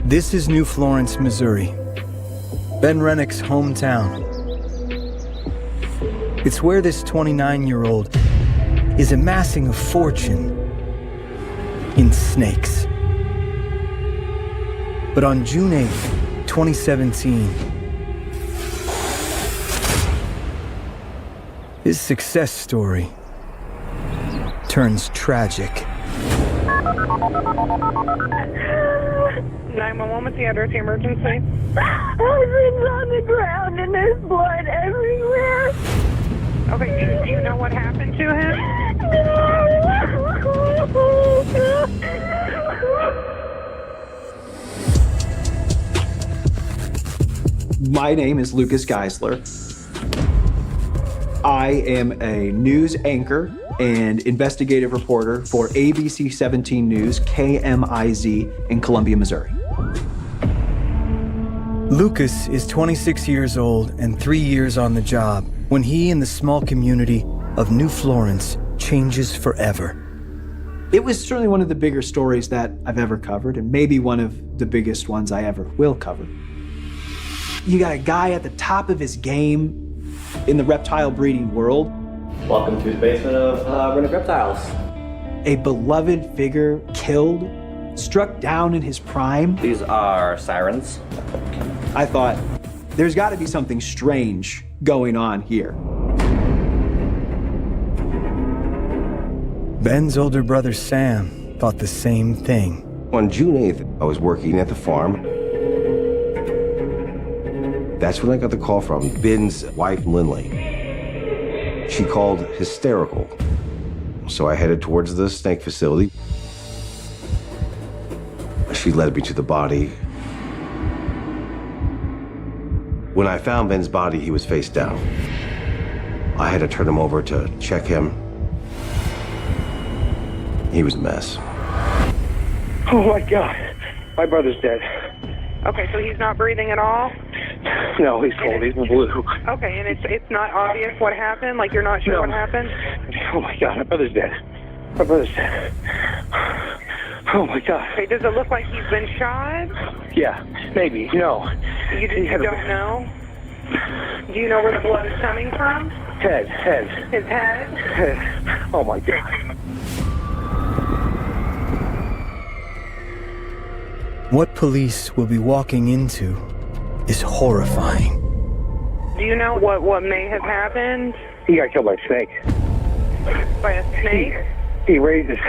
This is New Florence, Missouri, Ben Rennick's hometown. It's where this 29-year-old is amassing a fortune in snakes. But on June 8th, 2017, his success story turns tragic. 911, what's the address of the emergency? Husband's on the ground and there's blood everywhere. Okay, do you know what happened to him? My name is Lucas Geisler. I am a news anchor and investigative reporter for ABC 17 News, KMIZ in Columbia, Missouri. Lucas is 26 years old and 3 years on the job when he and the small community of New Florence changes forever. It was certainly one of the bigger stories that I've ever covered, and maybe one of the biggest ones I ever will cover. You got a guy at the top of his game in the reptile breeding world. Welcome to the basement of Rennick Reptiles. A beloved figure killed, struck down in his prime. These are sirens. I thought, there's got to be something strange going on here. Ben's older brother Sam thought the same thing. On June 8th, I was working at the farm. That's when I got the call from Ben's wife, Lindley. She called hysterical. So I headed towards the snake facility. She led me to the body. When I found Ben's body, he was face down. I had to turn him over to check him. He was a mess. Oh my God, my brother's dead. Okay, so he's not breathing at all? No, he's cold, he's blue. Okay, and it's not obvious what happened? Like you're not sure what happened? Oh my God, my brother's dead. My brother's dead. Oh my God. Okay, does it look like he's been shot? Yeah, maybe, no. You don't know? Do you know where the blood is coming from? Head. His head? Head. Oh my God. What police will be walking into is horrifying. Do you know what may have happened? He got killed by a snake. By a snake? He raised this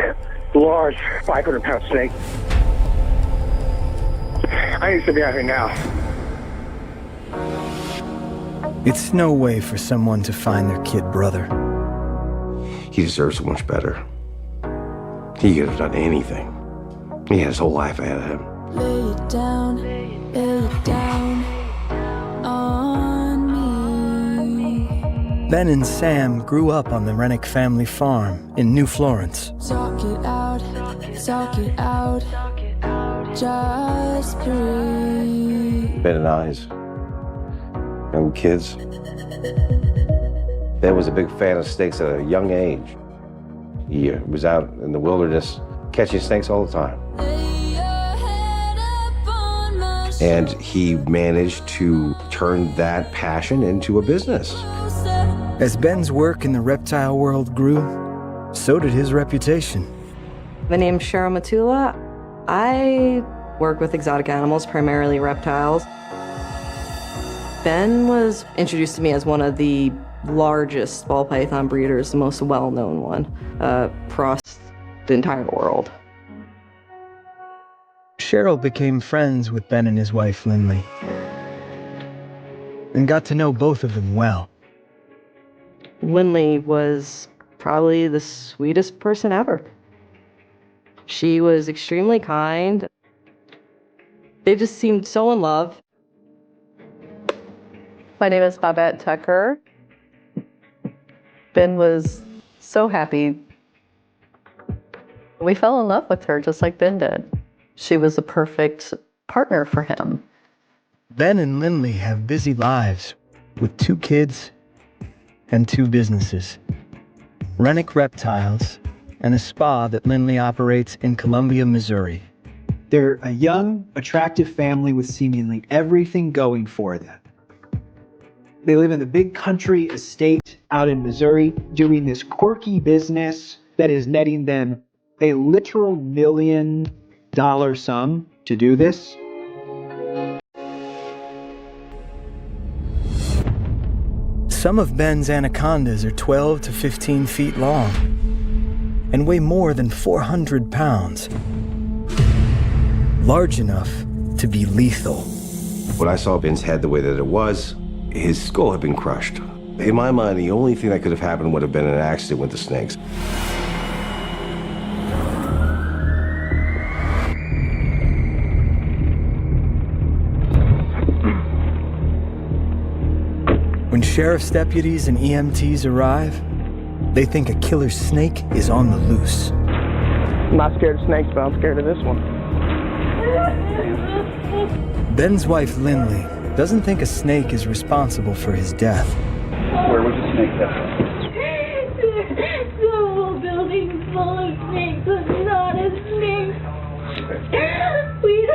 large 500-pound snake. I need to be out here now. It's no way for someone to find their kid brother. He deserves so much better. He could have done anything. He had his whole life ahead of him. Lay it down on me. Ben and Sam grew up on the Rennick family farm in New Florence. Talk it out, just breathe. Ben and I's young kids. Ben was a big fan of snakes at a young age. He was out in the wilderness catching snakes all the time. And he managed to turn that passion into a business. As Ben's work in the reptile world grew, so did his reputation. My name's Cheryl Matula. I work with exotic animals, primarily reptiles. Ben was introduced to me as one of the largest ball python breeders, the most well-known one across the entire world. Cheryl became friends with Ben and his wife, Lindley, and got to know both of them well. Lindley was probably the sweetest person ever. She was extremely kind. They just seemed so in love. My name is Babette Tucker. Ben was so happy. We fell in love with her just like Ben did. She was a perfect partner for him. Ben and Lindley have busy lives with 2 kids and 2 businesses, Rennick Reptiles and a spa that Lindley operates in Columbia, Missouri. They're a young, attractive family with seemingly everything going for them. They live in the big country estate out in Missouri, doing this quirky business that is netting them a literal $1 million sum to do this. Some of Ben's anacondas are 12 to 15 feet long and weigh more than 400 pounds. Large enough to be lethal. When I saw Ben's head the way that it was, his skull had been crushed. In my mind, the only thing that could have happened would have been an accident with the snakes. When sheriff's deputies and EMTs arrive, they think a killer snake is on the loose. I'm not scared of snakes, but I'm scared of this one. Ben's wife, Lindley, doesn't think a snake is responsible for his death. Where was the snake at? The whole building's full of snakes. It's not a snake. We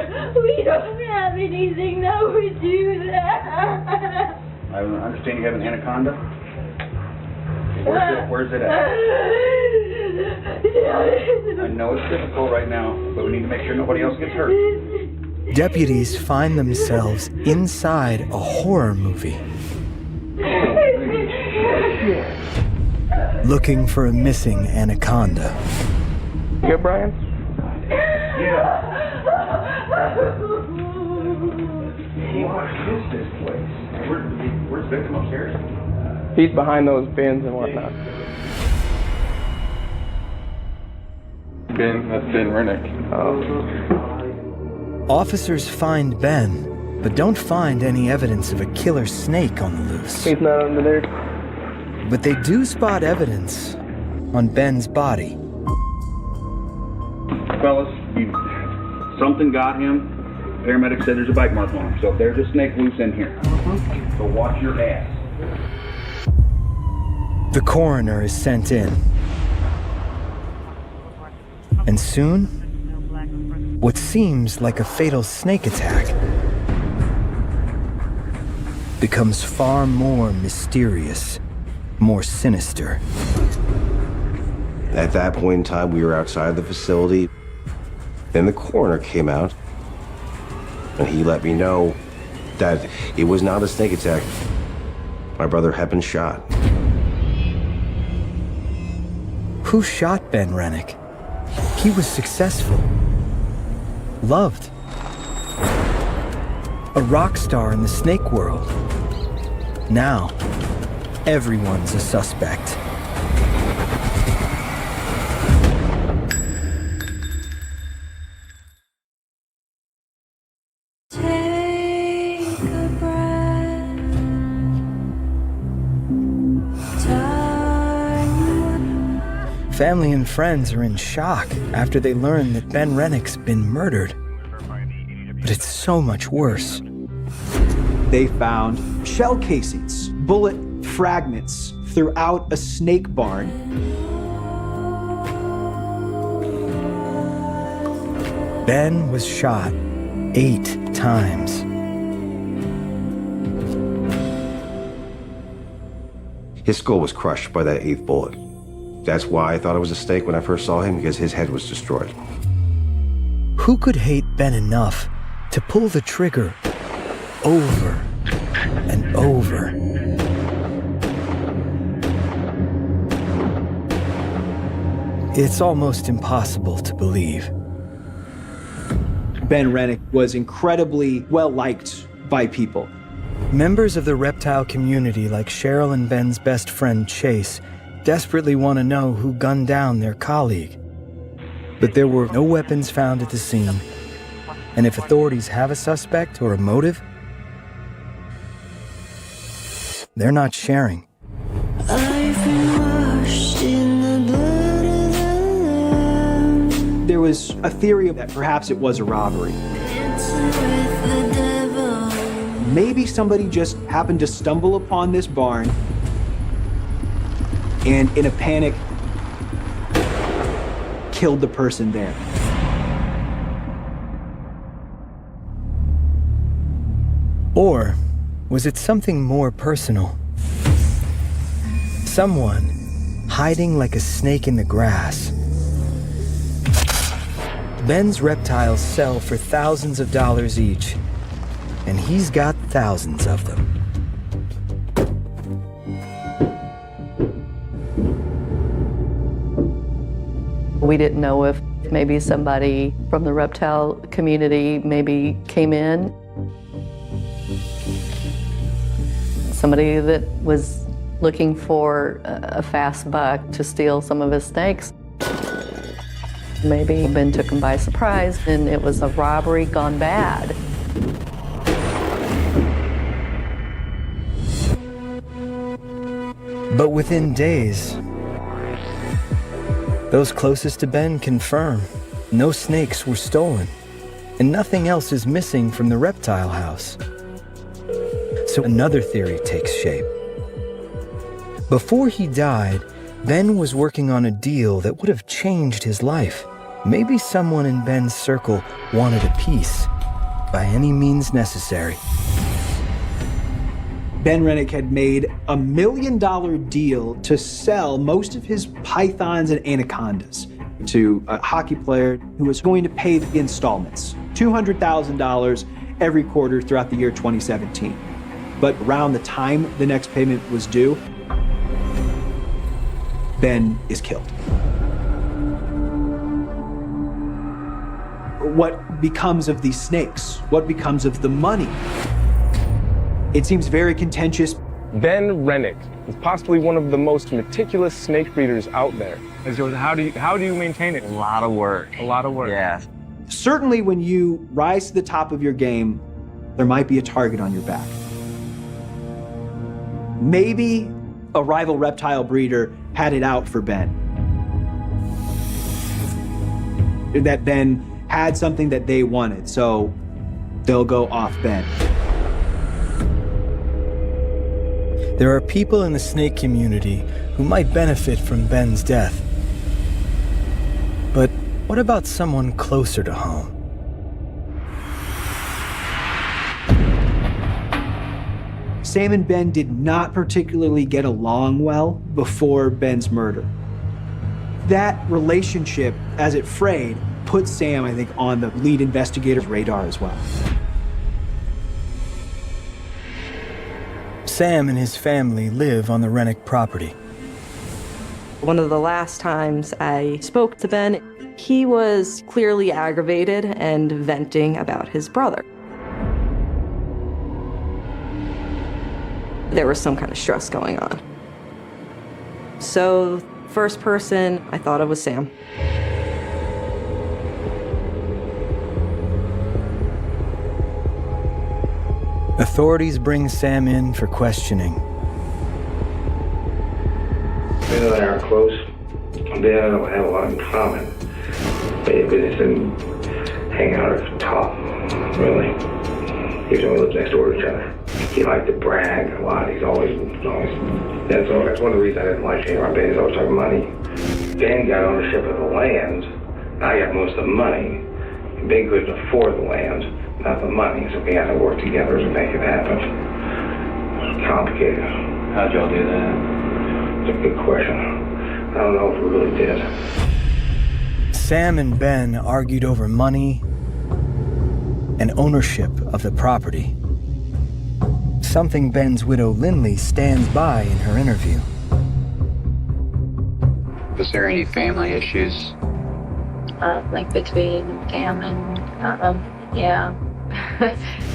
don't have anything that would do that. I understand you have an anaconda. Where's it at? I know it's difficult right now, but we need to make sure nobody else gets hurt. Deputies find themselves inside a horror movie, looking for a missing anaconda. You good, Brian? Yeah. What is this place? Where's the victim upstairs? He's behind those bins and whatnot. That's Ben Rennick. Officers find Ben, but don't find any evidence of a killer snake on the loose. He's not under there. But they do spot evidence on Ben's body. Fellas, something got him. Paramedic said there's a bite mark on him, so there's a snake loose in here. So watch your ass. The coroner is sent in. And soon, what seems like a fatal snake attack becomes far more mysterious, more sinister. At that point in time, we were outside the facility. Then the coroner came out, and he let me know that it was not a snake attack. My brother had been shot. Who shot Ben Rennick? He was successful, loved, a rock star in the snake world. Now, everyone's a suspect. Take a breath. Time. Family and friends are in shock after they learn that Ben Rennick's been murdered. But it's so much worse. They found shell casings, bullet fragments throughout a snake barn. Ben was shot 8 times. His skull was crushed by that 8th bullet. That's why I thought it was a snake when I first saw him, because his head was destroyed. Who could hate Ben enough to pull the trigger over and over? It's almost impossible to believe. Ben Rennick was incredibly well-liked by people. Members of the reptile community, like Cheryl and Ben's best friend Chase, desperately want to know who gunned down their colleague. But there were no weapons found at the scene, and if authorities have a suspect or a motive, they're not sharing. I've been washed in the blood of the Lamb. There was a theory that perhaps it was a robbery. Dancing with the devil. Maybe somebody just happened to stumble upon this barn and in a panic killed the person there. Or was it something more personal? Someone hiding like a snake in the grass. Ben's reptiles sell for thousands of dollars each, and he's got thousands of them. We didn't know if maybe somebody from the reptile community maybe came in. Somebody that was looking for a fast buck to steal some of his snakes. Maybe Ben took him by surprise and it was a robbery gone bad. But within days, those closest to Ben confirm no snakes were stolen, and nothing else is missing from the reptile house. So another theory takes shape. Before he died, Ben was working on a deal that would have changed his life. Maybe someone in Ben's circle wanted a piece, by any means necessary. Ben Rennick had made a $1 million deal to sell most of his pythons and anacondas to a hockey player who was going to pay the installments, $200,000 every quarter throughout the year 2017. But around the time the next payment was due, Ben is killed. What becomes of these snakes? What becomes of the money? It seems very contentious. Ben Rennick is possibly one of the most meticulous snake breeders out there. How do you maintain it? A lot of work. A lot of work. Yeah. Certainly when you rise to the top of your game, there might be a target on your back. Maybe a rival reptile breeder had it out for Ben. That Ben had something that they wanted, so they'll go off Ben. There are people in the snake community who might benefit from Ben's death. But what about someone closer to home? Sam and Ben did not particularly get along well before Ben's murder. That relationship, as it frayed, put Sam, I think, on the lead investigator's radar as well. Sam and his family live on the Rennick property. One of the last times I spoke to Ben, he was clearly aggravated and venting about his brother. There was some kind of stress going on. So, first person I thought of was Sam. Authorities bring Sam in for questioning. Ben and I are close. Ben and I don't have a lot in common. We just didn't hang out at the top, really. Even though we lived next door to each other. He liked to brag a lot. He's always that's one of the reasons I didn't like hanging around Ben. He's always talking money. Ben got ownership of the land. I got most of the money. Ben couldn't afford the land, not the money, so we had to work together to make it happen. It was complicated. How'd y'all do that? It's a good question. I don't know if we really did. Sam and Ben argued over money and ownership of the property. Something Ben's widow Lindley stands by in her interview. Was there any family issues? Like between Sam and, yeah.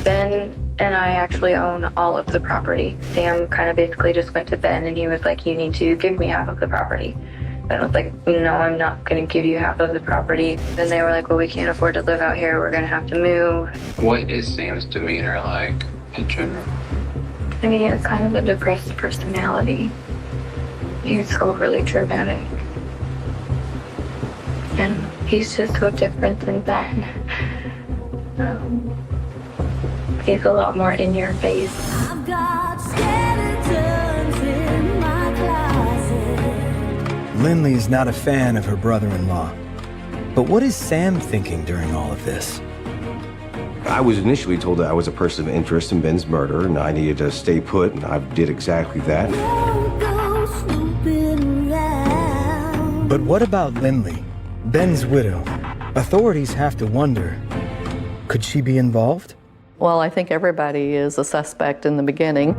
Ben and I actually own all of the property. Sam kind of basically just went to Ben and he was like, you need to give me half of the property. And I was like, no, I'm not going to give you half of the property. Then they were like, well, we can't afford to live out here. We're going to have to move. What is Sam's demeanor like in general? I mean, he has kind of a depressed personality. He's overly dramatic. And he's just so different than Ben. He's a lot more in your face. I've got skeletons in my closet. Lindley is not a fan of her brother-in-law. But what is Sam thinking during all of this? I was initially told that I was a person of interest in Ben's murder and I needed to stay put, and I did exactly that. But what about Lindley, Ben's widow? Authorities have to wonder, could she be involved? Well, I think everybody is a suspect in the beginning.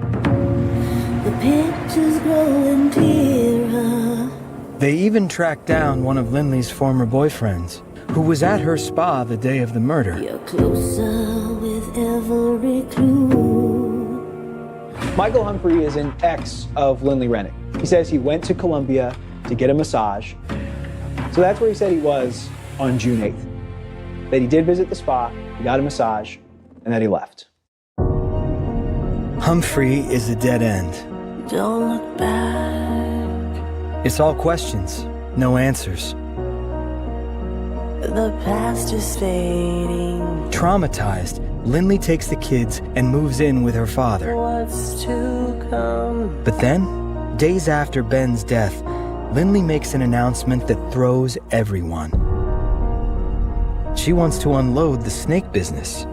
The pictures growing clearer. They even tracked down one of Lindley's former boyfriends, who was at her spa the day of the murder. You're closer with every clue. Michael Humphrey is an ex of Lindley Rennick. He says he went to Colombia to get a massage. So that's where he said he was on June 8th. That he did visit the spa, he got a massage, and then he left. Humphrey is a dead end. Don't look back. It's all questions, no answers. The past is fading. Traumatized, Lindley takes the kids and moves in with her father. What's to come? But then, days after Ben's death, Lindley makes an announcement that throws everyone. She wants to unload the snake business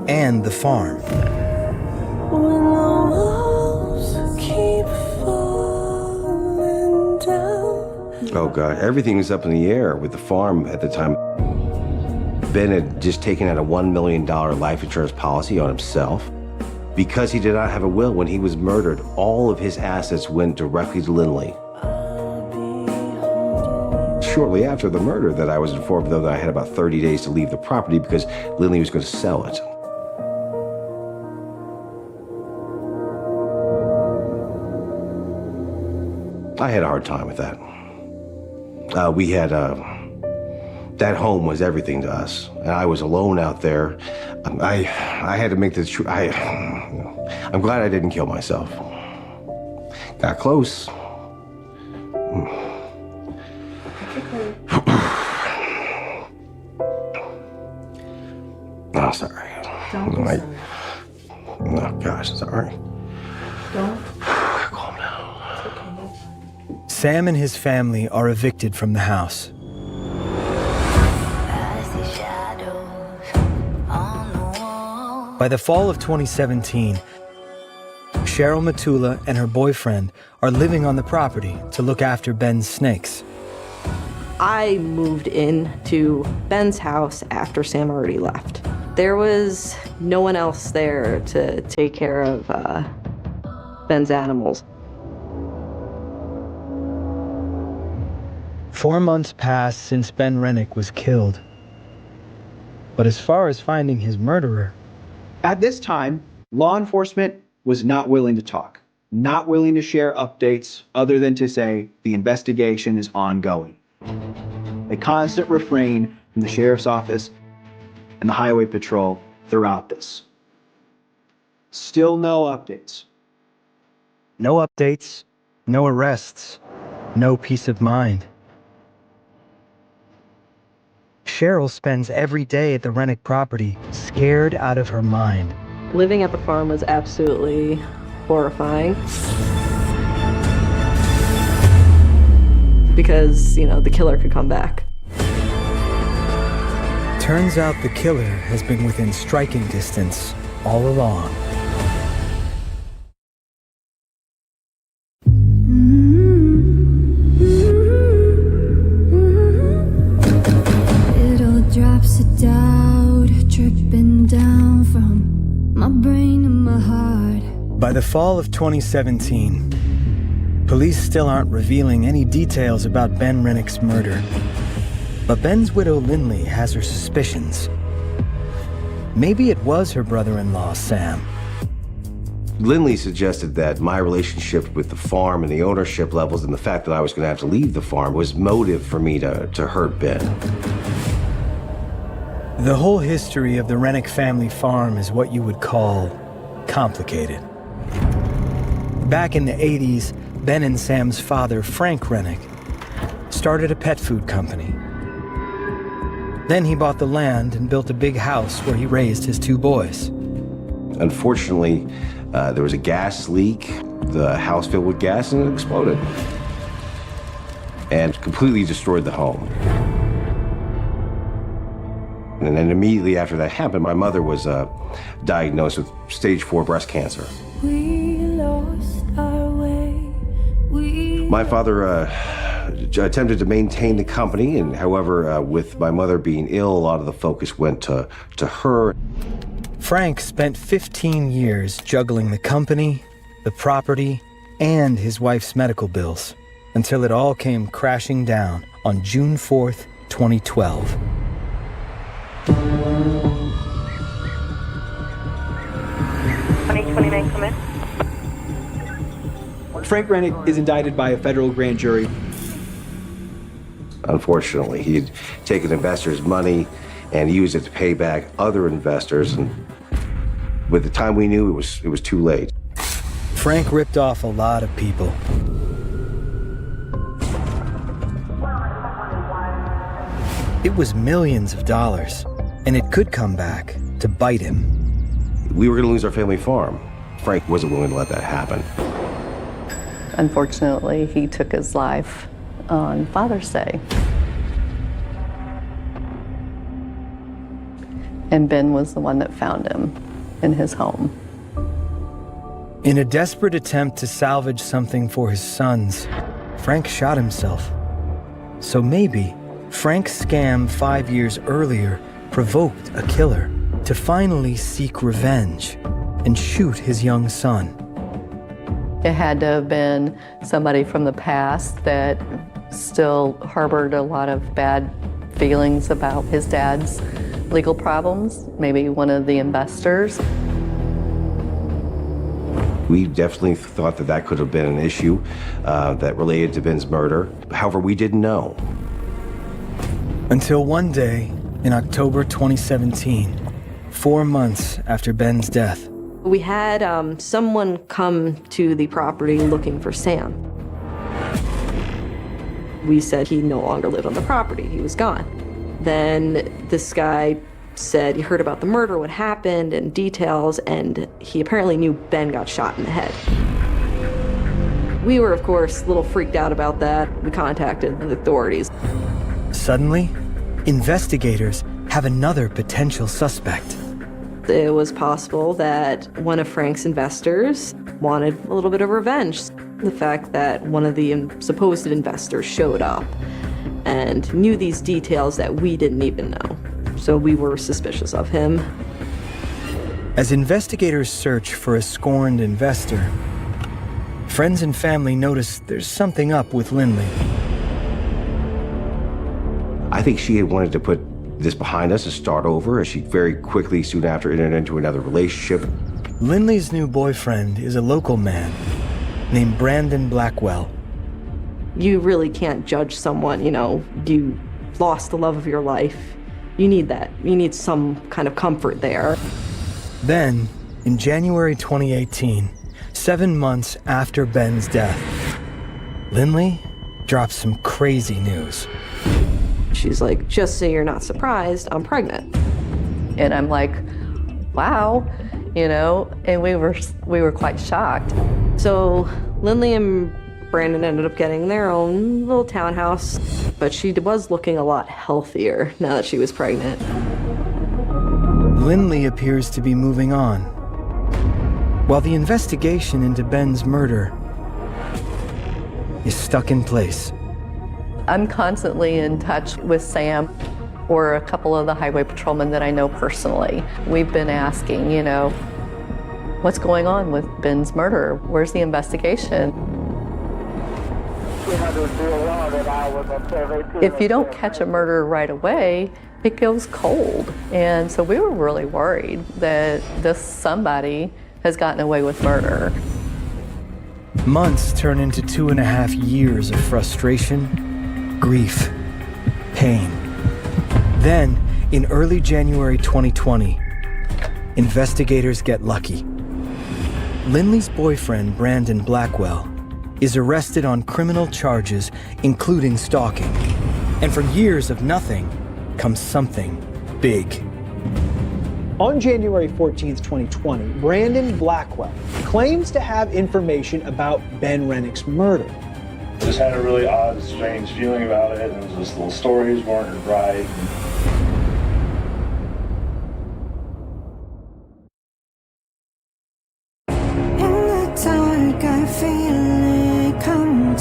and the farm. When the walls keep falling down. Oh God, everything was up in the air with the farm at the time. Ben had just taken out a $1 million life insurance policy on himself. Because he did not have a will when he was murdered, all of his assets went directly to Lindley. Shortly after the murder that I was informed, though, that I had about 30 days to leave the property because Lindley was going to sell it. I had a hard time with that. We had, that home was everything to us. And I was alone out there. I had to make the truth. I'm glad I didn't kill myself. Got close. Oh, sorry. Don't be sorry. Oh, gosh, sorry. Don't. Calm down. It's okay. Sam and his family are evicted from the house. By the fall of 2017, Cheryl Matula and her boyfriend are living on the property to look after Ben's snakes. I moved into Ben's house after Sam already left. There was no one else there to take care of Ben's animals. 4 months passed since Ben Rennick was killed. But as far as finding his murderer, At this time, law enforcement was not willing to talk, not willing to share updates other than to say the investigation is ongoing. A constant refrain from the sheriff's office and the highway patrol throughout this. Still no updates. no updates, no arrests, no peace of mind. Cheryl spends every day at the Rennick property, scared out of her mind. Living at the farm was absolutely horrifying. Because, you know, the killer could come back. Turns out the killer has been within striking distance all along. Little drops of doubt dripping down from my brain and my heart. By the fall of 2017, police still aren't revealing any details about Ben Rennick's murder. But Ben's widow, Lindley, has her suspicions. Maybe it was her brother-in-law, Sam. Lindley suggested that my relationship with the farm and the ownership levels and the fact that I was going to have to leave the farm was motive for me to hurt Ben. The whole history of the Rennick family farm is what you would call complicated. Back in the 80s, Ben and Sam's father, Frank Rennick, started a pet food company. Then he bought the land and built a big house where he raised his 2 boys. Unfortunately, there was a gas leak, the house filled with gas, and it exploded. And completely destroyed the home. And then immediately after that happened, my mother was diagnosed with stage 4 breast cancer. We lost our way. My father attempted to maintain the company, and however, with my mother being ill, a lot of the focus went to her. Frank spent 15 years juggling the company, the property, and his wife's medical bills, until it all came crashing down on June 4th, 2012. Come in. Frank Rennick is indicted by a federal grand jury. Unfortunately, he had taken investors' money and used it to pay back other investors, and by the time we knew, it was too late. Frank ripped off a lot of people. It was millions of dollars, and it could come back to bite him. We were going to lose our family farm. Frank wasn't willing to let that happen. Unfortunately, he took his life on Father's Day. And Ben was the one that found him in his home. In a desperate attempt to salvage something for his sons, Frank shot himself. So maybe Frank's scam 5 years earlier provoked a killer to finally seek revenge and shoot his young son. It had to have been somebody from the past that still harbored a lot of bad feelings about his dad's legal problems, maybe one of the investors. We definitely thought that could have been an issue that related to Ben's murder. However, we didn't know. Until one day in October 2017, 4 months after Ben's death. We had someone come to the property looking for Sam. We said he no longer lived on the property, he was gone. Then this guy said he heard about the murder, what happened, and details, and he apparently knew Ben got shot in the head. We were, of course, a little freaked out about that. We contacted the authorities. Suddenly, investigators have another potential suspect. It was possible that one of Frank's investors wanted a little bit of revenge. The fact that one of the supposed investors showed up and knew these details that we didn't even know. So we were suspicious of him. As investigators search for a scorned investor, friends and family notice there's something up with Lindley. I think she had wanted to put this behind us and start over, as she very quickly, soon after, entered into another relationship. Lindley's new boyfriend is a local man named Brandon Blackwell. You really can't judge someone, you lost the love of your life. You need that. You need some kind of comfort there. Then, in January 2018, 7 months after Ben's death, Lindley drops some crazy news. She's like, just so you're not surprised, I'm pregnant. And I'm like, wow, and we were quite shocked. So Lindley and Brandon ended up getting their own little townhouse, but she was looking a lot healthier now that she was pregnant. Lindley appears to be moving on, while the investigation into Ben's murder is stuck in place. I'm constantly in touch with Sam or a couple of the highway patrolmen that I know personally. We've been asking, what's going on with Ben's murder? Where's the investigation? If you don't catch a murder right away, it goes cold. And so we were really worried that somebody has gotten away with murder. Months turn into 2.5 years of frustration, grief, pain. Then, in early January 2020, investigators get lucky. Lindley's boyfriend, Brandon Blackwell, is arrested on criminal charges, including stalking. And from years of nothing comes something big. On January 14th, 2020, Brandon Blackwell claims to have information about Ben Rennick's murder. Just had a really odd, strange feeling about it, and it was just little stories weren't right.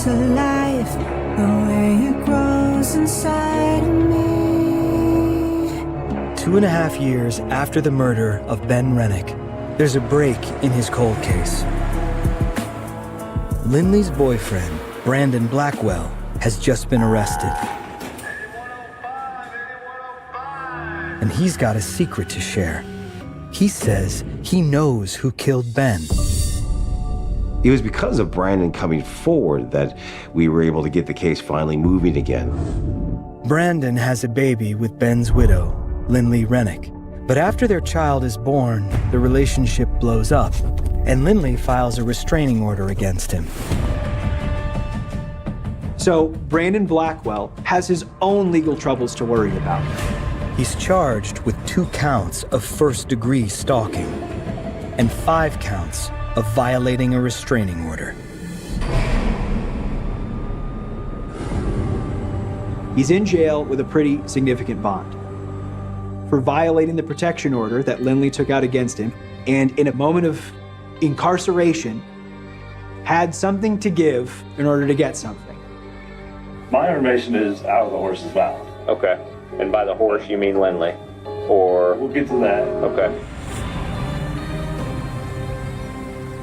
to life, the way it grows inside of me. 2.5 years after the murder of Ben Rennick, there's a break in his cold case. Lindley's boyfriend, Brandon Blackwell, has just been arrested. And he's got a secret to share. He says he knows who killed Ben. It was because of Brandon coming forward that we were able to get the case finally moving again. Brandon has a baby with Ben's widow, Lindley Rennick. But after their child is born, the relationship blows up, and Lindley files a restraining order against him. So Brandon Blackwell has his own legal troubles to worry about. He's charged with 2 counts of first-degree stalking and 5 counts of violating a restraining order. He's in jail with a pretty significant bond for violating the protection order that Lindley took out against him, and in a moment of incarceration, had something to give in order to get something. My information is out of the horse's mouth. Okay. And by the horse, you mean Lindley? Or... We'll get to that. Okay.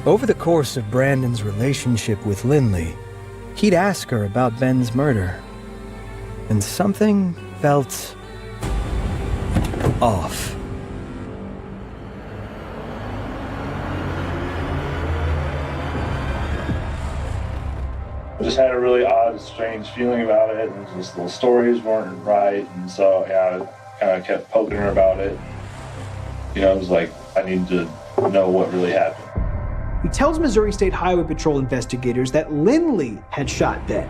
Over the course of Brandon's relationship with Lindley, he'd ask her about Ben's murder, and something felt off. I just had a really odd, strange feeling about it, and just the stories weren't right, and so yeah, I kind of kept poking her about it. You know, it was like, I need to know what really happened. He tells Missouri State Highway Patrol investigators that Lindley had shot Ben.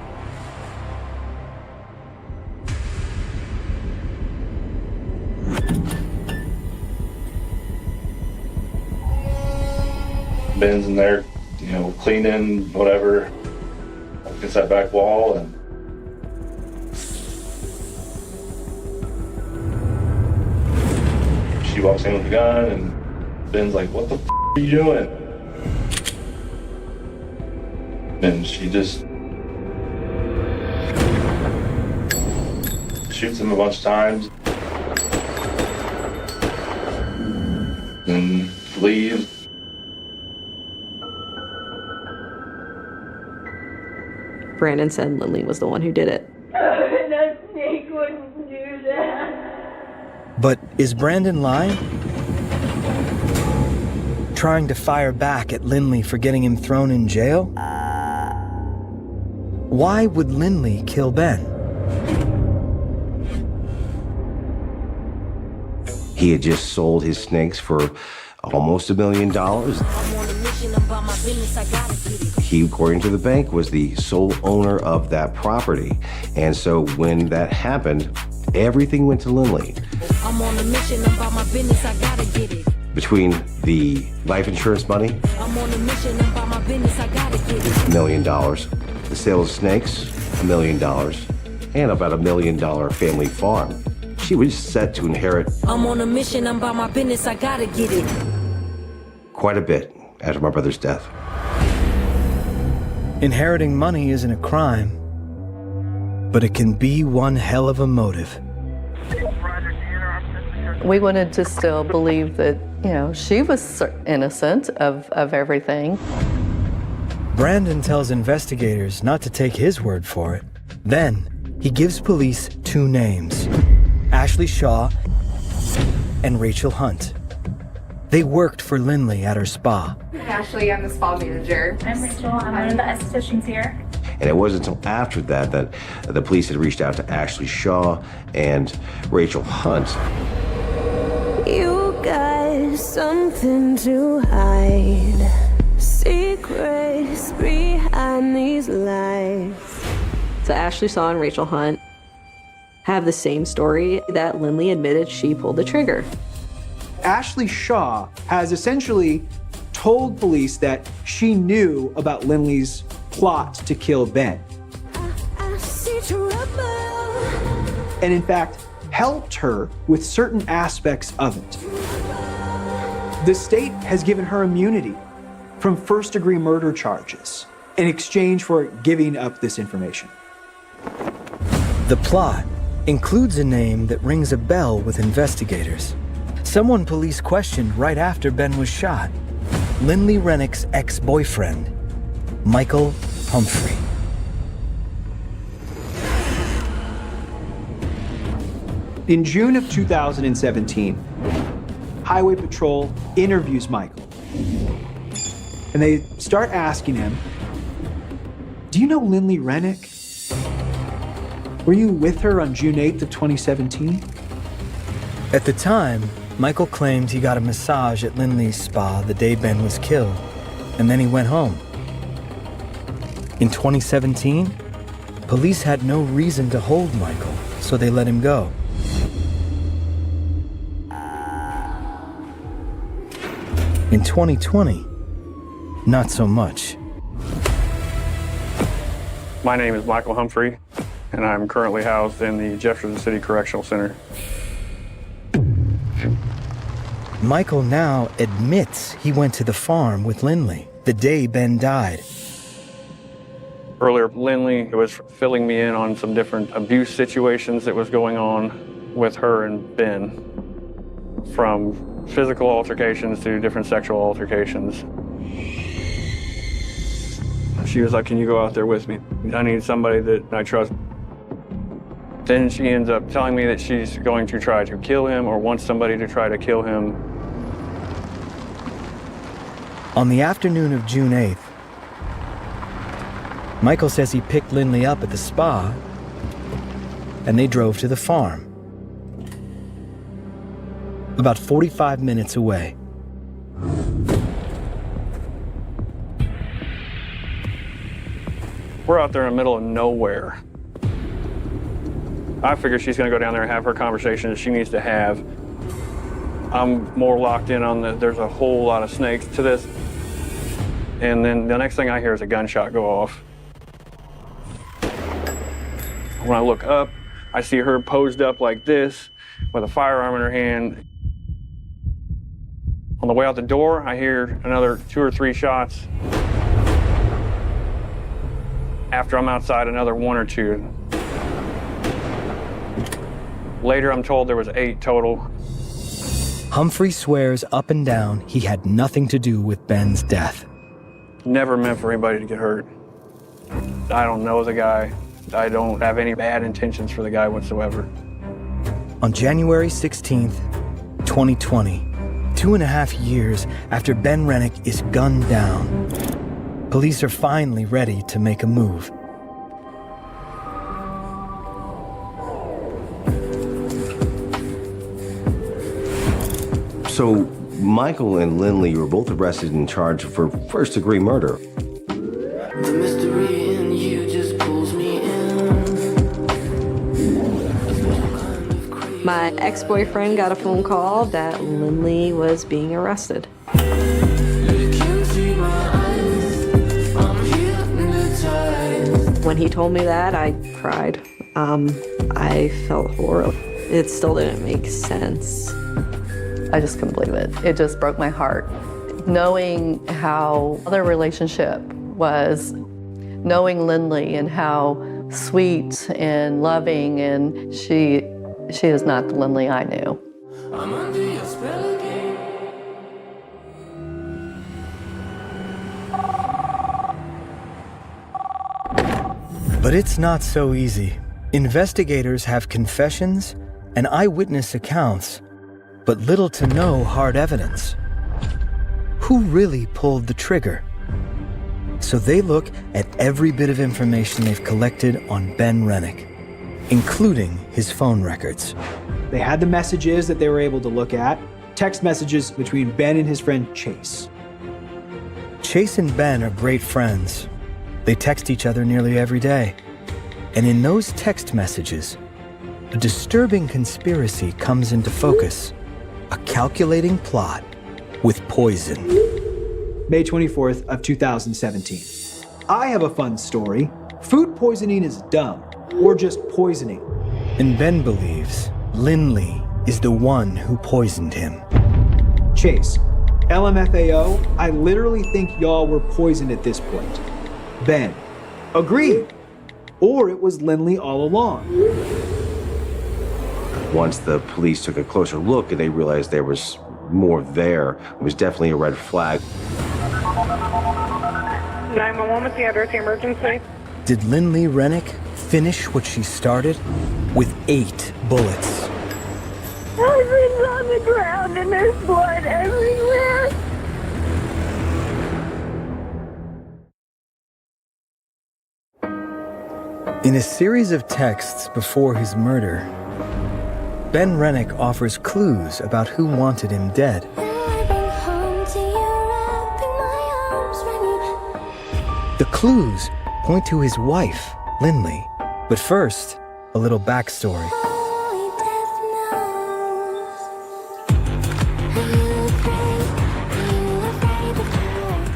Ben's in there, you know, cleaning, whatever, against that back wall, and she walks in with the gun, and Ben's like, "What the f*** are you doing?" And she just shoots him a bunch of times, and leaves. Brandon said Lindley was the one who did it. That snake wouldn't do that. But is Brandon lying? Trying to fire back at Lindley for getting him thrown in jail? Why would Lindley kill Ben? He had just sold his snakes for almost $1 million. He, according to the bank, was the sole owner of that property. And so when that happened, everything went to Lindley. I'm on a mission about my business, I gotta get it. Between the life insurance money, I'm on a mission about my business, I gotta get it. $1 million. The sale of snakes, $1 million. And about $1 million family farm. She was set to inherit I'm on a mission, I'm about my business, I gotta get it. quite a bit after my brother's death. Inheriting money isn't a crime, but it can be one hell of a motive. We wanted to still believe that, you know, she was innocent of everything. Brandon tells investigators not to take his word for it. Then, he gives police 2 names, Ashley Shaw and Rachel Hunt. They worked for Lindley at her spa. Ashley, I'm the spa manager. I'm Rachel, I'm one of the estheticians here. And it wasn't until after that that the police had reached out to Ashley Shaw and Rachel Hunt. You got something to hide, secrets behind these lies. So Ashley Shaw and Rachel Hunt have the same story that Lindley admitted she pulled the trigger. Ashley Shaw has essentially told police that she knew about Lindley's plot to kill Ben. I see trouble. And in fact, helped her with certain aspects of it. The state has given her immunity from first-degree murder charges. in exchange for giving up this information. The plot includes a name that rings a bell with investigators. Someone police questioned right after Ben was shot. Lindley Rennick's ex-boyfriend, Michael Humphrey. In June of 2017, Highway Patrol interviews Michael. And they start asking him, do you know Lindley Rennick? Were you with her on June 8th of 2017? At the time, Michael claimed he got a massage at Lindley's spa the day Ben was killed, and then he went home. In 2017, police had no reason to hold Michael, so they let him go. In 2020, not so much. My name is Michael Humphrey, and I'm currently housed in the Jefferson City Correctional Center. Michael now admits he went to the farm with Lindley the day Ben died. Earlier, Lindley was filling me in on some different abuse situations that was going on with her and Ben, from physical altercations to different sexual altercations. She was like, can you go out there with me? I need somebody that I trust. Then she ends up telling me that she's going to try to kill him or wants somebody to try to kill him. On the afternoon of June 8th, Michael says he picked Lindley up at the spa and they drove to the farm, about 45 minutes away. We're out there in the middle of nowhere. I figure she's gonna go down there and have her conversation that she needs to have. I'm more locked in on there's a whole lot of snakes to this. And then the next thing I hear is a gunshot go off. When I look up, I see her posed up like this with a firearm in her hand. On the way out the door, I hear another 2 or 3 shots. After I'm outside, another 1 or 2. Later, I'm told there was 8 total. Humphrey swears up and down he had nothing to do with Ben's death. Never meant for anybody to get hurt. I don't know the guy. I don't have any bad intentions for the guy whatsoever. On January 16th, 2020, 2.5 years after Ben Rennick is gunned down, police are finally ready to make a move. So, Michael and Lindley were both arrested and charged for first-degree murder. The mystery in you just pulls me in. My ex-boyfriend got a phone call that Lindley was being arrested. You can't see my eyes. I'm hypnotized. When he told me that, I cried. I felt horrible. It still didn't make sense. I just couldn't believe it. It just broke my heart. Knowing how their relationship was, knowing Lindley and how sweet and loving, and she is not the Lindley I knew. I'm under your spell again. But it's not so easy. Investigators have confessions and eyewitness accounts, but little to no hard evidence. Who really pulled the trigger? So they look at every bit of information they've collected on Ben Rennick, including his phone records. They had the messages that they were able to look at, text messages between Ben and his friend Chase. Chase and Ben are great friends. They text each other nearly every day. And in those text messages, a disturbing conspiracy comes into focus. A calculating plot with poison. May 24th of 2017. I have a fun story. Food poisoning is dumb, or just poisoning. And Ben believes Lindley is the one who poisoned him. Chase, LMFAO, I literally think y'all were poisoned at this point. Ben. Agreed. Or it was Lindley all along. Once the police took a closer look and they realized there was more there, it was definitely a red flag. 911, what's the address of the emergency? Did Lindley Rennick finish what she started? With 8 bullets. Everything's on the ground and there's blood everywhere. In a series of texts before his murder, Ben Rennick offers clues about who wanted him dead. The clues point to his wife, Lindley. But first, a little backstory.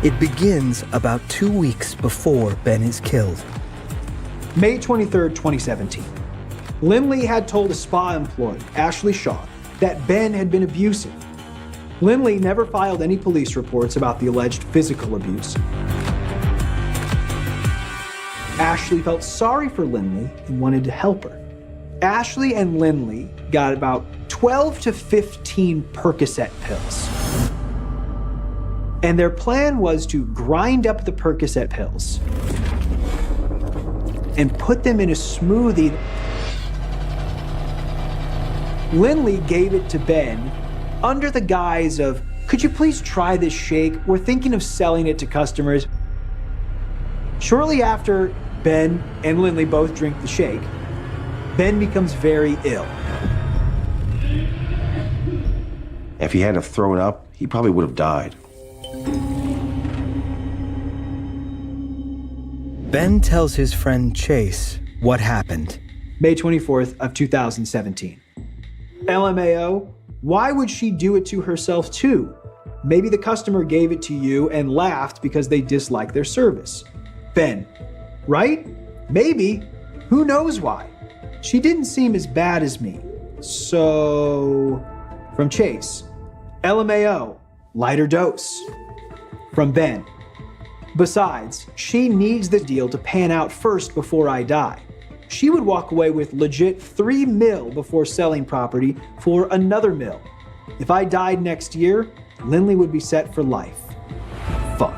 It begins about 2 weeks before Ben is killed. May 23rd, 2017. Lindley had told a spa employee, Ashley Shaw, that Ben had been abusive. Lindley never filed any police reports about the alleged physical abuse. Ashley felt sorry for Lindley and wanted to help her. Ashley and Lindley got about 12 to 15 Percocet pills. And their plan was to grind up the Percocet pills and put them in a smoothie. Lindley gave it to Ben under the guise of, could you please try this shake? We're thinking of selling it to customers. Shortly after Ben and Lindley both drink the shake, Ben becomes very ill. If he hadn't have thrown up, he probably would have died. Ben tells his friend Chase what happened. May 24th of 2017. LMAO, why would she do it to herself too? Maybe the customer gave it to you and laughed because they disliked their service. Ben, right? Maybe. Who knows why? She didn't seem as bad as me. So, from Chase, LMAO, lighter dose. From Ben, besides, she needs the deal to pan out first before I die. She would walk away with legit $3 million before selling property for another $1 million. If I died next year, Lindley would be set for life. Fuck.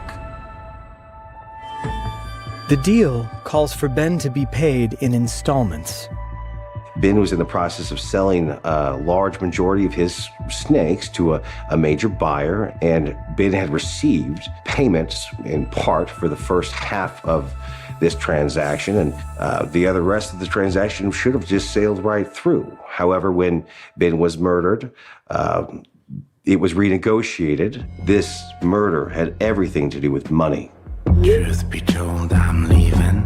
The deal calls for Ben to be paid in installments. Ben was in the process of selling a large majority of his snakes to a major buyer, and Ben had received payments in part for the first half of this transaction, and the rest of the transaction should have just sailed right through. However, when Ben was murdered, it was renegotiated. This murder had everything to do with money. Truth be told, I'm leaving.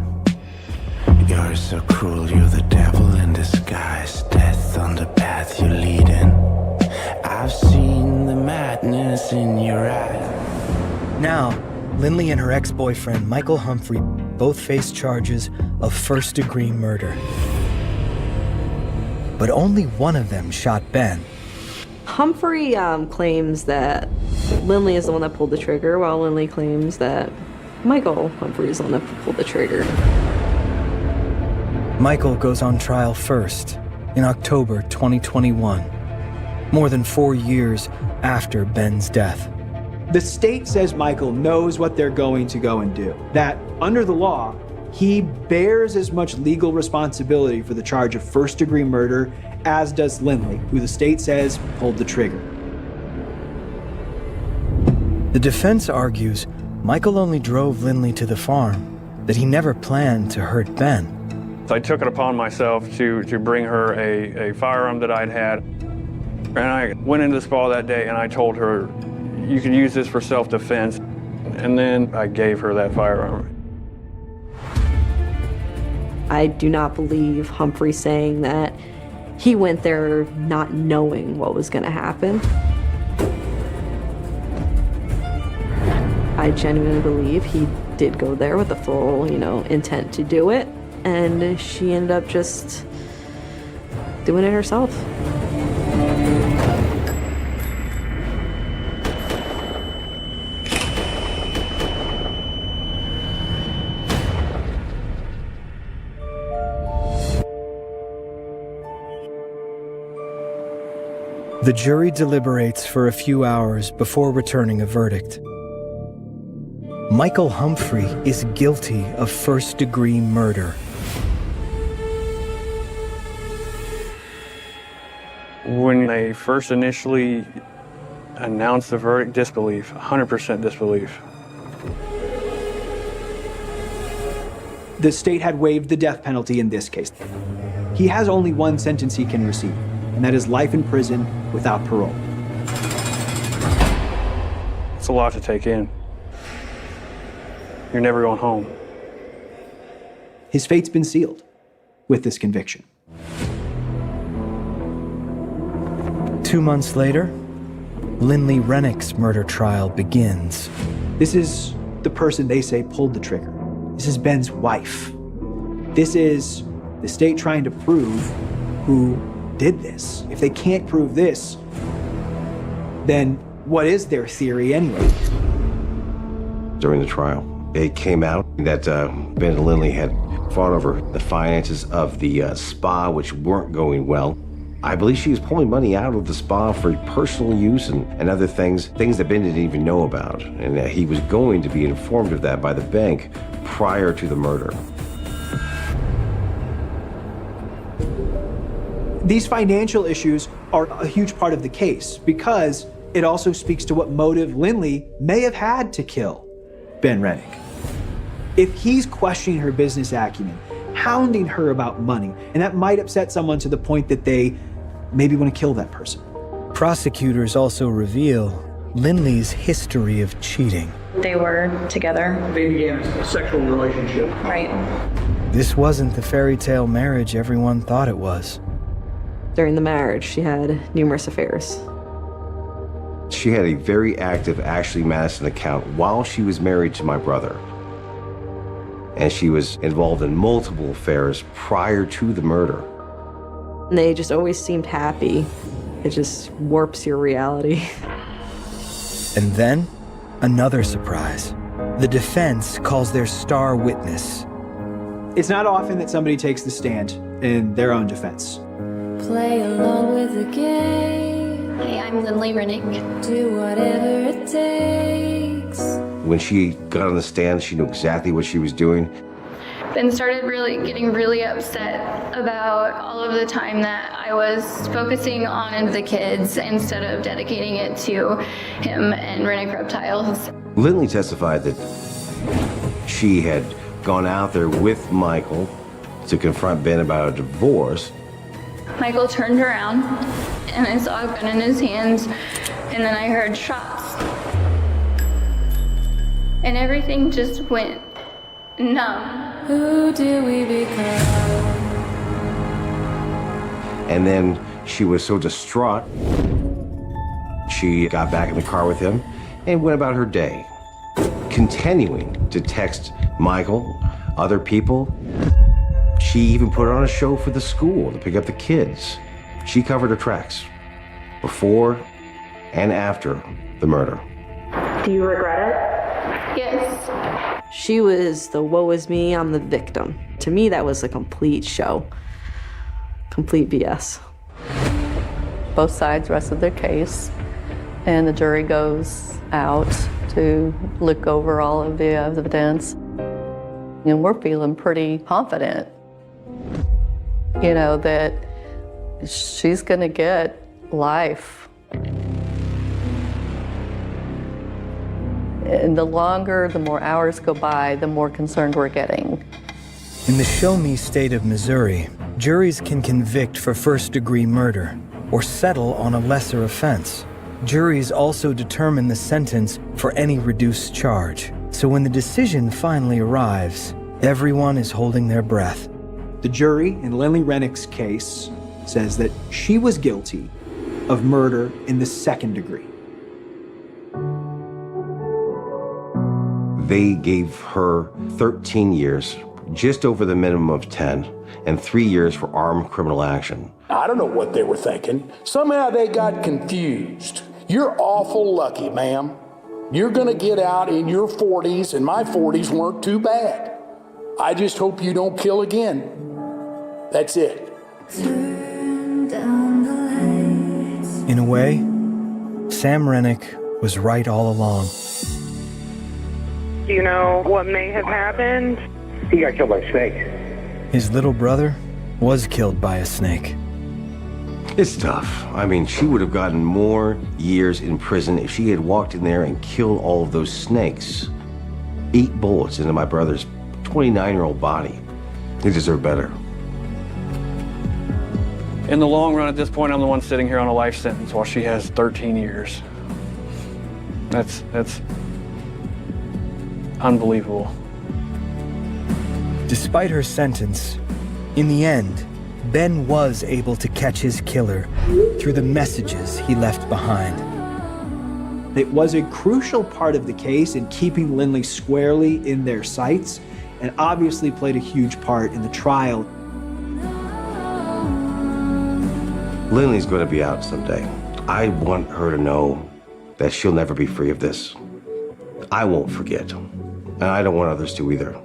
You're so cruel, you're the devil in disguise. Death on the path you're leading. I've seen the madness in your eyes. Now, Lindley and her ex-boyfriend, Michael Humphrey, both face charges of first-degree murder. But only one of them shot Ben. Humphrey claims that Lindley is the one that pulled the trigger, while Lindley claims that Michael Humphrey is the one that pulled the trigger. Michael goes on trial first in October 2021, more than 4 years after Ben's death. The state says Michael knows what they're going to go and do. That, under the law, he bears as much legal responsibility for the charge of first-degree murder as does Lindley, who the state says pulled the trigger. The defense argues Michael only drove Lindley to the farm, that he never planned to hurt Ben. I took it upon myself to bring her a firearm that I'd had. And I went into the spa that day and I told her, you can use this for self-defense. And then I gave her that firearm. I do not believe Humphrey saying that he went there not knowing what was going to happen. I genuinely believe he did go there with the full, intent to do it. And she ended up just doing it herself. The jury deliberates for a few hours before returning a verdict. Michael Humphrey is guilty of first-degree murder. When they first initially announced the verdict, disbelief, 100% disbelief. The state had waived the death penalty in this case. He has only one sentence he can receive, and that is life in prison without parole. It's a lot to take in. You're never going home. His fate's been sealed with this conviction. 2 months later, Lindley Rennick's murder trial begins. This is the person they say pulled the trigger. This is Ben's wife. This is the state trying to prove who did this. If they can't prove this, then what is their theory anyway? During the trial, it came out that Ben and Lindley had fought over the finances of the spa, which weren't going well. I believe she was pulling money out of the spa for personal use and other things that Ben didn't even know about. And he was going to be informed of that by the bank prior to the murder. These financial issues are a huge part of the case because it also speaks to what motive Lindley may have had to kill Ben Rennick. If he's questioning her business acumen, hounding her about money, and that might upset someone to the point that they maybe want to kill that person. Prosecutors also reveal Lindley's history of cheating. They were together. They began a sexual relationship. Right. This wasn't the fairy tale marriage everyone thought it was. During the marriage, she had numerous affairs. She had a very active Ashley Madison account while she was married to my brother. And she was involved in multiple affairs prior to the murder. And they just always seemed happy. It just warps your reality. And then, another surprise. The defense calls their star witness. It's not often that somebody takes the stand in their own defense. Play along with the game. Hey, I'm Lindley Rennick. Do whatever it takes. When she got on the stand, she knew exactly what she was doing. Ben started getting really upset about all of the time that I was focusing on the kids instead of dedicating it to him and Rennick Reptiles. Lindley testified that she had gone out there with Michael to confront Ben about a divorce. Michael turned around and I saw a gun in his hands, and then I heard shots. And everything just went numb. Who do we become? And then she was so distraught, she got back in the car with him and went about her day, continuing to text Michael, other people. She even put on a show for the school to pick up the kids. She covered her tracks before and after the murder. Do you regret it? Yes. She was the woe is me, I'm the victim. To me, that was a complete show. Complete BS. Both sides rested their case, and the jury goes out to look over all of the evidence. And we're feeling pretty confident, you know, that she's gonna get life. And the longer, the more hours go by, the more concerned we're getting. In the Show Me state of Missouri, juries can convict for first-degree murder or settle on a lesser offense. Juries also determine the sentence for any reduced charge. So when the decision finally arrives, everyone is holding their breath. The jury in Lindley Rennick's case says that she was guilty of murder in the second degree. They gave her 13 years, just over the minimum of 10, and 3 years for armed criminal action. I don't know what they were thinking. Somehow they got confused. You're awful lucky, ma'am. You're gonna get out in your 40s, and my 40s weren't too bad. I just hope you don't kill again. That's it. Turn down the lights. In a way, Sam Rennick was right all along. Do you know what may have happened? He got killed by a snake. His little brother was killed by a snake. It's tough. I mean, she would have gotten more years in prison if she had walked in there and killed all of those snakes. 8 bullets into my brother's 29-year-old body. He deserved better. In the long run, at this point, I'm the one sitting here on a life sentence while she has 13 years. That's unbelievable. Despite her sentence, in the end, Ben was able to catch his killer through the messages he left behind. It was a crucial part of the case in keeping Lindley squarely in their sights, and obviously played a huge part in the trial. Lindley's going to be out someday. I want her to know that she'll never be free of this. I won't forget, and I don't want others to either.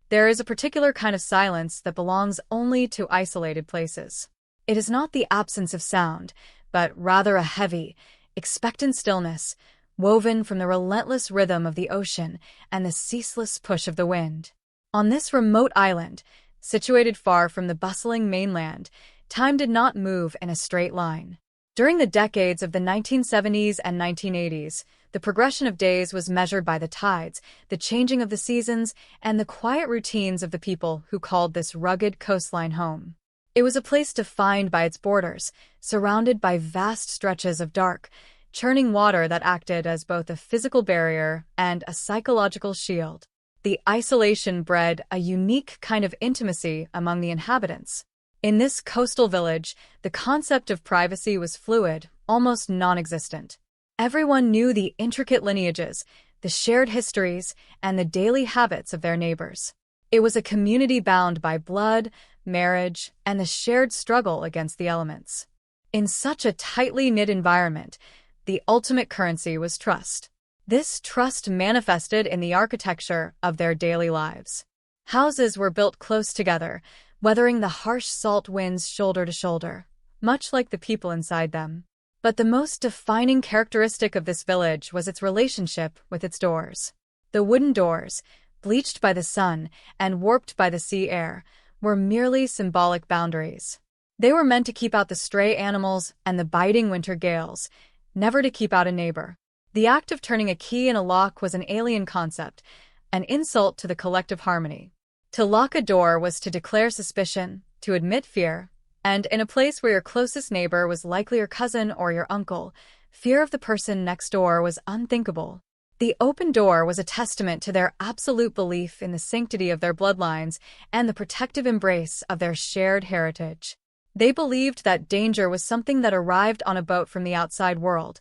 There is a particular kind of silence that belongs only to isolated places. It is not the absence of sound, but rather a heavy, expectant stillness, woven from the relentless rhythm of the ocean and the ceaseless push of the wind. On this remote island, situated far from the bustling mainland, time did not move in a straight line. During the decades of the 1970s and 1980s, the progression of days was measured by the tides, the changing of the seasons, and the quiet routines of the people who called this rugged coastline home. It was a place defined by its borders, surrounded by vast stretches of dark, churning water that acted as both a physical barrier and a psychological shield. The isolation bred a unique kind of intimacy among the inhabitants. In this coastal village, the concept of privacy was fluid, almost non-existent. Everyone knew the intricate lineages, the shared histories, and the daily habits of their neighbors. It was a community bound by blood, marriage, and the shared struggle against the elements. In such a tightly knit environment, the ultimate currency was trust. This trust manifested in the architecture of their daily lives. Houses were built close together, weathering the harsh salt winds shoulder to shoulder, much like the people inside them. But the most defining characteristic of this village was its relationship with its doors. The wooden doors, bleached by the sun and warped by the sea air, were merely symbolic boundaries. They were meant to keep out the stray animals and the biting winter gales, never to keep out a neighbor. The act of turning a key in a lock was an alien concept, an insult to the collective harmony. To lock a door was to declare suspicion, to admit fear, and in a place where your closest neighbor was likely your cousin or your uncle, fear of the person next door was unthinkable. The open door was a testament to their absolute belief in the sanctity of their bloodlines and the protective embrace of their shared heritage. They believed that danger was something that arrived on a boat from the outside world,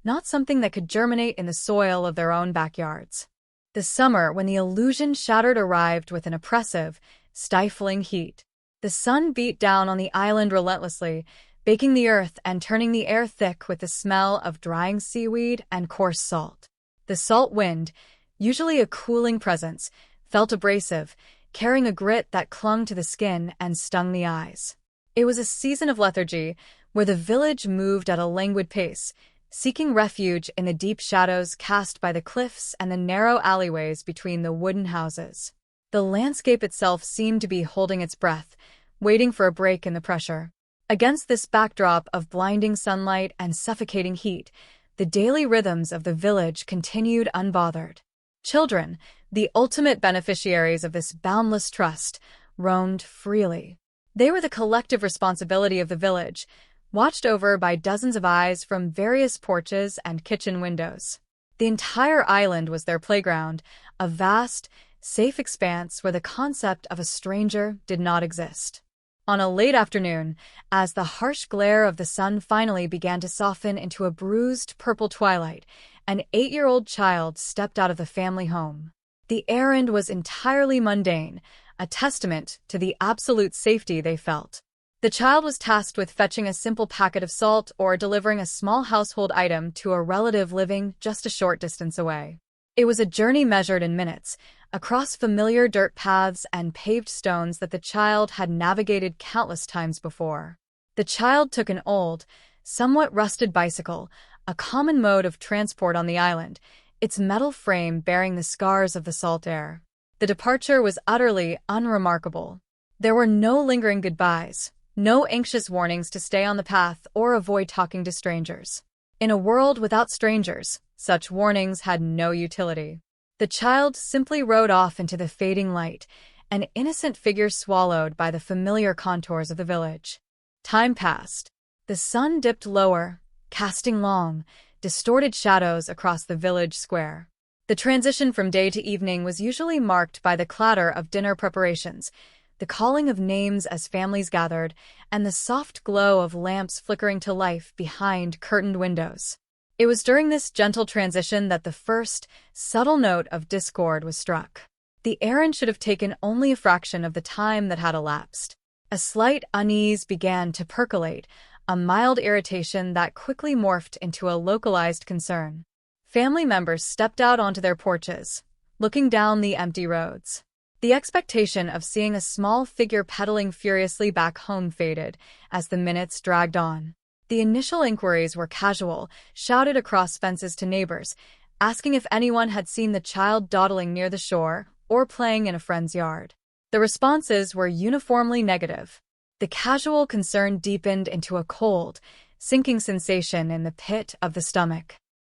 not something that could germinate in the soil of their own backyards. The summer when the illusion shattered arrived with an oppressive, stifling heat. The sun beat down on the island relentlessly, baking the earth and turning the air thick with the smell of drying seaweed and coarse salt. The salt wind, usually a cooling presence, felt abrasive, carrying a grit that clung to the skin and stung the eyes. It was a season of lethargy, where the village moved at a languid pace, seeking refuge in the deep shadows cast by the cliffs and the narrow alleyways between the wooden houses. The landscape itself seemed to be holding its breath, waiting for a break in the pressure. Against this backdrop of blinding sunlight and suffocating heat, the daily rhythms of the village continued unbothered. Children, the ultimate beneficiaries of this boundless trust, roamed freely. They were the collective responsibility of the village, watched over by dozens of eyes from various porches and kitchen windows. The entire island was their playground, a vast, safe expanse where the concept of a stranger did not exist. On a late afternoon, as the harsh glare of the sun finally began to soften into a bruised purple twilight, an 8-year-old child stepped out of the family home. The errand was entirely mundane, a testament to the absolute safety they felt. The child was tasked with fetching a simple packet of salt or delivering a small household item to a relative living just a short distance away. It was a journey measured in minutes, across familiar dirt paths and paved stones that the child had navigated countless times before. The child took an old, somewhat rusted bicycle, a common mode of transport on the island, its metal frame bearing the scars of the salt air. The departure was utterly unremarkable. There were no lingering goodbyes, no anxious warnings to stay on the path or avoid talking to strangers. In a world without strangers, such warnings had no utility. The child simply rode off into the fading light, an innocent figure swallowed by the familiar contours of the village. Time passed. The sun dipped lower, casting long, distorted shadows across the village square. The transition from day to evening was usually marked by the clatter of dinner preparations, the calling of names as families gathered, and the soft glow of lamps flickering to life behind curtained windows. It was during this gentle transition that the first, subtle note of discord was struck. The errand should have taken only a fraction of the time that had elapsed. A slight unease began to percolate, a mild irritation that quickly morphed into a localized concern. Family members stepped out onto their porches, looking down the empty roads. The expectation of seeing a small figure pedaling furiously back home faded as the minutes dragged on. The initial inquiries were casual, shouted across fences to neighbors, asking if anyone had seen the child dawdling near the shore or playing in a friend's yard. The responses were uniformly negative. The casual concern deepened into a cold, sinking sensation in the pit of the stomach.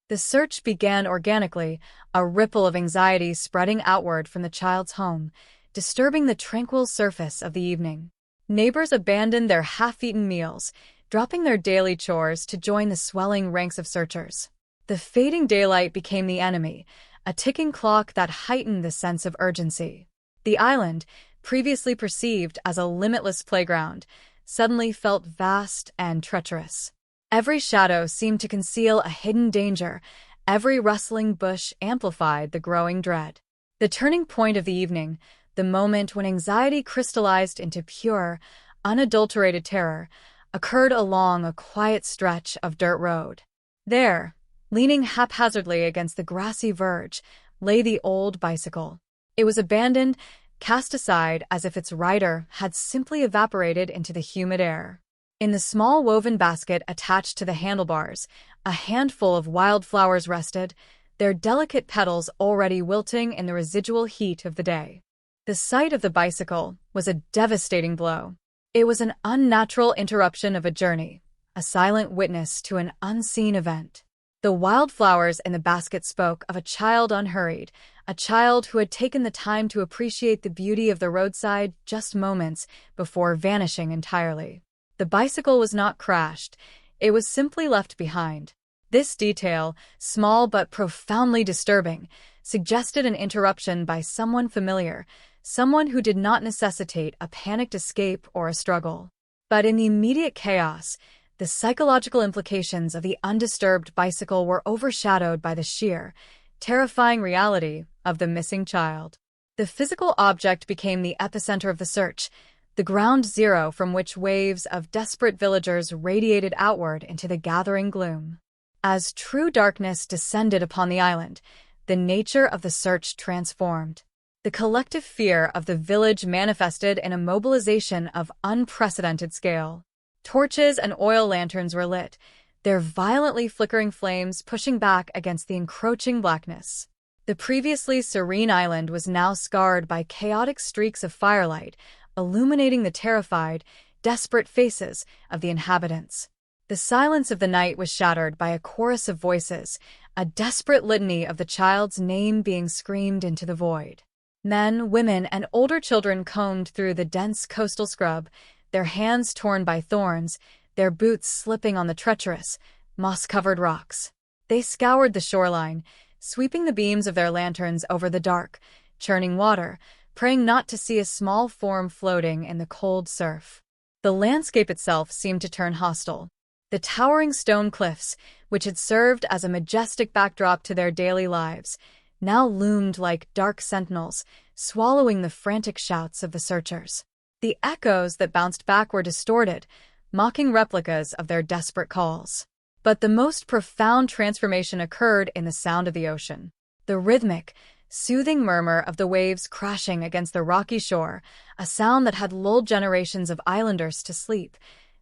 The search began organically, a ripple of anxiety spreading outward from the child's home, disturbing the tranquil surface of the evening. Neighbors abandoned their half-eaten meals, dropping their daily chores to join the swelling ranks of searchers. The fading daylight became the enemy, a ticking clock that heightened the sense of urgency. The island, previously perceived as a limitless playground, suddenly felt vast and treacherous. Every shadow seemed to conceal a hidden danger, every rustling bush amplified the growing dread. The turning point of the evening, the moment when anxiety crystallized into pure, unadulterated terror, occurred along a quiet stretch of dirt road. There, leaning haphazardly against the grassy verge, lay the old bicycle. It was abandoned, cast aside as if its rider had simply evaporated into the humid air. In the small woven basket attached to the handlebars, a handful of wildflowers rested, their delicate petals already wilting in the residual heat of the day. The sight of the bicycle was a devastating blow. It was an unnatural interruption of a journey, a silent witness to an unseen event. The wildflowers in the basket spoke of a child unhurried, a child who had taken the time to appreciate the beauty of the roadside just moments before vanishing entirely. The bicycle was not crashed, it was simply left behind. This detail, small but profoundly disturbing, suggested an interruption by someone familiar, someone who did not necessitate a panicked escape or a struggle. But in the immediate chaos, the psychological implications of the undisturbed bicycle were overshadowed by the sheer, terrifying reality of the missing child. The physical object became the epicenter of the search, the ground zero from which waves of desperate villagers radiated outward into the gathering gloom. As true darkness descended upon the island, the nature of the search transformed. The collective fear of the village manifested in a mobilization of unprecedented scale. Torches and oil lanterns were lit, their violently flickering flames pushing back against the encroaching blackness. The previously serene island was now scarred by chaotic streaks of firelight, illuminating the terrified, desperate faces of the inhabitants. The silence of the night was shattered by a chorus of voices, a desperate litany of the child's name being screamed into the void. Men, women, and older children combed through the dense coastal scrub, their hands torn by thorns, their boots slipping on the treacherous, moss-covered rocks. They scoured the shoreline, sweeping the beams of their lanterns over the dark, churning water, praying not to see a small form floating in the cold surf. The landscape itself seemed to turn hostile. The towering stone cliffs, which had served as a majestic backdrop to their daily lives, now loomed like dark sentinels, swallowing the frantic shouts of the searchers. The echoes that bounced back were distorted, mocking replicas of their desperate calls. But the most profound transformation occurred in the sound of the ocean. The rhythmic, soothing murmur of the waves crashing against the rocky shore, a sound that had lulled generations of islanders to sleep,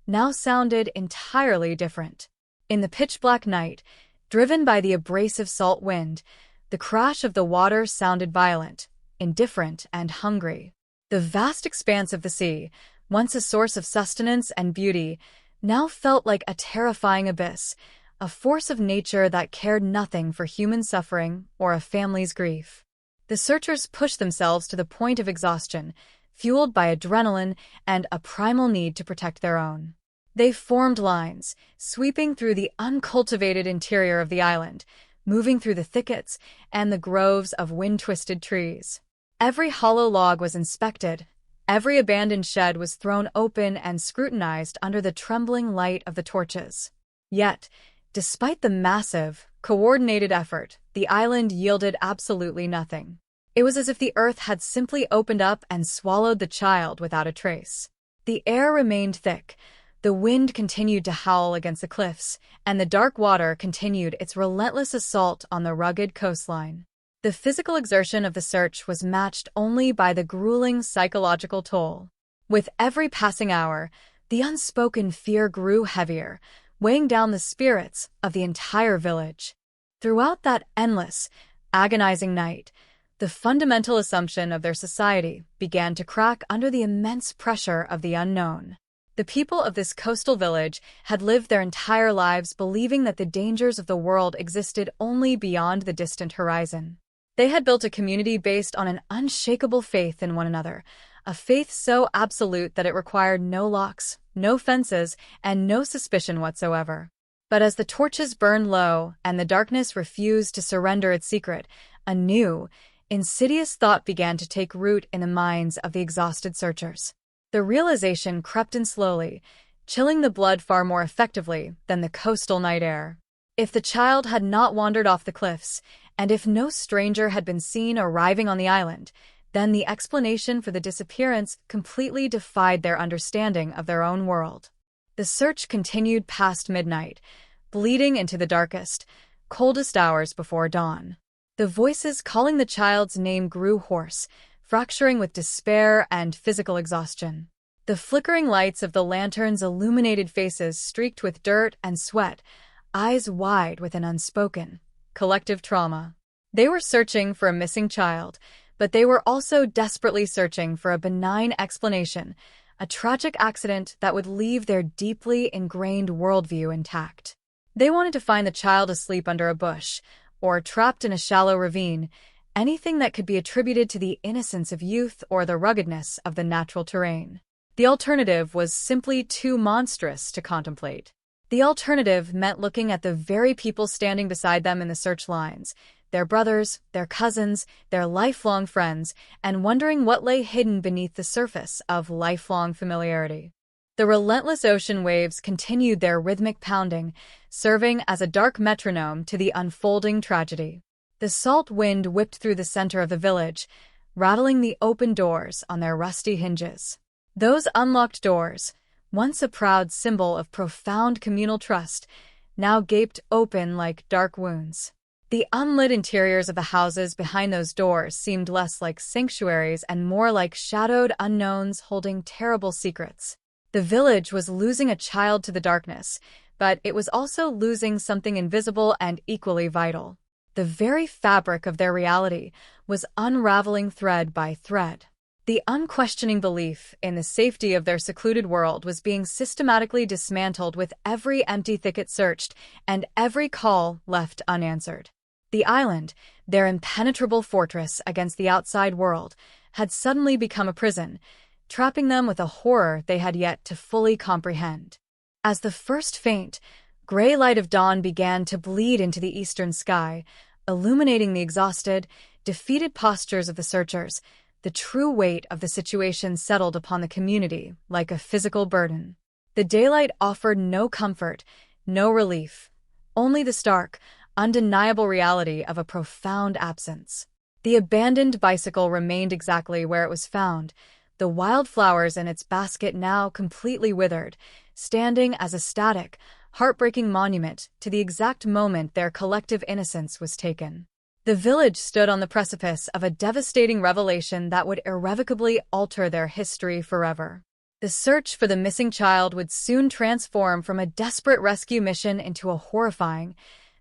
now sounded entirely different. In the pitch-black night, driven by the abrasive salt wind, the crash of the water sounded violent, indifferent, and hungry. The vast expanse of the sea, once a source of sustenance and beauty, now felt like a terrifying abyss, a force of nature that cared nothing for human suffering or a family's grief. The searchers pushed themselves to the point of exhaustion, fueled by adrenaline and a primal need to protect their own. They formed lines, sweeping through the uncultivated interior of the island, moving through the thickets and the groves of wind-twisted trees. Every hollow log was inspected, every abandoned shed was thrown open and scrutinized under the trembling light of the torches. Yet, despite the massive, coordinated effort, the island yielded absolutely nothing. It was as if the earth had simply opened up and swallowed the child without a trace. The air remained thick, the wind continued to howl against the cliffs, and the dark water continued its relentless assault on the rugged coastline. The physical exertion of the search was matched only by the grueling psychological toll. With every passing hour, the unspoken fear grew heavier, weighing down the spirits of the entire village. Throughout that endless, agonizing night, the fundamental assumption of their society began to crack under the immense pressure of the unknown. The people of this coastal village had lived their entire lives believing that the dangers of the world existed only beyond the distant horizon. They had built a community based on an unshakable faith in one another, a faith so absolute that it required no locks, no fences, and no suspicion whatsoever. But as the torches burned low and the darkness refused to surrender its secret, a new, insidious thought began to take root in the minds of the exhausted searchers. The realization crept in slowly, chilling the blood far more effectively than the coastal night air. If the child had not wandered off the cliffs, and if no stranger had been seen arriving on the island, then the explanation for the disappearance completely defied their understanding of their own world. The search continued past midnight, bleeding into the darkest, coldest hours before dawn. The voices calling the child's name grew hoarse, fracturing with despair and physical exhaustion. The flickering lights of the lanterns illuminated faces streaked with dirt and sweat, eyes wide with an unspoken, collective trauma. They were searching for a missing child, but they were also desperately searching for a benign explanation, a tragic accident that would leave their deeply ingrained worldview intact. They wanted to find the child asleep under a bush, or trapped in a shallow ravine, anything that could be attributed to the innocence of youth or the ruggedness of the natural terrain. The alternative was simply too monstrous to contemplate. The alternative meant looking at the very people standing beside them in the search lines, their brothers, their cousins, their lifelong friends, and wondering what lay hidden beneath the surface of lifelong familiarity. The relentless ocean waves continued their rhythmic pounding, serving as a dark metronome to the unfolding tragedy. The salt wind whipped through the center of the village, rattling the open doors on their rusty hinges. Those unlocked doors, once a proud symbol of profound communal trust, now gaped open like dark wounds. The unlit interiors of the houses behind those doors seemed less like sanctuaries and more like shadowed unknowns holding terrible secrets. The village was losing a child to the darkness, but it was also losing something invisible and equally vital. The very fabric of their reality was unraveling thread by thread. The unquestioning belief in the safety of their secluded world was being systematically dismantled with every empty thicket searched and every call left unanswered. The island, their impenetrable fortress against the outside world, had suddenly become a prison, trapping them with a horror they had yet to fully comprehend. As the first faint, gray light of dawn began to bleed into the eastern sky, illuminating the exhausted, defeated postures of the searchers, the true weight of the situation settled upon the community like a physical burden. The daylight offered no comfort, no relief, only the stark, undeniable reality of a profound absence. The abandoned bicycle remained exactly where it was found, the wild flowers in its basket now completely withered, standing as a static, heartbreaking monument to the exact moment their collective innocence was taken. The village stood on the precipice of a devastating revelation that would irrevocably alter their history forever. The search for the missing child would soon transform from a desperate rescue mission into a horrifying,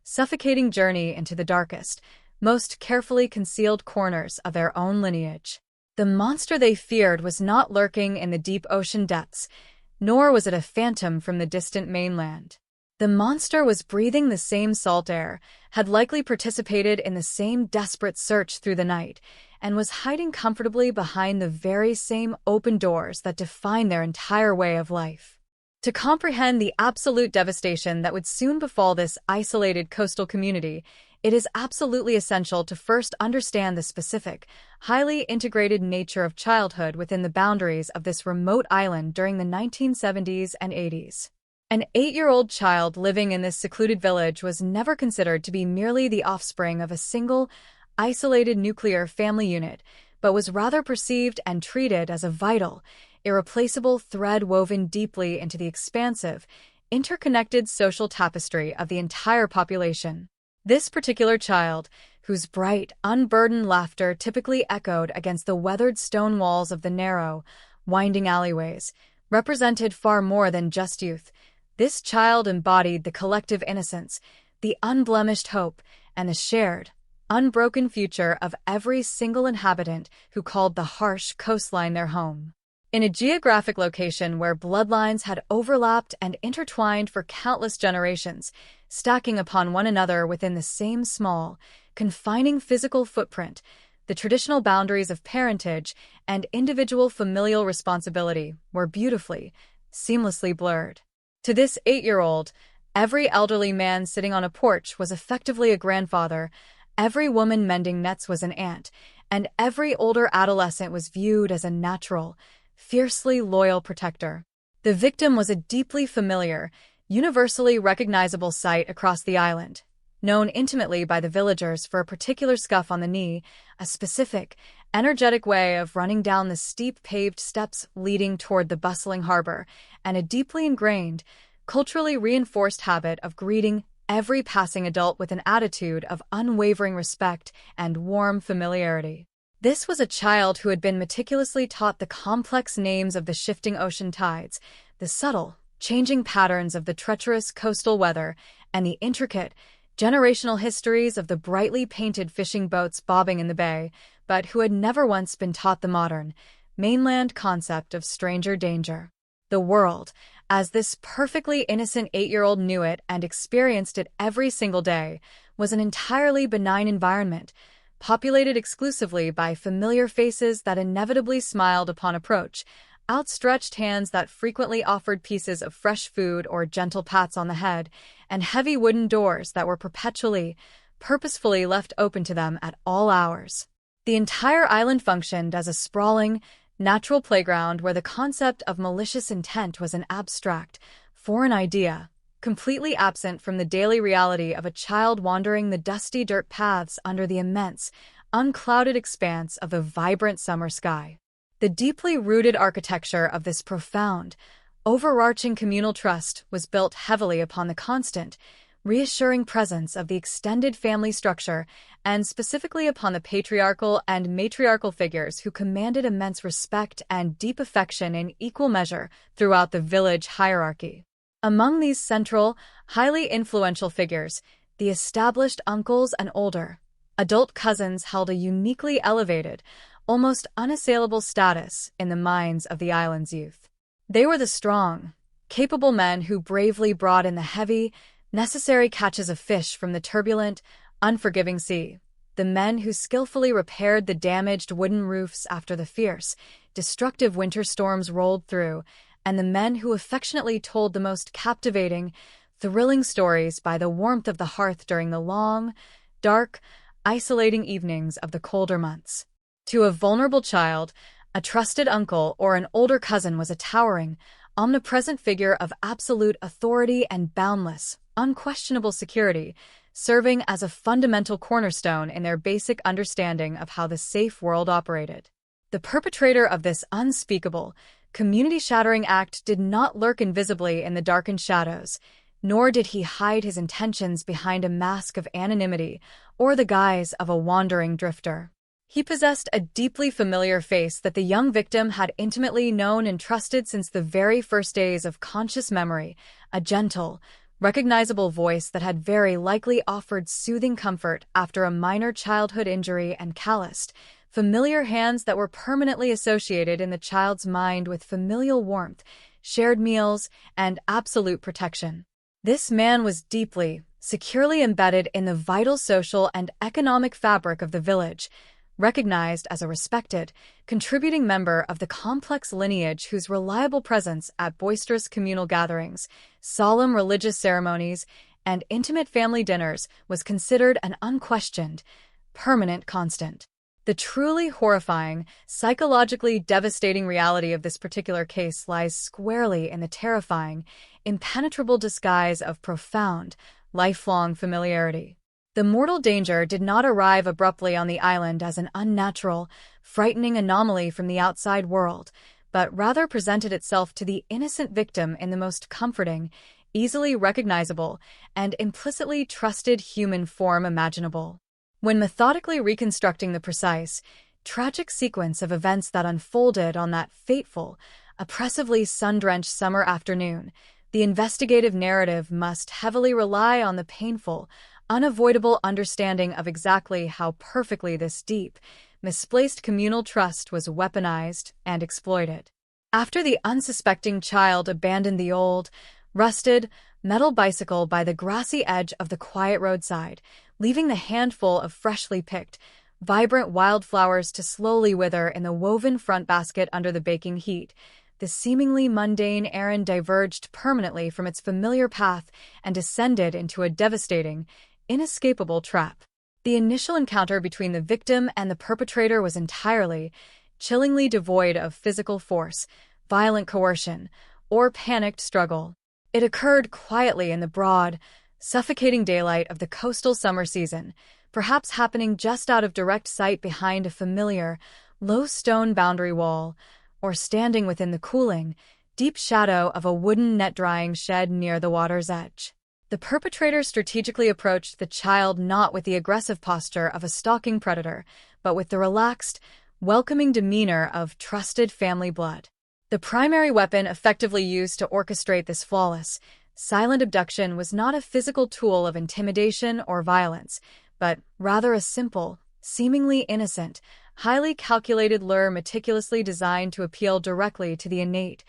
suffocating journey into the darkest, most carefully concealed corners of their own lineage. The monster they feared was not lurking in the deep ocean depths, nor was it a phantom from the distant mainland. The monster was breathing the same salt air, had likely participated in the same desperate search through the night, and was hiding comfortably behind the very same open doors that defined their entire way of life. To comprehend the absolute devastation that would soon befall this isolated coastal community, it is absolutely essential to first understand the specific, highly integrated nature of childhood within the boundaries of this remote island during the 1970s and 80s. An 8-year-old child living in this secluded village was never considered to be merely the offspring of a single, isolated nuclear family unit, but was rather perceived and treated as a vital, irreplaceable thread woven deeply into the expansive, interconnected social tapestry of the entire population. This particular child, whose bright, unburdened laughter typically echoed against the weathered stone walls of the narrow, winding alleyways, represented far more than just youth. This child embodied the collective innocence, the unblemished hope, and the shared, unbroken future of every single inhabitant who called the harsh coastline their home. In a geographic location where bloodlines had overlapped and intertwined for countless generations, stacking upon one another within the same small, confining physical footprint, the traditional boundaries of parentage and individual familial responsibility were beautifully, seamlessly blurred. To this 8-year-old, every elderly man sitting on a porch was effectively a grandfather, every woman mending nets was an aunt, and every older adolescent was viewed as a natural, fiercely loyal protector. The victim was a deeply familiar, universally recognizable sight across the island, known intimately by the villagers for a particular scuff on the knee, a specific, energetic way of running down the steep paved steps leading toward the bustling harbor, and a deeply ingrained, culturally reinforced habit of greeting every passing adult with an attitude of unwavering respect and warm familiarity. This was a child who had been meticulously taught the complex names of the shifting ocean tides, the subtle, changing patterns of the treacherous coastal weather, and the intricate, generational histories of the brightly painted fishing boats bobbing in the bay, but who had never once been taught the modern, mainland concept of stranger danger. The world, as this perfectly innocent 8-year-old knew it and experienced it every single day, was an entirely benign environment, populated exclusively by familiar faces that inevitably smiled upon approach, outstretched hands that frequently offered pieces of fresh food or gentle pats on the head, and heavy wooden doors that were perpetually, purposefully left open to them at all hours. The entire island functioned as a sprawling, natural playground where the concept of malicious intent was an abstract, foreign idea, completely absent from the daily reality of a child wandering the dusty dirt paths under the immense, unclouded expanse of the vibrant summer sky. The deeply rooted architecture of this profound, overarching communal trust was built heavily upon the constant, reassuring presence of the extended family structure, and specifically upon the patriarchal and matriarchal figures who commanded immense respect and deep affection in equal measure throughout the village hierarchy. Among these central, highly influential figures, the established uncles and older, adult cousins held a uniquely elevated, almost unassailable status in the minds of the island's youth. They were the strong, capable men who bravely brought in the heavy, necessary catches of fish from the turbulent, unforgiving sea, the men who skillfully repaired the damaged wooden roofs after the fierce, destructive winter storms rolled through, and the men who affectionately told the most captivating, thrilling stories by the warmth of the hearth during the long, dark, isolating evenings of the colder months. To a vulnerable child, a trusted uncle or an older cousin was a towering, omnipresent figure of absolute authority and boundless, unquestionable security, serving as a fundamental cornerstone in their basic understanding of how the safe world operated. The perpetrator of this unspeakable, community-shattering act did not lurk invisibly in the darkened shadows. nor did he hide his intentions behind a mask of anonymity or the guise of a wandering drifter. He possessed a deeply familiar face that the young victim had intimately known and trusted since the very first days of conscious memory, a gentle, recognizable voice that had very likely offered soothing comfort after a minor childhood injury, and calloused, familiar hands that were permanently associated in the child's mind with familial warmth, shared meals, and absolute protection. This man was deeply, securely embedded in the vital social and economic fabric of the village, recognized as a respected, contributing member of the complex lineage whose reliable presence at boisterous communal gatherings, solemn religious ceremonies, and intimate family dinners was considered an unquestioned, permanent constant. The truly horrifying, psychologically devastating reality of this particular case lies squarely in the terrifying, impenetrable disguise of profound, lifelong familiarity. The mortal danger did not arrive abruptly on the island as an unnatural, frightening anomaly from the outside world, but rather presented itself to the innocent victim in the most comforting, easily recognizable, and implicitly trusted human form imaginable. When methodically reconstructing the precise, tragic sequence of events that unfolded on that fateful, oppressively sun-drenched summer afternoon, the investigative narrative must heavily rely on the painful, unavoidable understanding of exactly how perfectly this deep, misplaced communal trust was weaponized and exploited. After the unsuspecting child abandoned the old, rusted, metal bicycle by the grassy edge of the quiet roadside, leaving the handful of freshly picked, vibrant wildflowers to slowly wither in the woven front basket under the baking heat, the seemingly mundane errand diverged permanently from its familiar path and descended into a devastating, inescapable trap. The initial encounter between the victim and the perpetrator was entirely, chillingly devoid of physical force, violent coercion, or panicked struggle. It occurred quietly in the broad, suffocating daylight of the coastal summer season, perhaps happening just out of direct sight behind a familiar, low stone boundary wall, or standing within the cooling, deep shadow of a wooden net-drying shed near the water's edge. The perpetrator strategically approached the child not with the aggressive posture of a stalking predator, but with the relaxed, welcoming demeanor of trusted family blood. The primary weapon effectively used to orchestrate this flawless, silent abduction was not a physical tool of intimidation or violence, but rather a simple, seemingly innocent, highly calculated lure meticulously designed to appeal directly to the innate,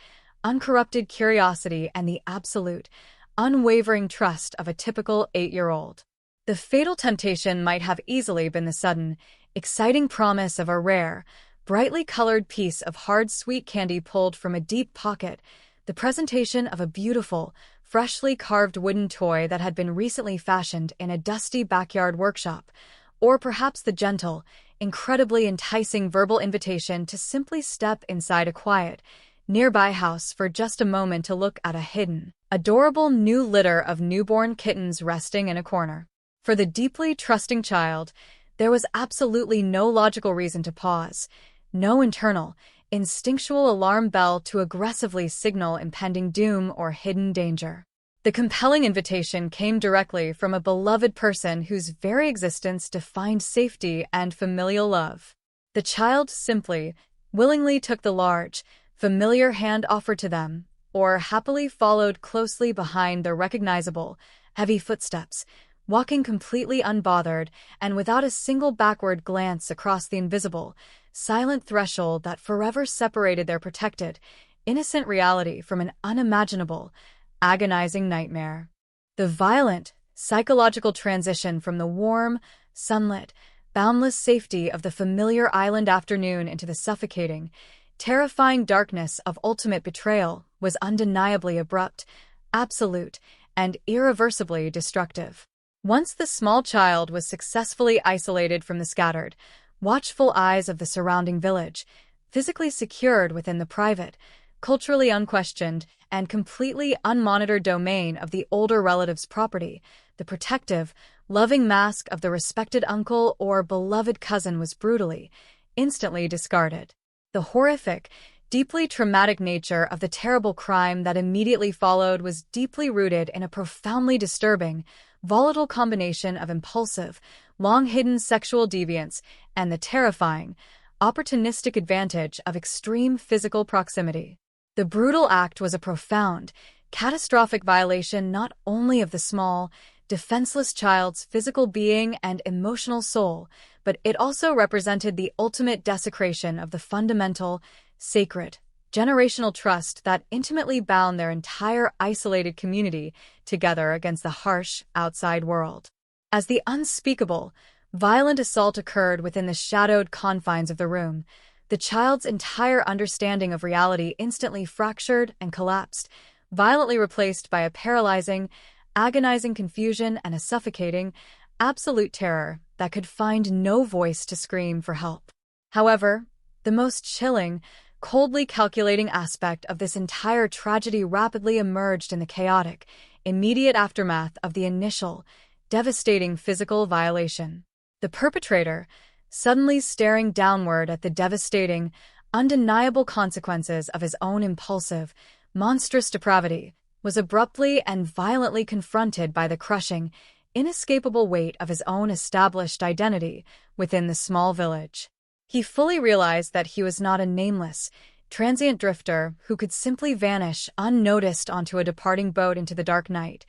uncorrupted curiosity and the absolute, unwavering trust of a typical 8-year-old. The fatal temptation might have easily been the sudden, exciting promise of a rare, brightly colored piece of hard sweet candy pulled from a deep pocket, the presentation of a beautiful, freshly carved wooden toy that had been recently fashioned in a dusty backyard workshop, or perhaps the gentle, incredibly enticing verbal invitation to simply step inside a quiet, nearby house for just a moment to look at a hidden, adorable new litter of newborn kittens resting in a corner. For the deeply trusting child, there was absolutely no logical reason to pause, no internal, instinctual alarm bell to aggressively signal impending doom or hidden danger. The compelling invitation came directly from a beloved person whose very existence defined safety and familial love. The child simply, willingly took the large, familiar hand offered to them, or happily followed closely behind the recognizable, heavy footsteps, walking completely unbothered and without a single backward glance across the invisible, silent threshold that forever separated their protected, innocent reality from an unimaginable, agonizing nightmare. The violent, psychological transition from the warm, sunlit, boundless safety of the familiar island afternoon into the suffocating, terrifying darkness of ultimate betrayal was undeniably abrupt, absolute, and irreversibly destructive. Once the small child was successfully isolated from the scattered, watchful eyes of the surrounding village, physically secured within the private, culturally unquestioned, and completely unmonitored domain of the older relative's property, the protective, loving mask of the respected uncle or beloved cousin was brutally, instantly discarded. The horrific, deeply traumatic nature of the terrible crime that immediately followed was deeply rooted in a profoundly disturbing, volatile combination of impulsive, long-hidden sexual deviance and the terrifying, opportunistic advantage of extreme physical proximity. The brutal act was a profound, catastrophic violation not only of the small, defenseless child's physical being and emotional soul, but it also represented the ultimate desecration of the fundamental, sacred, generational trust that intimately bound their entire isolated community together against the harsh outside world. As the unspeakable, violent assault occurred within the shadowed confines of the room, the child's entire understanding of reality instantly fractured and collapsed, violently replaced by a paralyzing, agonizing confusion and a suffocating, absolute terror that could find no voice to scream for help. However, the most chilling, coldly calculating aspect of this entire tragedy rapidly emerged in the chaotic, immediate aftermath of the initial, devastating physical violation. The perpetrator, suddenly staring downward at the devastating, undeniable consequences of his own impulsive, monstrous depravity, was abruptly and violently confronted by the crushing, inescapable weight of his own established identity within the small village. He fully realized that he was not a nameless, transient drifter who could simply vanish unnoticed onto a departing boat into the dark night.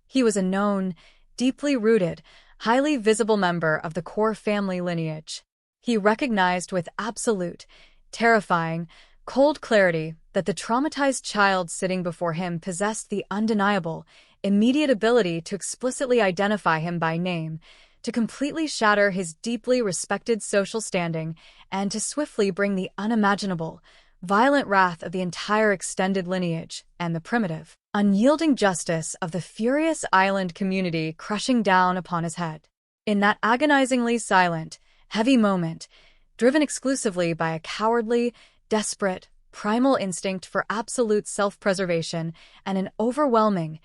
He was a known, deeply rooted, highly visible member of the core family lineage. He recognized with absolute, terrifying, cold clarity that the traumatized child sitting before him possessed the undeniable, immediate ability to explicitly identify him by name, to completely shatter his deeply respected social standing, and to swiftly bring the unimaginable, violent wrath of the entire extended lineage and the primitive, unyielding justice of the furious island community crushing down upon his head. In that agonizingly silent, heavy moment, driven exclusively by a cowardly, desperate, primal instinct for absolute self-preservation and an overwhelming,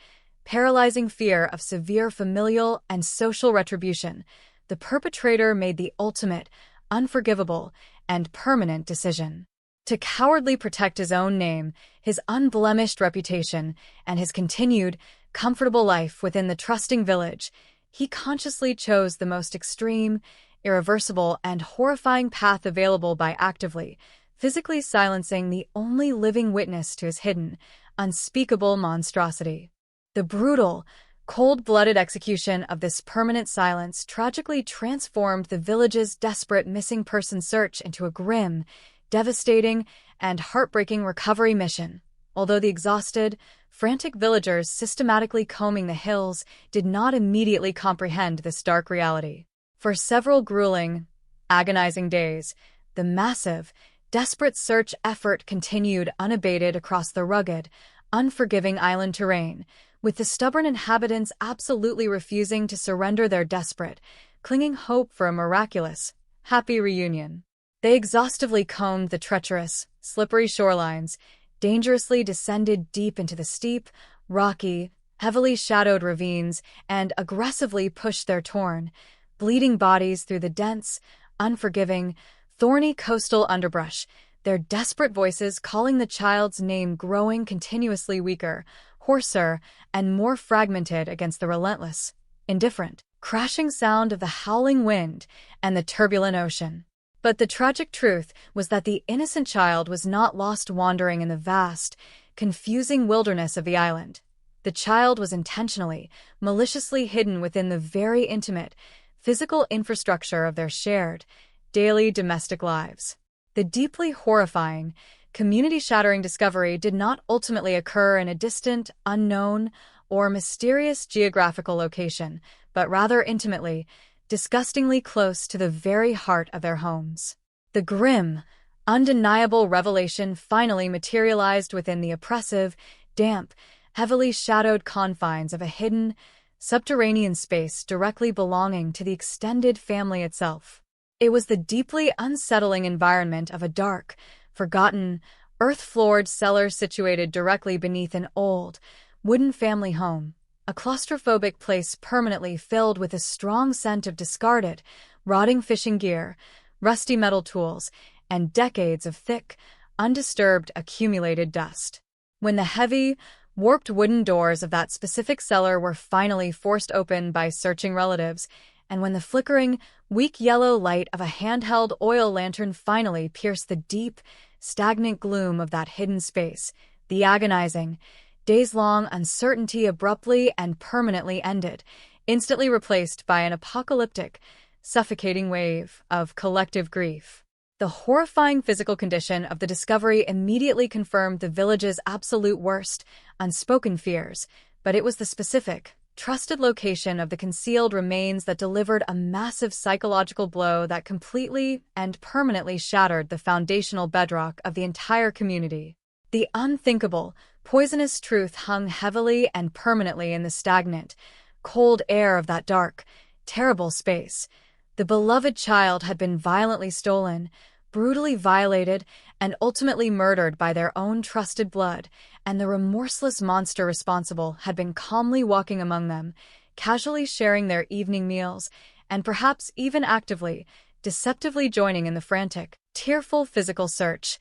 paralyzing fear of severe familial and social retribution, the perpetrator made the ultimate, unforgivable, and permanent decision. To cowardly protect his own name, his unblemished reputation, and his continued, comfortable life within the trusting village, he consciously chose the most extreme, irreversible, and horrifying path available by actively, physically silencing the only living witness to his hidden, unspeakable monstrosity. The brutal, cold-blooded execution of this permanent silence tragically transformed the village's desperate missing person search into a grim, devastating, and heartbreaking recovery mission. Although the exhausted, frantic villagers systematically combing the hills did not immediately comprehend this dark reality. For several grueling, agonizing days, the massive, desperate search effort continued unabated across the rugged, unforgiving island terrain, with the stubborn inhabitants absolutely refusing to surrender their desperate, clinging hope for a miraculous, happy reunion. They exhaustively combed the treacherous, slippery shorelines, dangerously descended deep into the steep, rocky, heavily shadowed ravines, and aggressively pushed their torn, bleeding bodies through the dense, unforgiving, thorny coastal underbrush, their desperate voices calling the child's name growing continuously weaker, hoarser, and more fragmented against the relentless, indifferent, crashing sound of the howling wind and the turbulent ocean. But the tragic truth was that the innocent child was not lost wandering in the vast, confusing wilderness of the island. The child was intentionally, maliciously hidden within the very intimate, physical infrastructure of their shared, daily domestic lives. The deeply horrifying, community-shattering discovery did not ultimately occur in a distant, unknown, or mysterious geographical location, but rather intimately, disgustingly close to the very heart of their homes. The grim, undeniable revelation finally materialized within the oppressive, damp, heavily shadowed confines of a hidden, subterranean space directly belonging to the extended family itself. It was the deeply unsettling environment of a dark, forgotten, earth-floored cellar situated directly beneath an old, wooden family home, a claustrophobic place permanently filled with a strong scent of discarded, rotting fishing gear, rusty metal tools, and decades of thick, undisturbed accumulated dust. When the heavy, warped wooden doors of that specific cellar were finally forced open by searching relatives, and when the flickering, weak yellow light of a handheld oil lantern finally pierced the deep, stagnant gloom of that hidden space, the agonizing, days-long uncertainty abruptly and permanently ended, instantly replaced by an apocalyptic, suffocating wave of collective grief. The horrifying physical condition of the discovery immediately confirmed the village's absolute worst, unspoken fears, but it was the specific, trusted location of the concealed remains that delivered a massive psychological blow that completely and permanently shattered the foundational bedrock of the entire community. The unthinkable, poisonous truth hung heavily and permanently in the stagnant, cold air of that dark, terrible space. The beloved child had been violently stolen, brutally violated, and ultimately murdered by their own trusted blood, and the remorseless monster responsible had been calmly walking among them, casually sharing their evening meals, and perhaps even actively, deceptively joining in the frantic, tearful physical search,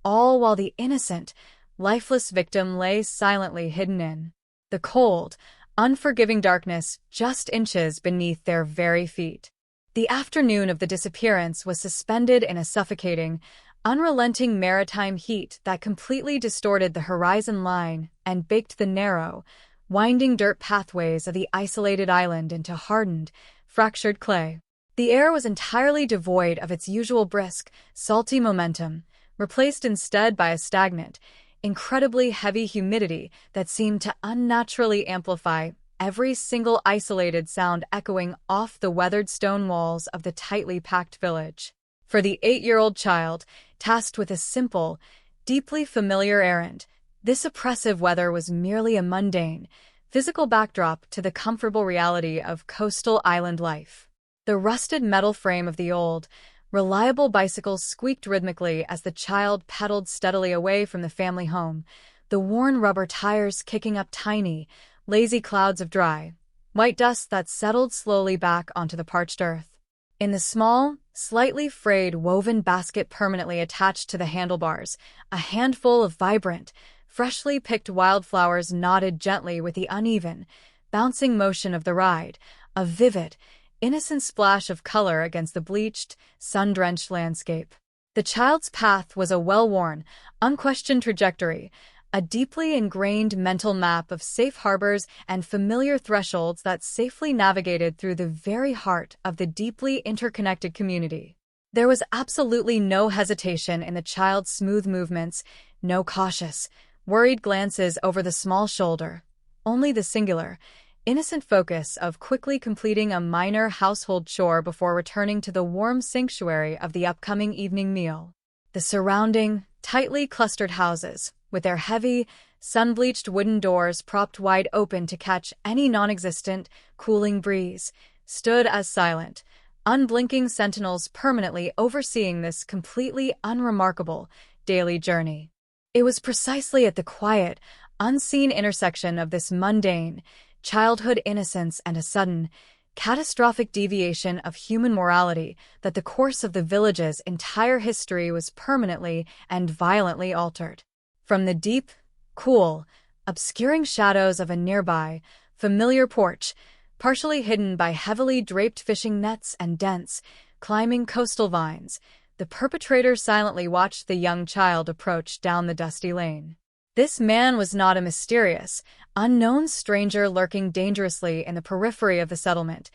all while the innocent, lifeless victim lay silently hidden in the cold, unforgiving darkness just inches beneath their very feet. The afternoon of the disappearance was suspended in a suffocating, unrelenting maritime heat that completely distorted the horizon line and baked the narrow, winding dirt pathways of the isolated island into hardened, fractured clay. The air was entirely devoid of its usual brisk, salty momentum, replaced instead by a stagnant, incredibly heavy humidity that seemed to unnaturally amplify every single isolated sound echoing off the weathered stone walls of the tightly packed village. For the 8-year-old child, tasked with a simple, deeply familiar errand, this oppressive weather was merely a mundane, physical backdrop to the comfortable reality of coastal island life. The rusted metal frame of the old, reliable bicycle squeaked rhythmically as the child pedaled steadily away from the family home, the worn rubber tires kicking up tiny, lazy clouds of dry, white dust that settled slowly back onto the parched earth. In the small, slightly frayed woven basket permanently attached to the handlebars, a handful of vibrant, freshly picked wildflowers nodded gently with the uneven, bouncing motion of the ride, a vivid, innocent splash of color against the bleached, sun-drenched landscape. The child's path was a well-worn, unquestioned trajectory, a deeply ingrained mental map of safe harbors and familiar thresholds that safely navigated through the very heart of the deeply interconnected community. There was absolutely no hesitation in the child's smooth movements, no cautious, worried glances over the small shoulder, only the singular, innocent focus of quickly completing a minor household chore before returning to the warm sanctuary of the upcoming evening meal. The surrounding, tightly clustered houses, with their heavy, sun-bleached wooden doors propped wide open to catch any non-existent, cooling breeze, stood as silent, unblinking sentinels permanently overseeing this completely unremarkable daily journey. It was precisely at the quiet, unseen intersection of this mundane, childhood innocence and a sudden, catastrophic deviation of human morality that the course of the village's entire history was permanently and violently altered. From the deep, cool, obscuring shadows of a nearby, familiar porch, partially hidden by heavily draped fishing nets and dense, climbing coastal vines, the perpetrator silently watched the young child approach down the dusty lane. This man was not a mysterious, unknown stranger lurking dangerously in the periphery of the settlement.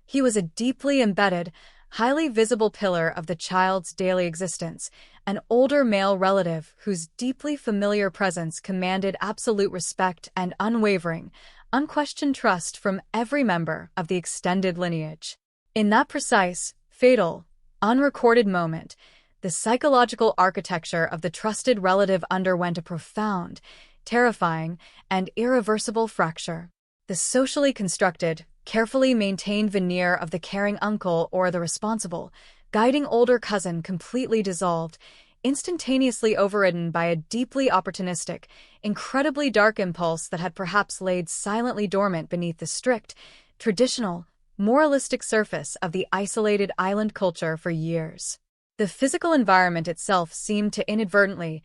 He was a deeply embedded, highly visible pillar of the child's daily existence, an older male relative whose deeply familiar presence commanded absolute respect and unwavering, unquestioned trust from every member of the extended lineage. In that precise, fatal, unrecorded moment, the psychological architecture of the trusted relative underwent a profound, terrifying, and irreversible fracture. The socially constructed, carefully maintained veneer of the caring uncle or the responsible, guiding older cousin completely dissolved, instantaneously overridden by a deeply opportunistic, incredibly dark impulse that had perhaps laid silently dormant beneath the strict, traditional, moralistic surface of the isolated island culture for years. The physical environment itself seemed to inadvertently,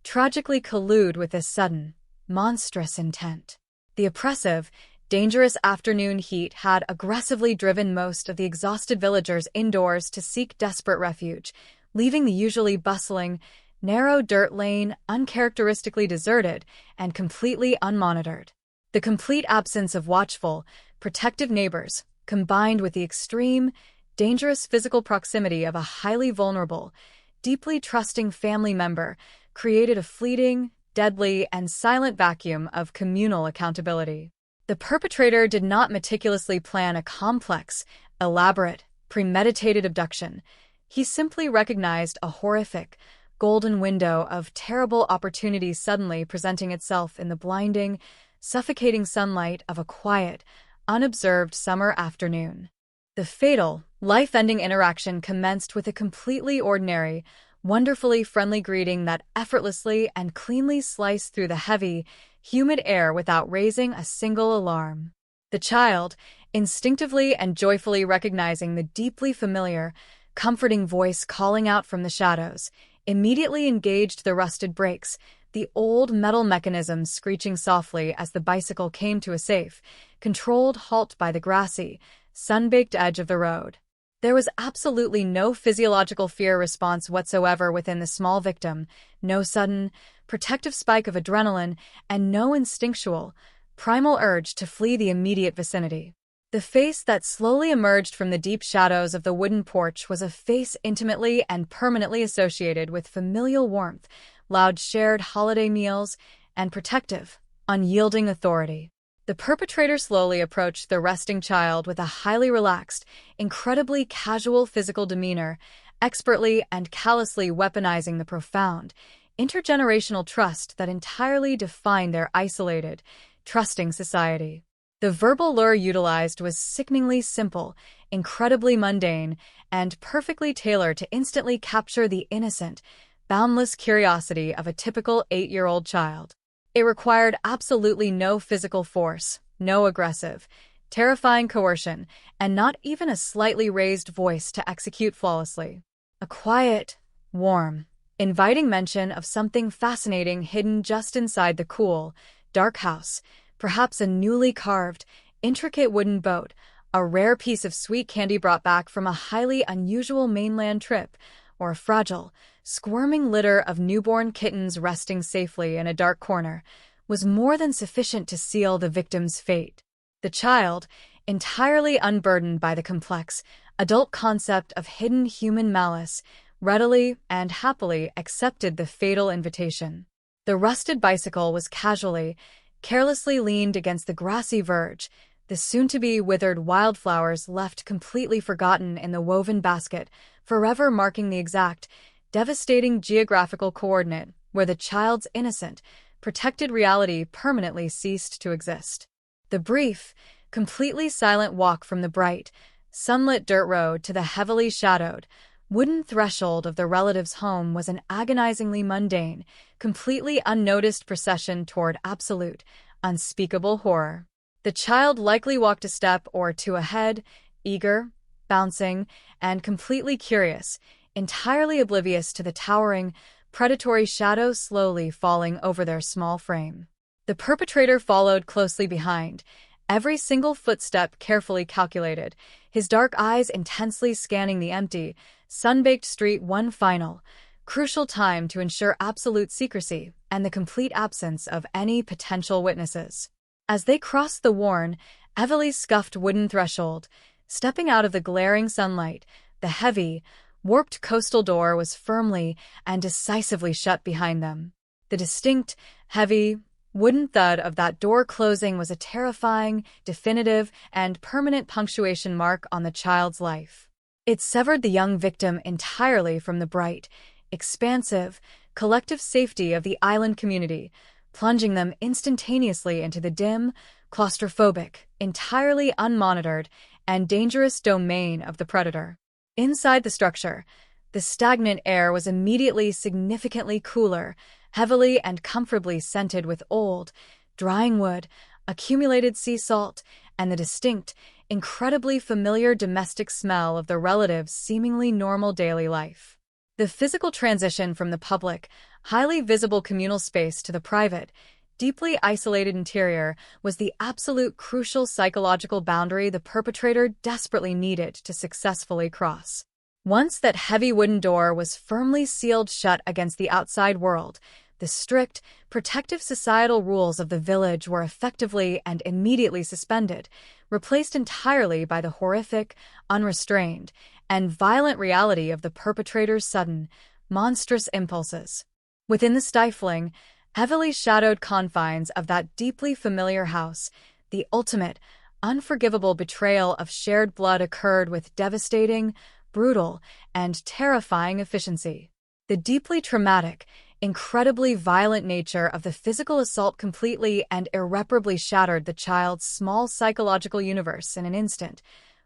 tragically collude with this sudden, monstrous intent. The oppressive, dangerous afternoon heat had aggressively driven most of the exhausted villagers indoors to seek desperate refuge, leaving the usually bustling, narrow dirt lane uncharacteristically deserted and completely unmonitored. The complete absence of watchful, protective neighbors, combined with the extreme, dangerous physical proximity of a highly vulnerable, deeply trusting family member, created a fleeting, deadly, and silent vacuum of communal accountability. The perpetrator did not meticulously plan a complex, elaborate, premeditated abduction. He simply recognized a horrific, golden window of terrible opportunity suddenly presenting itself in the blinding, suffocating sunlight of a quiet, unobserved summer afternoon. The fatal, life-ending interaction commenced with a completely ordinary, wonderfully friendly greeting that effortlessly and cleanly sliced through the heavy, humid air without raising a single alarm. The child, instinctively and joyfully recognizing the deeply familiar, comforting voice calling out from the shadows, immediately engaged the rusted brakes, the old metal mechanism screeching softly as the bicycle came to a safe, controlled halt by the grassy, sun-baked edge of the road. There was absolutely no physiological fear response whatsoever within the small victim, no sudden, protective spike of adrenaline, and no instinctual, primal urge to flee the immediate vicinity. The face that slowly emerged from the deep shadows of the wooden porch was a face intimately and permanently associated with familial warmth, loud shared holiday meals, and protective, unyielding authority. The perpetrator slowly approached the resting child with a highly relaxed, incredibly casual physical demeanor, expertly and callously weaponizing the profound, intergenerational trust that entirely defined their isolated, trusting society. The verbal lure utilized was sickeningly simple, incredibly mundane, and perfectly tailored to instantly capture the innocent, boundless curiosity of a typical 8-year-old child. It required absolutely no physical force, no aggressive, terrifying coercion, and not even a slightly raised voice to execute flawlessly. A quiet, warm, inviting mention of something fascinating hidden just inside the cool, dark house, perhaps a newly carved, intricate wooden boat, a rare piece of sweet candy brought back from a highly unusual mainland trip, or a fragile, squirming litter of newborn kittens resting safely in a dark corner, was more than sufficient to seal the victim's fate. The child, entirely unburdened by the complex, adult concept of hidden human malice, readily and happily accepted the fatal invitation. The rusted bicycle was casually, carelessly leaned against the grassy verge, the soon-to-be withered wildflowers left completely forgotten in the woven basket, forever marking the exact, devastating geographical coordinate where the child's innocent, protected reality permanently ceased to exist. The brief, completely silent walk from the bright, sunlit dirt road to the heavily shadowed, wooden threshold of the relative's home was an agonizingly mundane, completely unnoticed procession toward absolute, unspeakable horror. The child likely walked a step or two ahead, eager, bouncing, and completely curious, entirely oblivious to the towering, predatory shadow slowly falling over their small frame. The perpetrator followed closely behind, every single footstep carefully calculated, his dark eyes intensely scanning the empty, sun-baked street one final, crucial time to ensure absolute secrecy and the complete absence of any potential witnesses. As they crossed the worn, heavily scuffed wooden threshold, stepping out of the glaring sunlight, the heavy, warped coastal door was firmly and decisively shut behind them. The distinct, heavy, wooden thud of that door closing was a terrifying, definitive, and permanent punctuation mark on the child's life. It severed the young victim entirely from the bright, expansive, collective safety of the island community, plunging them instantaneously into the dim, claustrophobic, entirely unmonitored, and dangerous domain of the predator. Inside the structure, the stagnant air was immediately significantly cooler, heavily and comfortably scented with old, drying wood, accumulated sea salt, and the distinct, incredibly familiar domestic smell of the relative's seemingly normal daily life. The physical transition from the public, highly visible communal space to the private, deeply isolated interior was the absolute crucial psychological boundary the perpetrator desperately needed to successfully cross. Once that heavy wooden door was firmly sealed shut against the outside world, the strict, protective societal rules of the village were effectively and immediately suspended, replaced entirely by the horrific, unrestrained, and violent reality of the perpetrator's sudden, monstrous impulses. Within the stifling, heavily shadowed confines of that deeply familiar house, the ultimate, unforgivable betrayal of shared blood occurred with devastating, brutal, and terrifying efficiency. The deeply traumatic, incredibly violent nature of the physical assault completely and irreparably shattered the child's small psychological universe in an instant,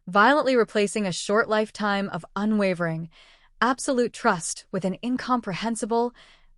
violently replacing a short lifetime of unwavering, absolute trust with an incomprehensible,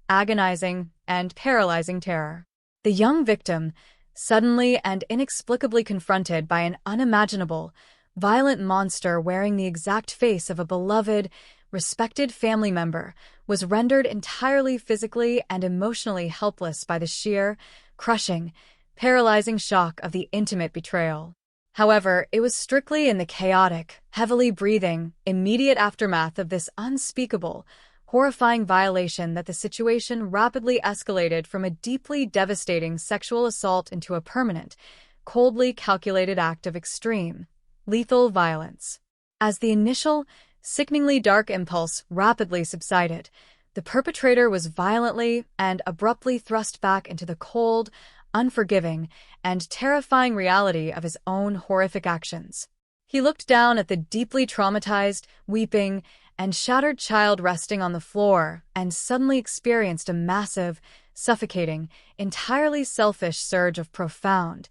agonizing, and paralyzing terror. The young victim, suddenly and inexplicably confronted by an unimaginable, violent monster wearing the exact face of a beloved, respected family member, was rendered entirely physically and emotionally helpless by the sheer, crushing, paralyzing shock of the intimate betrayal. However, it was strictly in the chaotic, heavily breathing, immediate aftermath of this unspeakable, horrifying violation that the situation rapidly escalated from a deeply devastating sexual assault into a permanent, coldly calculated act of extreme, lethal violence. As the initial, sickeningly dark impulse rapidly subsided, the perpetrator was violently and abruptly thrust back into the cold, unforgiving, and terrifying reality of his own horrific actions. He looked down at the deeply traumatized, weeping, and shattered child resting on the floor and suddenly experienced a massive, suffocating, entirely selfish surge of profound,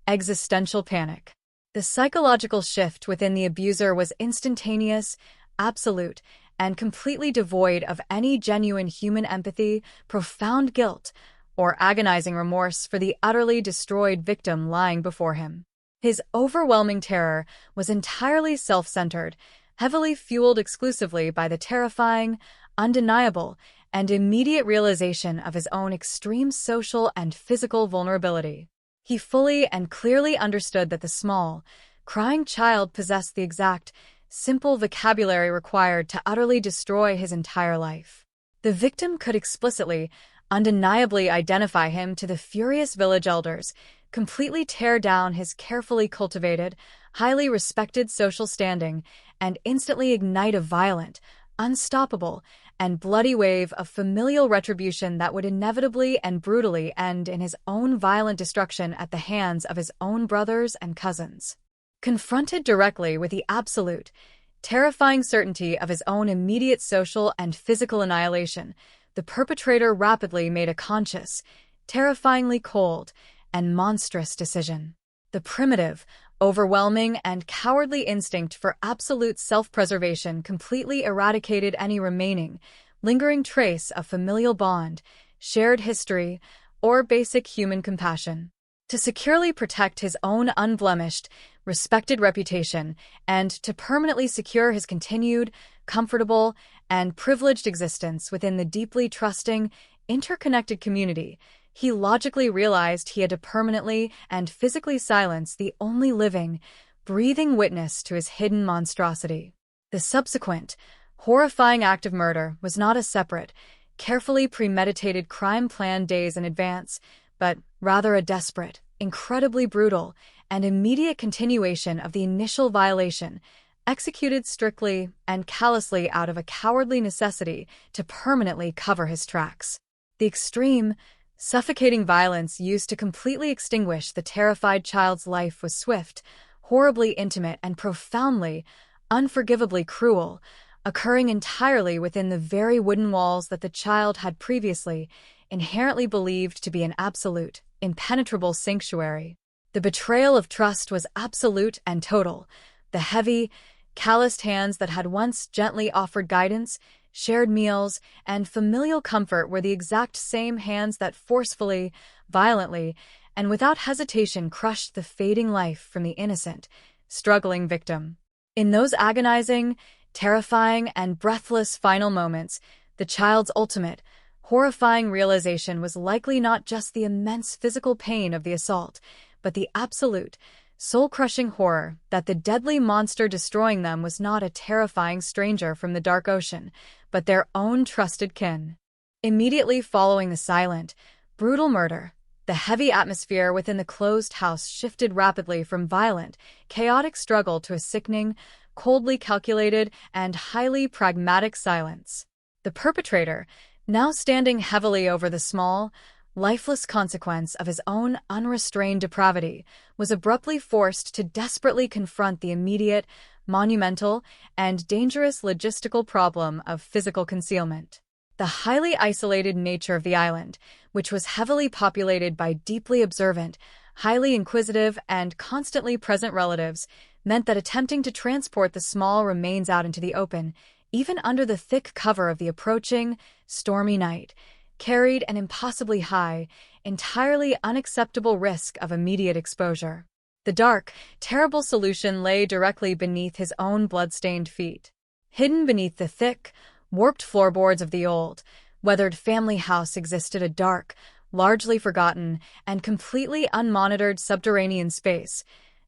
existential panic. The psychological shift within the abuser was instantaneous, absolute, and completely devoid of any genuine human empathy, profound guilt, or agonizing remorse for the utterly destroyed victim lying before him. His overwhelming terror was entirely self-centered, heavily fueled exclusively by the terrifying, undeniable, and immediate realization of his own extreme social and physical vulnerability. He fully and clearly understood that the small, crying child possessed the exact, simple vocabulary required to utterly destroy his entire life. The victim could explicitly, undeniably identify him to the furious village elders, completely tear down his carefully cultivated, highly respected social standing, and instantly ignite a violent, unstoppable, and bloody wave of familial retribution that would inevitably and brutally end in his own violent destruction at the hands of his own brothers and cousins. Confronted directly with the absolute, terrifying certainty of his own immediate social and physical annihilation, the perpetrator rapidly made a conscious, terrifyingly cold, and monstrous decision. The primitive, overwhelming, and cowardly instinct for absolute self-preservation completely eradicated any remaining, lingering trace of familial bond, shared history, or basic human compassion. To securely protect his own unblemished, respected reputation, and to permanently secure his continued, comfortable, and privileged existence within the deeply trusting, interconnected community, he logically realized he had to permanently and physically silence the only living, breathing witness to his hidden monstrosity. The subsequent, horrifying act of murder was not a separate, carefully premeditated crime planned days in advance, but rather a desperate, incredibly brutal, and immediate continuation of the initial violation, executed strictly and callously out of a cowardly necessity to permanently cover his tracks. The extreme, suffocating violence used to completely extinguish the terrified child's life was swift, horribly intimate, and profoundly, unforgivably cruel, occurring entirely within the very wooden walls that the child had previously inherently believed to be an absolute, impenetrable sanctuary. The betrayal of trust was absolute and total. The heavy, calloused hands that had once gently offered guidance, shared meals, and familial comfort were the exact same hands that forcefully, violently, and without hesitation crushed the fading life from the innocent, struggling victim. In those agonizing, terrifying, and breathless final moments, The child's ultimate, horrifying realization was likely not just the immense physical pain of the assault, but the absolute, soul-crushing horror that the deadly monster destroying them was not a terrifying stranger from the dark ocean, but their own trusted kin. Immediately following the silent, brutal murder, the heavy atmosphere within the closed house shifted rapidly from violent, chaotic struggle to a sickening, coldly calculated, and highly pragmatic silence. The perpetrator, now standing heavily over the small, lifeless consequence of his own unrestrained depravity, was abruptly forced to desperately confront the immediate, monumental, and dangerous logistical problem of physical concealment. The highly isolated nature of the island, which was heavily populated by deeply observant, highly inquisitive, and constantly present relatives, meant that attempting to transport the small remains out into the open, even under the thick cover of the approaching, stormy night, carried an impossibly high, entirely unacceptable risk of immediate exposure. The dark, terrible solution lay directly beneath his own blood-stained feet. Hidden beneath the thick, warped floorboards of the old, weathered family house existed a dark, largely forgotten, and completely unmonitored subterranean space,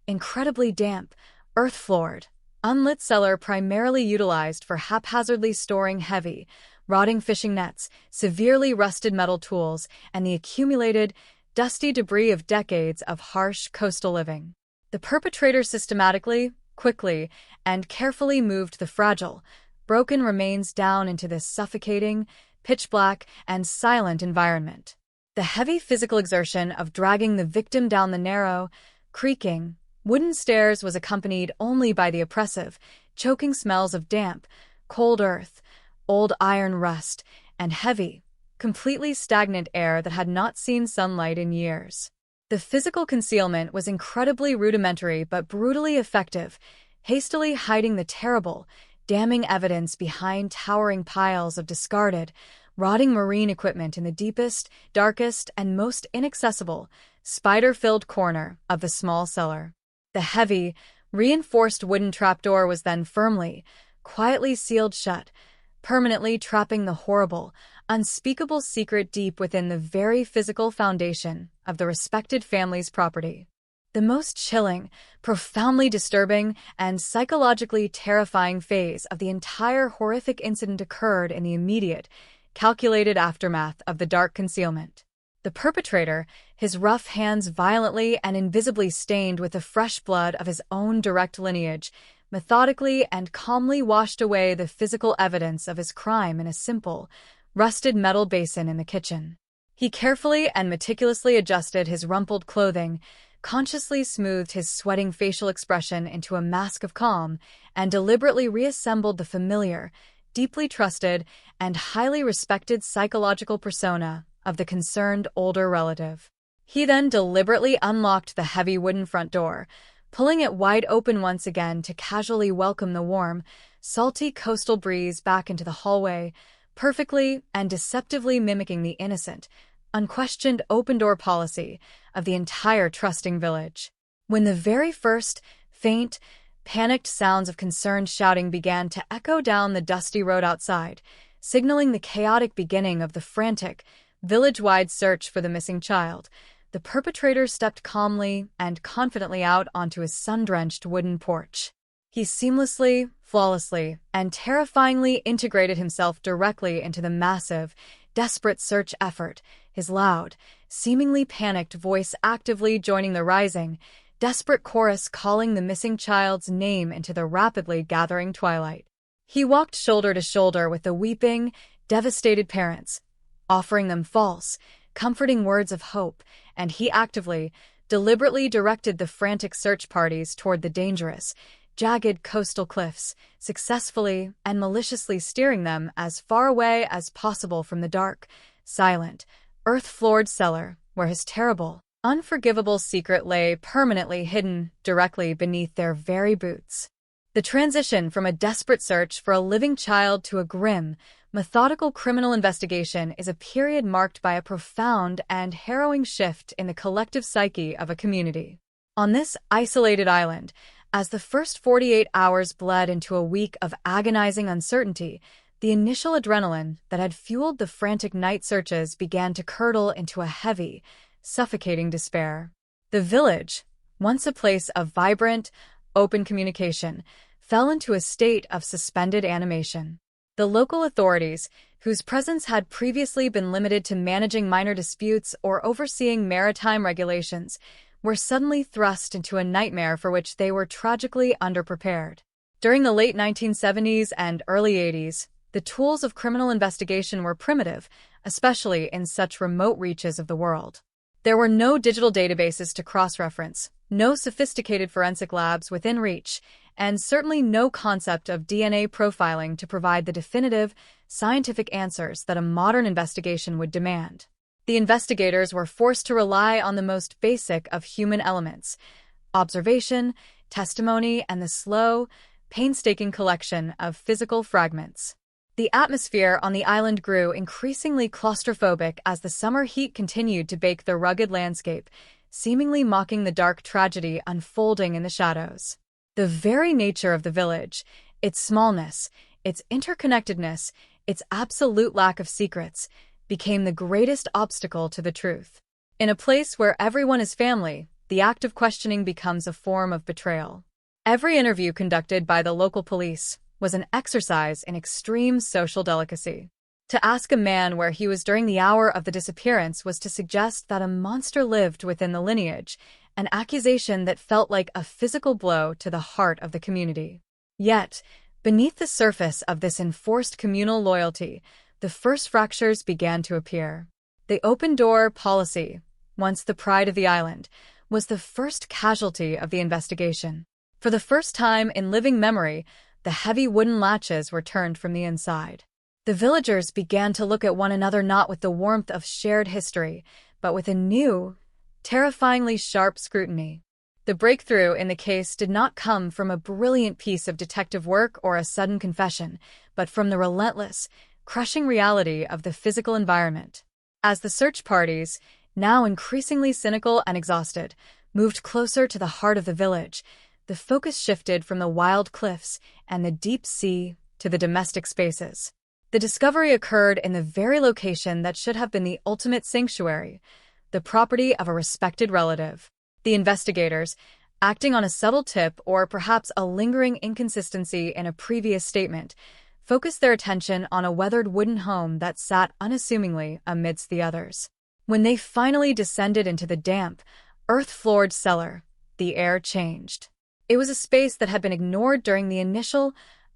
incredibly damp, earth-floored, unlit cellar primarily utilized for haphazardly storing heavy, rotting fishing nets, severely rusted metal tools, and the accumulated, dusty debris of decades of harsh coastal living. The perpetrator systematically, quickly, and carefully moved the fragile, broken remains down into this suffocating, pitch-black, and silent environment. The heavy physical exertion of dragging the victim down the narrow, creaking, wooden stairs was accompanied only by the oppressive, choking smells of damp, cold earth, old iron rust, and heavy, completely stagnant air that had not seen sunlight in years. The physical concealment was incredibly rudimentary but brutally effective, hastily hiding the terrible, damning evidence behind towering piles of discarded, rotting marine equipment in the deepest, darkest, and most inaccessible, spider-filled corner of the small cellar. The heavy, reinforced wooden trapdoor was then firmly, quietly sealed shut, permanently trapping the horrible, unspeakable secret deep within the very physical foundation of the respected family's property. The most chilling, profoundly disturbing, and psychologically terrifying phase of the entire horrific incident occurred in the immediate, calculated aftermath of the dark concealment. The perpetrator, his rough hands violently and invisibly stained with the fresh blood of his own direct lineage, methodically and calmly washed away the physical evidence of his crime in a simple, rusted metal basin in the kitchen. He carefully and meticulously adjusted his rumpled clothing, consciously smoothed his sweating facial expression into a mask of calm, and deliberately reassembled the familiar, deeply trusted, and highly respected psychological persona of the concerned older relative. He then deliberately unlocked the heavy wooden front door, pulling it wide open once again to casually welcome the warm, salty coastal breeze back into the hallway, perfectly and deceptively mimicking the innocent, unquestioned open-door policy of the entire trusting village. When the very first, faint, panicked sounds of concerned shouting began to echo down the dusty road outside, signaling the chaotic beginning of the frantic, village-wide search for the missing child, the perpetrator stepped calmly and confidently out onto his sun-drenched wooden porch. He seamlessly, flawlessly, and terrifyingly integrated himself directly into the massive, desperate search effort, his loud, seemingly panicked voice actively joining the rising, desperate chorus calling the missing child's name into the rapidly gathering twilight. He walked shoulder to shoulder with the weeping, devastated parents, offering them false, comforting words of hope, and he actively, deliberately directed the frantic search parties toward the dangerous, jagged coastal cliffs, successfully and maliciously steering them as far away as possible from the dark, silent, earth-floored cellar where his terrible, unforgivable secret lay permanently hidden directly beneath their very boots. The transition from a desperate search for a living child to a grim, methodical criminal investigation is a period marked by a profound and harrowing shift in the collective psyche of a community. On this isolated island, as the first 48 hours bled into a week of agonizing uncertainty, The initial adrenaline that had fueled the frantic night searches began to curdle into a heavy, suffocating despair. The village, once a place of vibrant, open communication, fell into a state of suspended animation. The local authorities, whose presence had previously been limited to managing minor disputes or overseeing maritime regulations, were suddenly thrust into a nightmare for which they were tragically underprepared. During the late 1970s and early 80s, the tools of criminal investigation were primitive, especially in such remote reaches of the world. There were no digital databases to cross-reference, no sophisticated forensic labs within reach, and certainly no concept of DNA profiling to provide the definitive, scientific answers that a modern investigation would demand. The investigators were forced to rely on the most basic of human elements: observation, testimony, and the slow, painstaking collection of physical fragments. The atmosphere on the island grew increasingly claustrophobic as the summer heat continued to bake the rugged landscape, seemingly mocking the dark tragedy unfolding in the shadows. The very nature of the village, its smallness, its interconnectedness, its absolute lack of secrets, became the greatest obstacle to the truth. In a place where everyone is family, the act of questioning becomes a form of betrayal. Every interview conducted by the local police was an exercise in extreme social delicacy. To ask a man where he was during the hour of the disappearance was to suggest that a monster lived within the lineage, an accusation that felt like a physical blow to the heart of the community. Yet, beneath the surface of this enforced communal loyalty, the first fractures began to appear. The open-door policy, once the pride of the island, was the first casualty of the investigation. For the first time in living memory, the heavy wooden latches were turned from the inside. The villagers began to look at one another not with the warmth of shared history, but with a new, terrifyingly sharp scrutiny. The breakthrough in the case did not come from a brilliant piece of detective work or a sudden confession, but from the relentless, crushing reality of the physical environment. As the search parties, now increasingly cynical and exhausted, moved closer to the heart of the village, the focus shifted from the wild cliffs and the deep sea to the domestic spaces. The discovery occurred in the very location that should have been the ultimate sanctuary, the property of a respected relative. The investigators, acting on a subtle tip or perhaps a lingering inconsistency in a previous statement, focused their attention on a weathered wooden home that sat unassumingly amidst the others. When they finally descended into the damp, earth-floored cellar, the air changed. It was a space that had been ignored during the initial,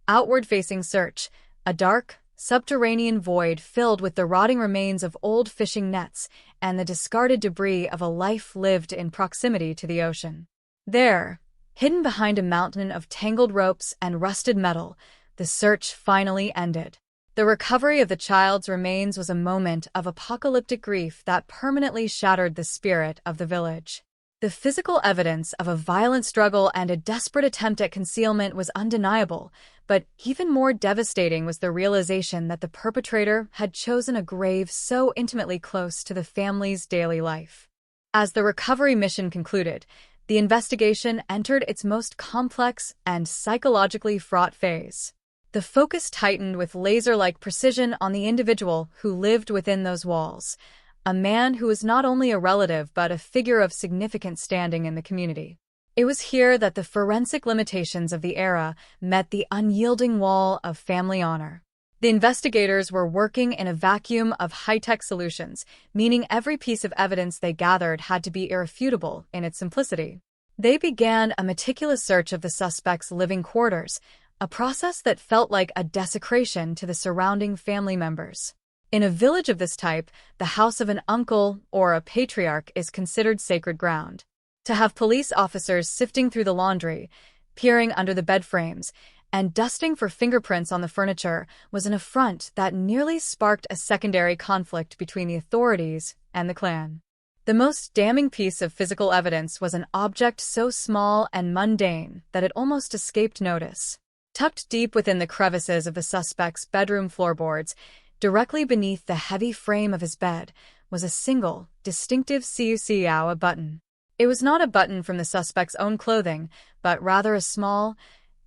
outward-facing search, a dark, subterranean void filled with the rotting remains of old fishing nets and the discarded debris of a life lived in proximity to the ocean. There, hidden behind a mountain of tangled ropes and rusted metal, the search finally ended. The recovery of the child's remains was a moment of apocalyptic grief that permanently shattered the spirit of the village. The physical evidence of a violent struggle and a desperate attempt at concealment was undeniable, but even more devastating was the realization that the perpetrator had chosen a grave so intimately close to the family's daily life. As the recovery mission concluded, the investigation entered its most complex and psychologically fraught phase. The focus tightened with laser-like precision on the individual who lived within those walls, a man who was not only a relative but a figure of significant standing in the community. It was here that the forensic limitations of the era met the unyielding wall of family honor. The investigators were working in a vacuum of high-tech solutions, meaning every piece of evidence they gathered had to be irrefutable in its simplicity. They began a meticulous search of the suspect's living quarters, a process that felt like a desecration to the surrounding family members. In a village of this type, the house of an uncle or a patriarch is considered sacred ground. To have police officers sifting through the laundry, peering under the bed frames, and dusting for fingerprints on the furniture was an affront that nearly sparked a secondary conflict between the authorities and the clan. The most damning piece of physical evidence was an object so small and mundane that it almost escaped notice. Tucked deep within the crevices of the suspect's bedroom floorboards, directly beneath the heavy frame of his bed, was a single, distinctive CUCAO button. It was not a button from the suspect's own clothing, but rather a small,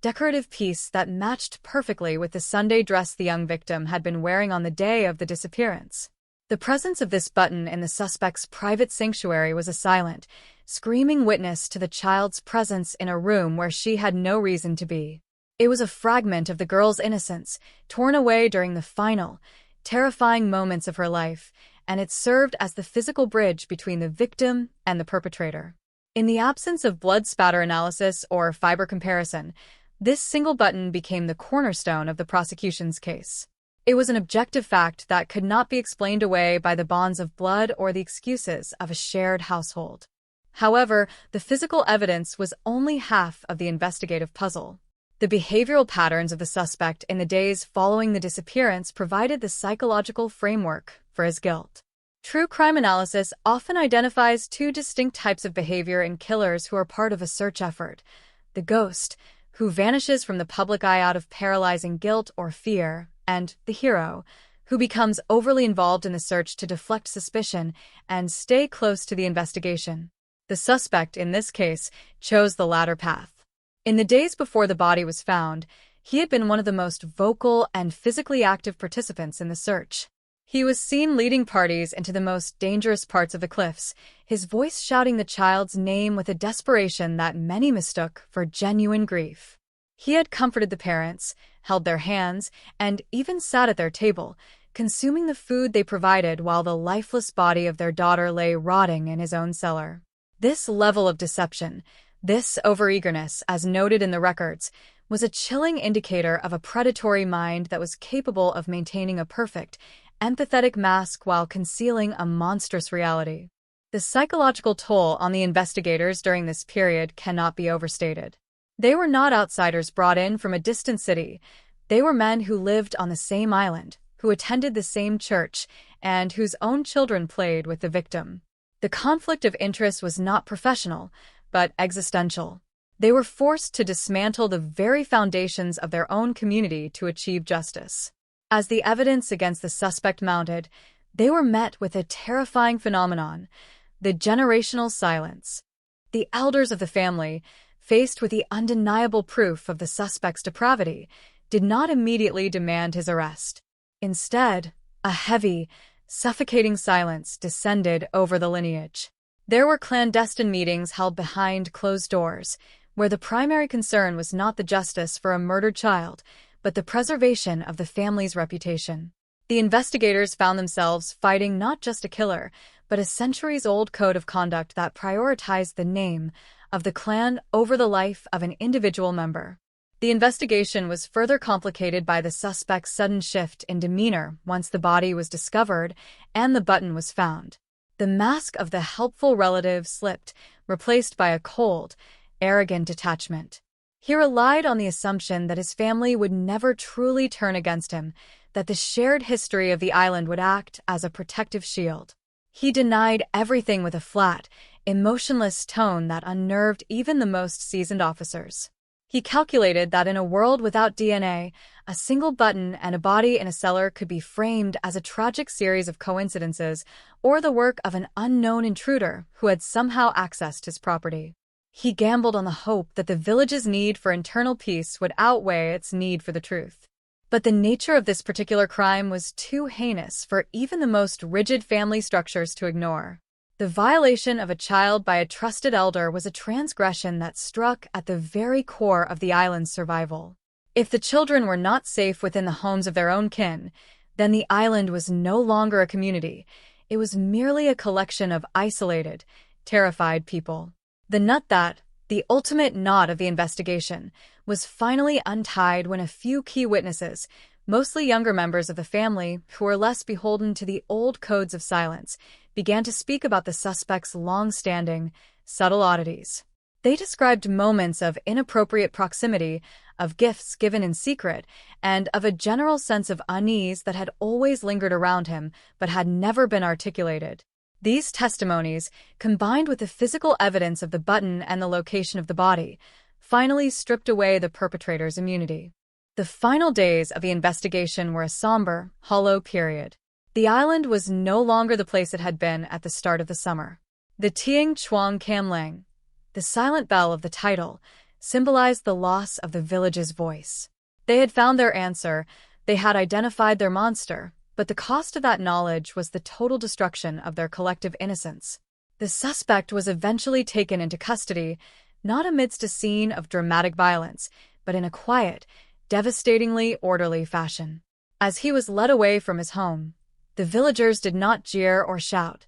decorative piece that matched perfectly with the Sunday dress the young victim had been wearing on the day of the disappearance. The presence of this button in the suspect's private sanctuary was a silent, screaming witness to the child's presence in a room where she had no reason to be. It was a fragment of the girl's innocence, torn away during the final, terrifying moments of her life, and it served as the physical bridge between the victim and the perpetrator. In the absence of blood spatter analysis or fiber comparison, this single button became the cornerstone of the prosecution's case. It was an objective fact that could not be explained away by the bonds of blood or the excuses of a shared household. However, the physical evidence was only half of the investigative puzzle. The behavioral patterns of the suspect in the days following the disappearance provided the psychological framework for his guilt. True crime analysis often identifies two distinct types of behavior in killers who are part of a search effort: the ghost, who vanishes from the public eye out of paralyzing guilt or fear, and the hero, who becomes overly involved in the search to deflect suspicion and stay close to the investigation. The suspect, in this case, chose the latter path. In the days before the body was found, he had been one of the most vocal and physically active participants in the search. He was seen leading parties into the most dangerous parts of the cliffs, his voice shouting the child's name with a desperation that many mistook for genuine grief. He had comforted the parents, held their hands, and even sat at their table, consuming the food they provided while the lifeless body of their daughter lay rotting in his own cellar. This level of deception, this overeagerness, as noted in the records, was a chilling indicator of a predatory mind that was capable of maintaining a perfect, empathetic mask while concealing a monstrous reality. The psychological toll on the investigators during this period cannot be overstated. They were not outsiders brought in from a distant city. They were men who lived on the same island, who attended the same church, and whose own children played with the victim. The conflict of interest was not professional, but existential. They were forced to dismantle the very foundations of their own community to achieve justice. As the evidence against the suspect mounted, they were met with a terrifying phenomenon: the generational silence. The elders of the family, faced with the undeniable proof of the suspect's depravity, did not immediately demand his arrest. Instead, a heavy, suffocating silence descended over the lineage. There were clandestine meetings held behind closed doors, where the primary concern was not the justice for a murdered child, but the preservation of the family's reputation. The investigators found themselves fighting not just a killer, but a centuries-old code of conduct that prioritized the name of the clan over the life of an individual member. The investigation was further complicated by the suspect's sudden shift in demeanor once the body was discovered and the button was found. The mask of the helpful relative slipped, replaced by a cold, arrogant detachment. He relied on the assumption that his family would never truly turn against him, that the shared history of the island would act as a protective shield. He denied everything with a flat, emotionless tone that unnerved even the most seasoned officers. He calculated that in a world without DNA, a single button and a body in a cellar could be framed as a tragic series of coincidences or the work of an unknown intruder who had somehow accessed his property. He gambled on the hope that the village's need for internal peace would outweigh its need for the truth. But the nature of this particular crime was too heinous for even the most rigid family structures to ignore. The violation of a child by a trusted elder was a transgression that struck at the very core of the island's survival. If the children were not safe within the homes of their own kin, then the island was no longer a community. It was merely a collection of isolated, terrified people. The ultimate knot of the investigation, was finally untied when a few key witnesses, mostly younger members of the family who were less beholden to the old codes of silence, began to speak about the suspect's long-standing, subtle oddities. They described moments of inappropriate proximity, of gifts given in secret, and of a general sense of unease that had always lingered around him but had never been articulated. These testimonies, combined with the physical evidence of the button and the location of the body, finally stripped away the perpetrator's immunity. The final days of the investigation were a somber, hollow period. The island was no longer the place it had been at the start of the summer. The Tiang Chuang Kam Lang, the silent belle of the title, symbolized the loss of the village's voice. They had found their answer, they had identified their monster, but the cost of that knowledge was the total destruction of their collective innocence. The suspect was eventually taken into custody, not amidst a scene of dramatic violence, but in a quiet, devastatingly orderly fashion. As he was led away from his home, the villagers did not jeer or shout.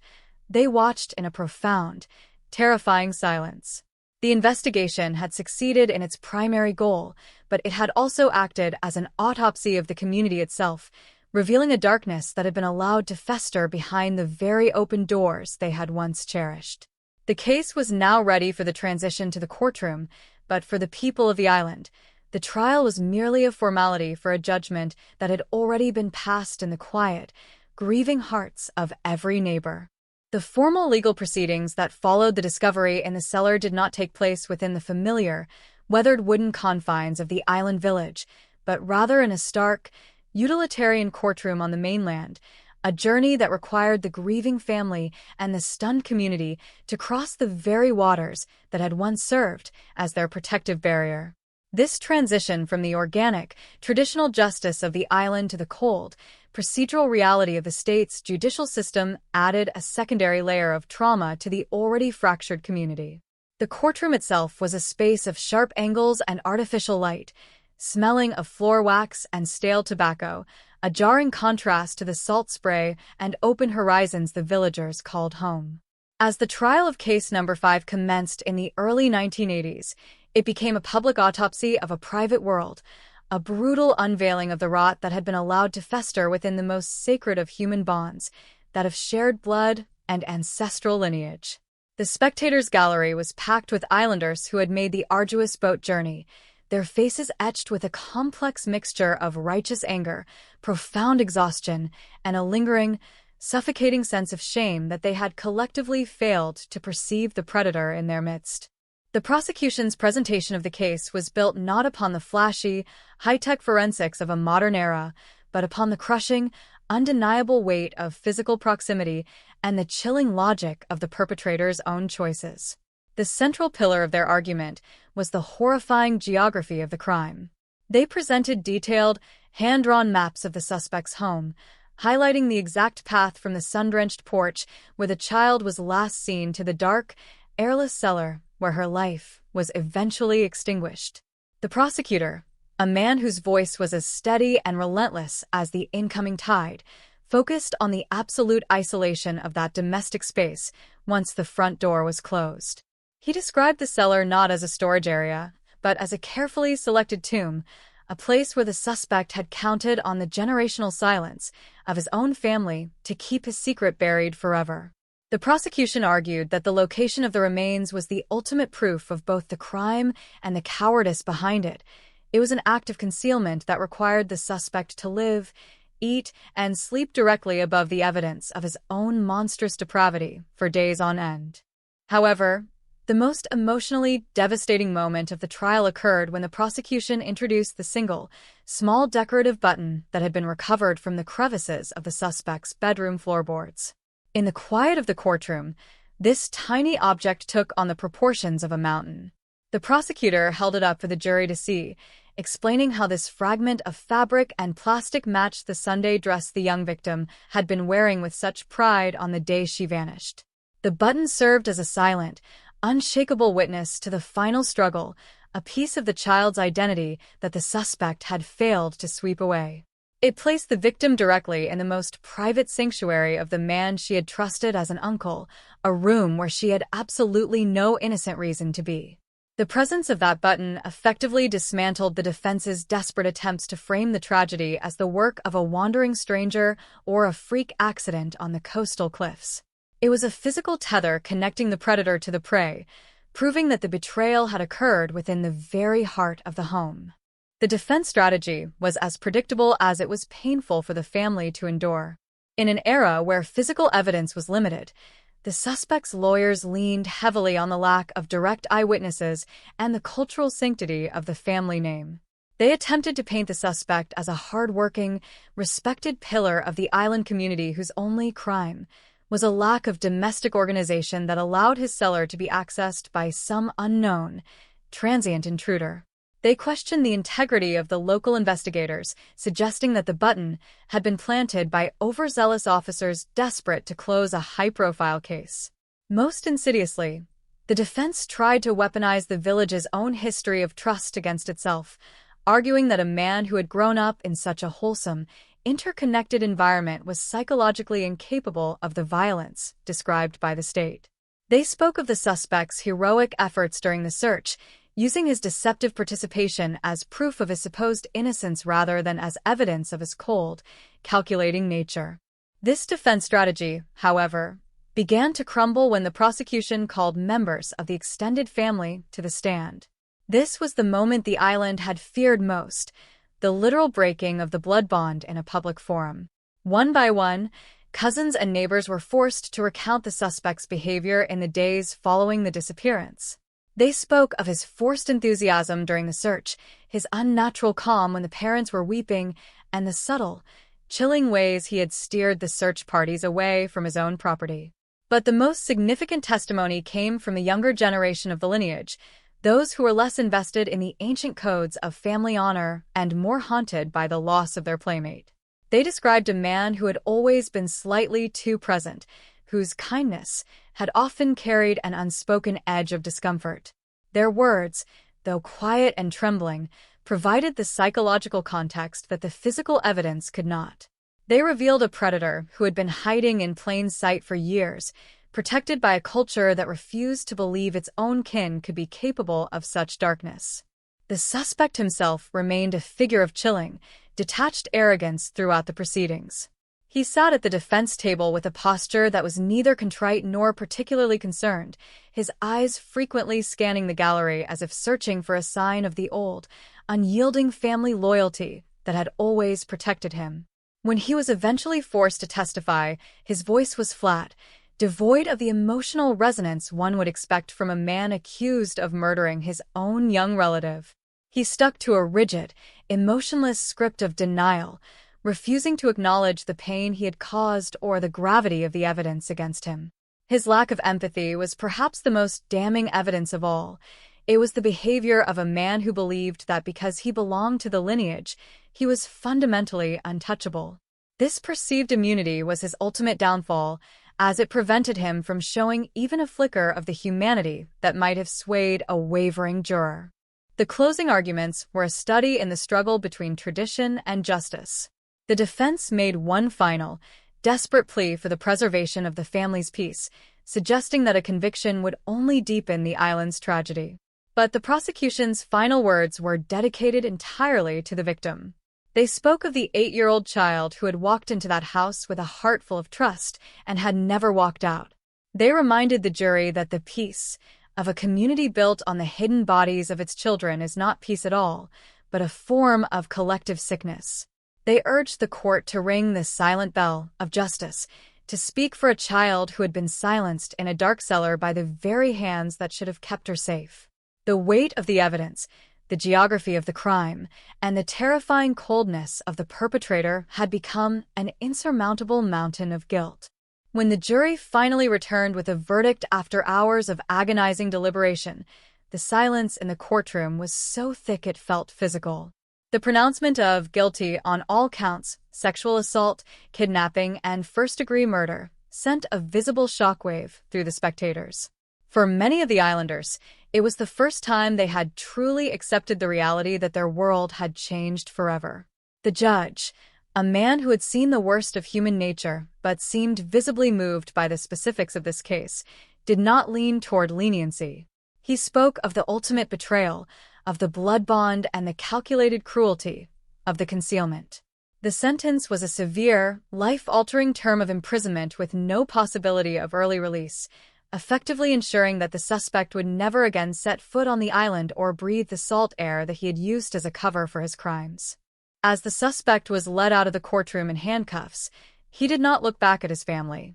They watched in a profound, terrifying silence. The investigation had succeeded in its primary goal, but it had also acted as an autopsy of the community itself, revealing a darkness that had been allowed to fester behind the very open doors they had once cherished. The case was now ready for the transition to the courtroom, but for the people of the island, the trial was merely a formality for a judgment that had already been passed in the quiet, grieving hearts of every neighbor. The formal legal proceedings that followed the discovery in the cellar did not take place within the familiar, weathered wooden confines of the island village, but rather in a stark, utilitarian courtroom on the mainland, a journey that required the grieving family and the stunned community to cross the very waters that had once served as their protective barrier. This transition from the organic, traditional justice of the island to the cold, procedural reality of the state's judicial system added a secondary layer of trauma to the already fractured community. The courtroom itself was a space of sharp angles and artificial light, smelling of floor wax and stale tobacco, a jarring contrast to the salt spray and open horizons the villagers called home. As the trial of case number 5 commenced in the early 1980s, it became a public autopsy of a private world, a brutal unveiling of the rot that had been allowed to fester within the most sacred of human bonds, that of shared blood and ancestral lineage. The spectators' gallery was packed with islanders who had made the arduous boat journey, their faces etched with a complex mixture of righteous anger, profound exhaustion, and a lingering, suffocating sense of shame that they had collectively failed to perceive the predator in their midst. The prosecution's presentation of the case was built not upon the flashy, high-tech forensics of a modern era, but upon the crushing, undeniable weight of physical proximity and the chilling logic of the perpetrator's own choices. The central pillar of their argument was the horrifying geography of the crime. They presented detailed, hand-drawn maps of the suspect's home, highlighting the exact path from the sun-drenched porch where the child was last seen to the dark, airless cellar where her life was eventually extinguished. The prosecutor, a man whose voice was as steady and relentless as the incoming tide, focused on the absolute isolation of that domestic space once the front door was closed. He described the cellar not as a storage area, but as a carefully selected tomb, a place where the suspect had counted on the generational silence of his own family to keep his secret buried forever. The prosecution argued that the location of the remains was the ultimate proof of both the crime and the cowardice behind it. It was an act of concealment that required the suspect to live, eat, and sleep directly above the evidence of his own monstrous depravity for days on end. However, the most emotionally devastating moment of the trial occurred when the prosecution introduced the single, small decorative button that had been recovered from the crevices of the suspect's bedroom floorboards. In the quiet of the courtroom, this tiny object took on the proportions of a mountain. The prosecutor held it up for the jury to see, explaining how this fragment of fabric and plastic matched the Sunday dress the young victim had been wearing with such pride on the day she vanished. The button served as a silent, unshakable witness to the final struggle, a piece of the child's identity that the suspect had failed to sweep away. It placed the victim directly in the most private sanctuary of the man she had trusted as an uncle, a room where she had absolutely no innocent reason to be. The presence of that button effectively dismantled the defense's desperate attempts to frame the tragedy as the work of a wandering stranger or a freak accident on the coastal cliffs. It was a physical tether connecting the predator to the prey, proving that the betrayal had occurred within the very heart of the home. The defense strategy was as predictable as it was painful for the family to endure. In an era where physical evidence was limited, the suspect's lawyers leaned heavily on the lack of direct eyewitnesses and the cultural sanctity of the family name. They attempted to paint the suspect as a hard-working, respected pillar of the island community whose only crime was a lack of domestic organization that allowed his cellar to be accessed by some unknown, transient intruder. They questioned the integrity of the local investigators, suggesting that the button had been planted by overzealous officers desperate to close a high-profile case. Most insidiously, the defense tried to weaponize the village's own history of trust against itself, arguing that a man who had grown up in such a wholesome, interconnected environment was psychologically incapable of the violence described by the state. They spoke of the suspect's heroic efforts during the search, using his deceptive participation as proof of his supposed innocence rather than as evidence of his cold, calculating nature. This defense strategy, however, began to crumble when the prosecution called members of the extended family to the stand. This was the moment the island had feared most, the literal breaking of the blood bond in a public forum. One by one, cousins and neighbors were forced to recount the suspect's behavior in the days following the disappearance. They spoke of his forced enthusiasm during the search, his unnatural calm when the parents were weeping, and the subtle, chilling ways he had steered the search parties away from his own property. But the most significant testimony came from the younger generation of the lineage, those who were less invested in the ancient codes of family honor and more haunted by the loss of their playmate. They described a man who had always been slightly too present, whose kindness had often carried an unspoken edge of discomfort. Their words, though quiet and trembling, provided the psychological context that the physical evidence could not. They revealed a predator who had been hiding in plain sight for years, protected by a culture that refused to believe its own kin could be capable of such darkness. The suspect himself remained a figure of chilling, detached arrogance throughout the proceedings. He sat at the defense table with a posture that was neither contrite nor particularly concerned, his eyes frequently scanning the gallery as if searching for a sign of the old, unyielding family loyalty that had always protected him. When he was eventually forced to testify, his voice was flat, devoid of the emotional resonance one would expect from a man accused of murdering his own young relative. He stuck to a rigid, emotionless script of denial, refusing to acknowledge the pain he had caused or the gravity of the evidence against him. His lack of empathy was perhaps the most damning evidence of all. It was the behavior of a man who believed that because he belonged to the lineage, he was fundamentally untouchable. This perceived immunity was his ultimate downfall, as it prevented him from showing even a flicker of the humanity that might have swayed a wavering juror. The closing arguments were a study in the struggle between tradition and justice. The defense made one final, desperate plea for the preservation of the family's peace, suggesting that a conviction would only deepen the island's tragedy. But the prosecution's final words were dedicated entirely to the victim. They spoke of the 8-year-old child who had walked into that house with a heart full of trust and had never walked out. They reminded the jury that the peace of a community built on the hidden bodies of its children is not peace at all, but a form of collective sickness. They urged the court to ring the silent bell of justice, to speak for a child who had been silenced in a dark cellar by the very hands that should have kept her safe. The weight of the evidence, the geography of the crime, and the terrifying coldness of the perpetrator had become an insurmountable mountain of guilt. When the jury finally returned with a verdict after hours of agonizing deliberation, the silence in the courtroom was so thick it felt physical. The pronouncement of guilty on all counts, sexual assault, kidnapping, and first-degree murder, sent a visible shockwave through the spectators. For many of the islanders, it was the first time they had truly accepted the reality that their world had changed forever. The judge, a man who had seen the worst of human nature but seemed visibly moved by the specifics of this case, did not lean toward leniency. He spoke of the ultimate betrayal, of the blood bond and the calculated cruelty of the concealment. The sentence was a severe, life-altering term of imprisonment with no possibility of early release, effectively ensuring that the suspect would never again set foot on the island or breathe the salt air that he had used as a cover for his crimes. As the suspect was led out of the courtroom in handcuffs, he did not look back at his family.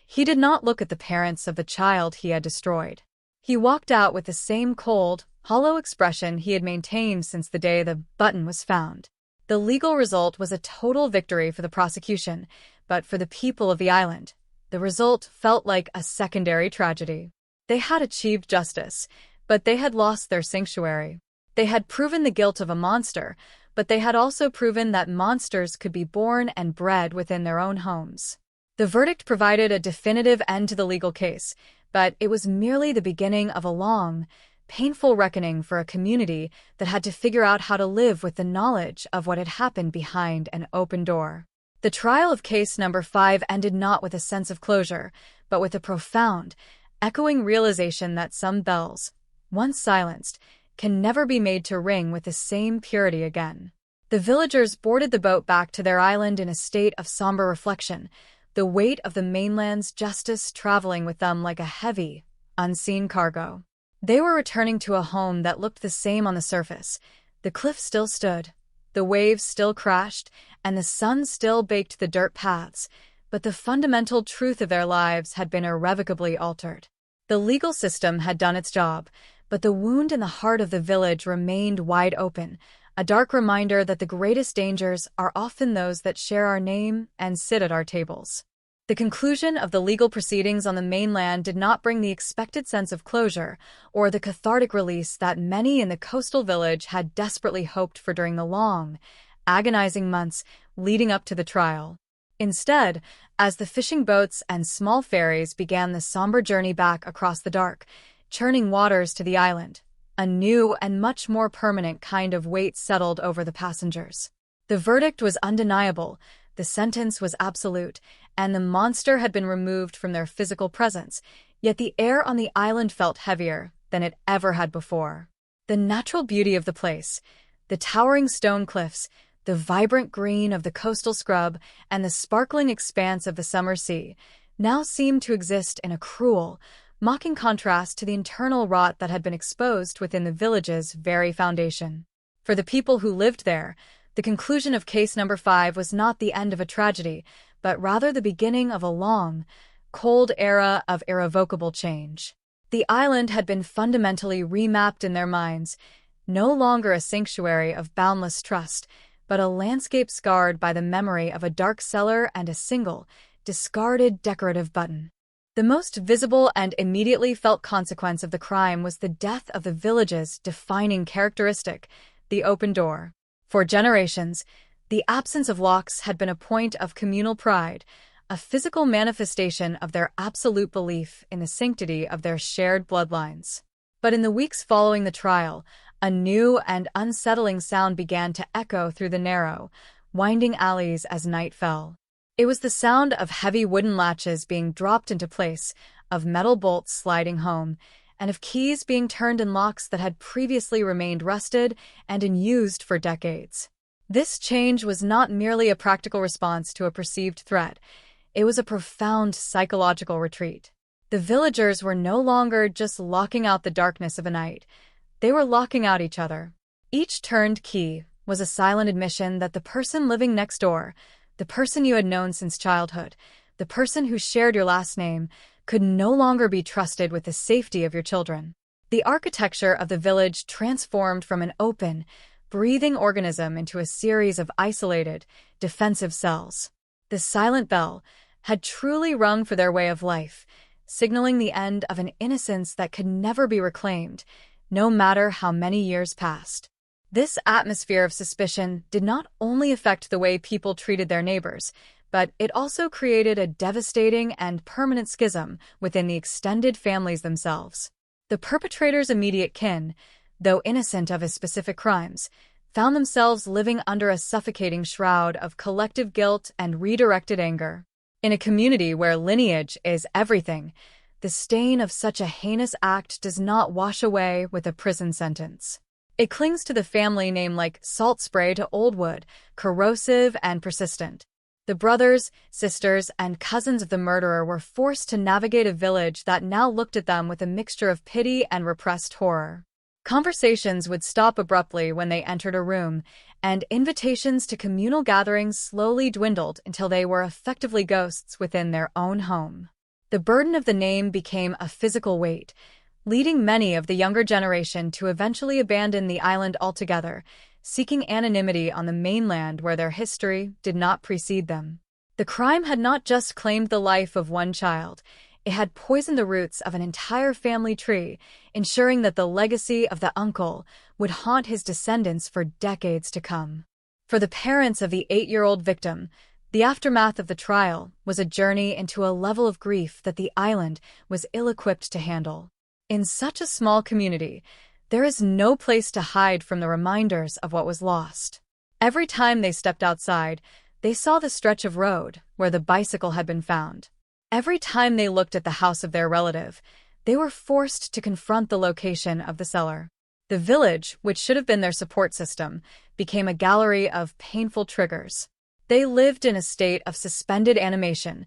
He did not look at the parents of the child he had destroyed. He walked out with the same cold, hollow expression he had maintained since the day the button was found. The legal result was a total victory for the prosecution, but for the people of the island, the result felt like a secondary tragedy. They had achieved justice, But they had lost their sanctuary. They had proven the guilt of a monster, but they had also proven that monsters could be born and bred within their own homes. The verdict provided a definitive end to the legal case, but it was merely the beginning of a long, painful reckoning for a community that had to figure out how to live with the knowledge of what had happened behind an open door. The trial of case number 5 ended not with a sense of closure, but with a profound, echoing realization that some bells, once silenced, can never be made to ring with the same purity again. The villagers boarded the boat back to their island in a state of somber reflection, the weight of the mainland's justice traveling with them like a heavy, unseen cargo. They were returning to a home that looked the same on the surface. The cliff still stood, the waves still crashed, and the sun still baked the dirt paths, but the fundamental truth of their lives had been irrevocably altered. The legal system had done its job, but the wound in the heart of the village remained wide open, a dark reminder that the greatest dangers are often those that share our name and sit at our tables. The conclusion of the legal proceedings on the mainland did not bring the expected sense of closure or the cathartic release that many in the coastal village had desperately hoped for during the long, agonizing months leading up to the trial. Instead, as the fishing boats and small ferries began the somber journey back across the dark, churning waters to the island, a new and much more permanent kind of weight settled over the passengers. The verdict was undeniable, the sentence was absolute, and the monster had been removed from their physical presence, yet the air on the island felt heavier than it ever had before. The natural beauty of the place, the towering stone cliffs, the vibrant green of the coastal scrub, and the sparkling expanse of the summer sea, now seemed to exist in a cruel, mocking contrast to the internal rot that had been exposed within the village's very foundation. For the people who lived there, the conclusion of case number 5 was not the end of a tragedy, but rather the beginning of a long, cold era of irrevocable change. The island had been fundamentally remapped in their minds, no longer a sanctuary of boundless trust, but a landscape scarred by the memory of a dark cellar and a single, discarded decorative button. The most visible and immediately felt consequence of the crime was the death of the village's defining characteristic, the open door. For generations, the absence of locks had been a point of communal pride, a physical manifestation of their absolute belief in the sanctity of their shared bloodlines. But in the weeks following the trial, a new and unsettling sound began to echo through the narrow, winding alleys as night fell. It was the sound of heavy wooden latches being dropped into place, of metal bolts sliding home, and of keys being turned in locks that had previously remained rusted and unused for decades. This change was not merely a practical response to a perceived threat. It was a profound psychological retreat. The villagers were no longer just locking out the darkness of a night. They were locking out each other. Each turned key was a silent admission that the person living next door, the person you had known since childhood, the person who shared your last name, could no longer be trusted with the safety of your children. The architecture of the village transformed from an open, breathing organism into a series of isolated, defensive cells. The silent bell had truly rung for their way of life, signaling the end of an innocence that could never be reclaimed, no matter how many years passed. This atmosphere of suspicion did not only affect the way people treated their neighbors, but it also created a devastating and permanent schism within the extended families themselves. The perpetrator's immediate kin, though innocent of his specific crimes, found themselves living under a suffocating shroud of collective guilt and redirected anger. In a community where lineage is everything, the stain of such a heinous act does not wash away with a prison sentence. It clings to the family name like salt spray to old wood, corrosive and persistent. The brothers, sisters, and cousins of the murderer were forced to navigate a village that now looked at them with a mixture of pity and repressed horror. Conversations would stop abruptly when they entered a room, and invitations to communal gatherings slowly dwindled until they were effectively ghosts within their own home. The burden of the name became a physical weight, leading many of the younger generation to eventually abandon the island altogether, seeking anonymity on the mainland where their history did not precede them. The crime had not just claimed the life of one child, It had poisoned the roots of an entire family tree, ensuring that the legacy of the uncle would haunt his descendants for decades to come. For the parents of the 8-year-old victim, the aftermath of the trial was a journey into a level of grief that the island was ill-equipped to handle. In such a small community, there is no place to hide from the reminders of what was lost. Every time they stepped outside, they saw the stretch of road where the bicycle had been found. Every time they looked at the house of their relative, they were forced to confront the location of the cellar. The village, which should have been their support system, became a gallery of painful triggers. They lived in a state of suspended animation,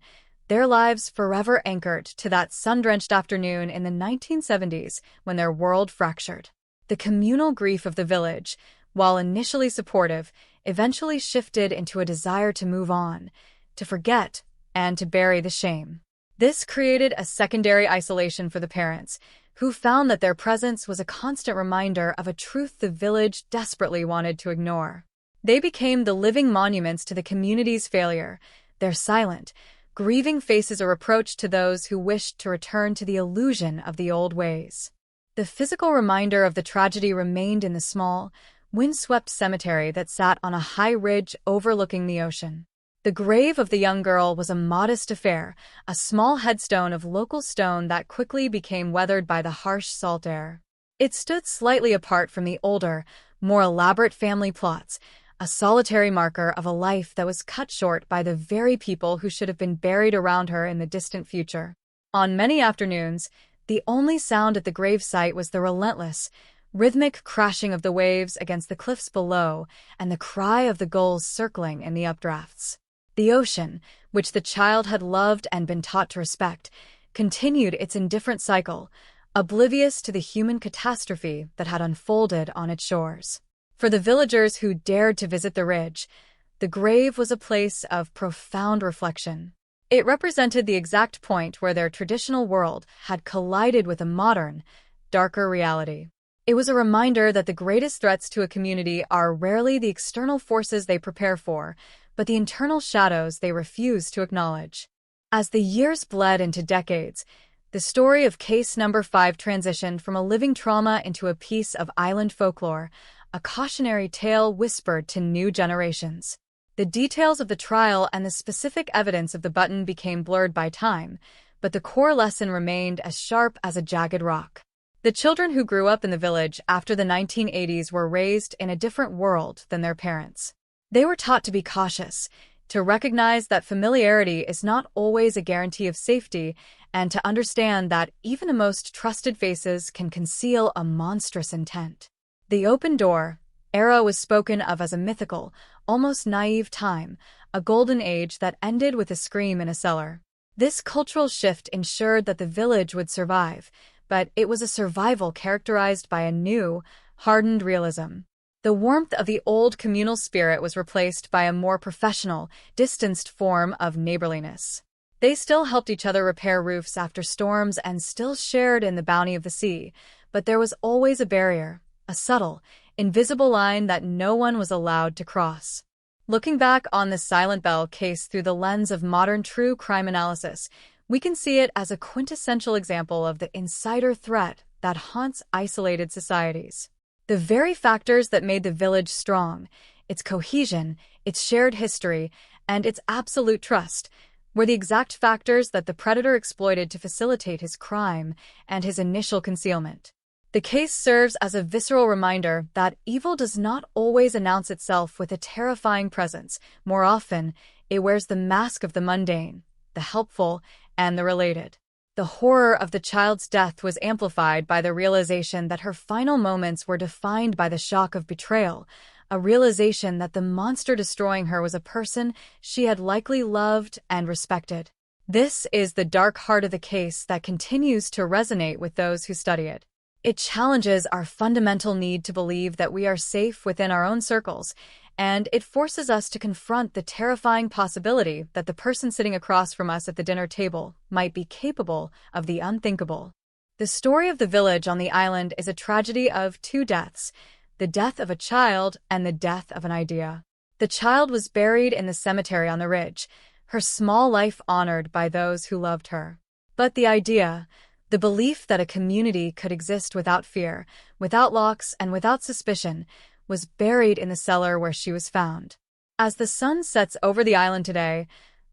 their lives forever anchored to that sun-drenched afternoon in the 1970s when their world fractured. The communal grief of the village, while initially supportive, eventually shifted into a desire to move on, to forget, and to bury the shame. This created a secondary isolation for the parents, who found that their presence was a constant reminder of a truth the village desperately wanted to ignore. They became the living monuments to the community's failure, their silent, grieving faces a reproach to those who wished to return to the illusion of the old ways. The physical reminder of the tragedy remained in the small, windswept cemetery that sat on a high ridge overlooking the ocean. The grave of the young girl was a modest affair, a small headstone of local stone that quickly became weathered by the harsh salt air. It stood slightly apart from the older, more elaborate family plots, a solitary marker of a life that was cut short by the very people who should have been buried around her in the distant future. On many afternoons, the only sound at the gravesite was the relentless, rhythmic crashing of the waves against the cliffs below and the cry of the gulls circling in the updrafts. The ocean, which the child had loved and been taught to respect, continued its indifferent cycle, oblivious to the human catastrophe that had unfolded on its shores. For the villagers who dared to visit the ridge, the grave was a place of profound reflection. It represented the exact point where their traditional world had collided with a modern, darker reality. It was a reminder that the greatest threats to a community are rarely the external forces they prepare for, but the internal shadows they refuse to acknowledge. As the years bled into decades, the story of Case Number 5 transitioned from a living trauma into a piece of island folklore, a cautionary tale whispered to new generations. The details of the trial and the specific evidence of the button became blurred by time, but the core lesson remained as sharp as a jagged rock. The children who grew up in the village after the 1980s were raised in a different world than their parents. They were taught to be cautious, to recognize that familiarity is not always a guarantee of safety, and to understand that even the most trusted faces can conceal a monstrous intent. The open door era was spoken of as a mythical, almost naive time, a golden age that ended with a scream in a cellar. This cultural shift ensured that the village would survive, but it was a survival characterized by a new, hardened realism. The warmth of the old communal spirit was replaced by a more professional, distanced form of neighborliness. They still helped each other repair roofs after storms and still shared in the bounty of the sea, but there was always a barrier, a subtle, invisible line that no one was allowed to cross. Looking back on the Silent Bell case through the lens of modern true crime analysis, we can see it as a quintessential example of the insider threat that haunts isolated societies. The very factors that made the village strong, its cohesion, its shared history, and its absolute trust, were the exact factors that the predator exploited to facilitate his crime and his initial concealment. The case serves as a visceral reminder that evil does not always announce itself with a terrifying presence. More often, it wears the mask of the mundane, the helpful, and the related. The horror of the child's death was amplified by the realization that her final moments were defined by the shock of betrayal, a realization that the monster destroying her was a person she had likely loved and respected. This is the dark heart of the case that continues to resonate with those who study it. It challenges our fundamental need to believe that we are safe within our own circles, and it forces us to confront the terrifying possibility that the person sitting across from us at the dinner table might be capable of the unthinkable. The story of the village on the island is a tragedy of two deaths, the death of a child and the death of an idea. The child was buried in the cemetery on the ridge, her small life honored by those who loved her. But the idea, the belief that a community could exist without fear, without locks, and without suspicion, was buried in the cellar where she was found. As the sun sets over the island today,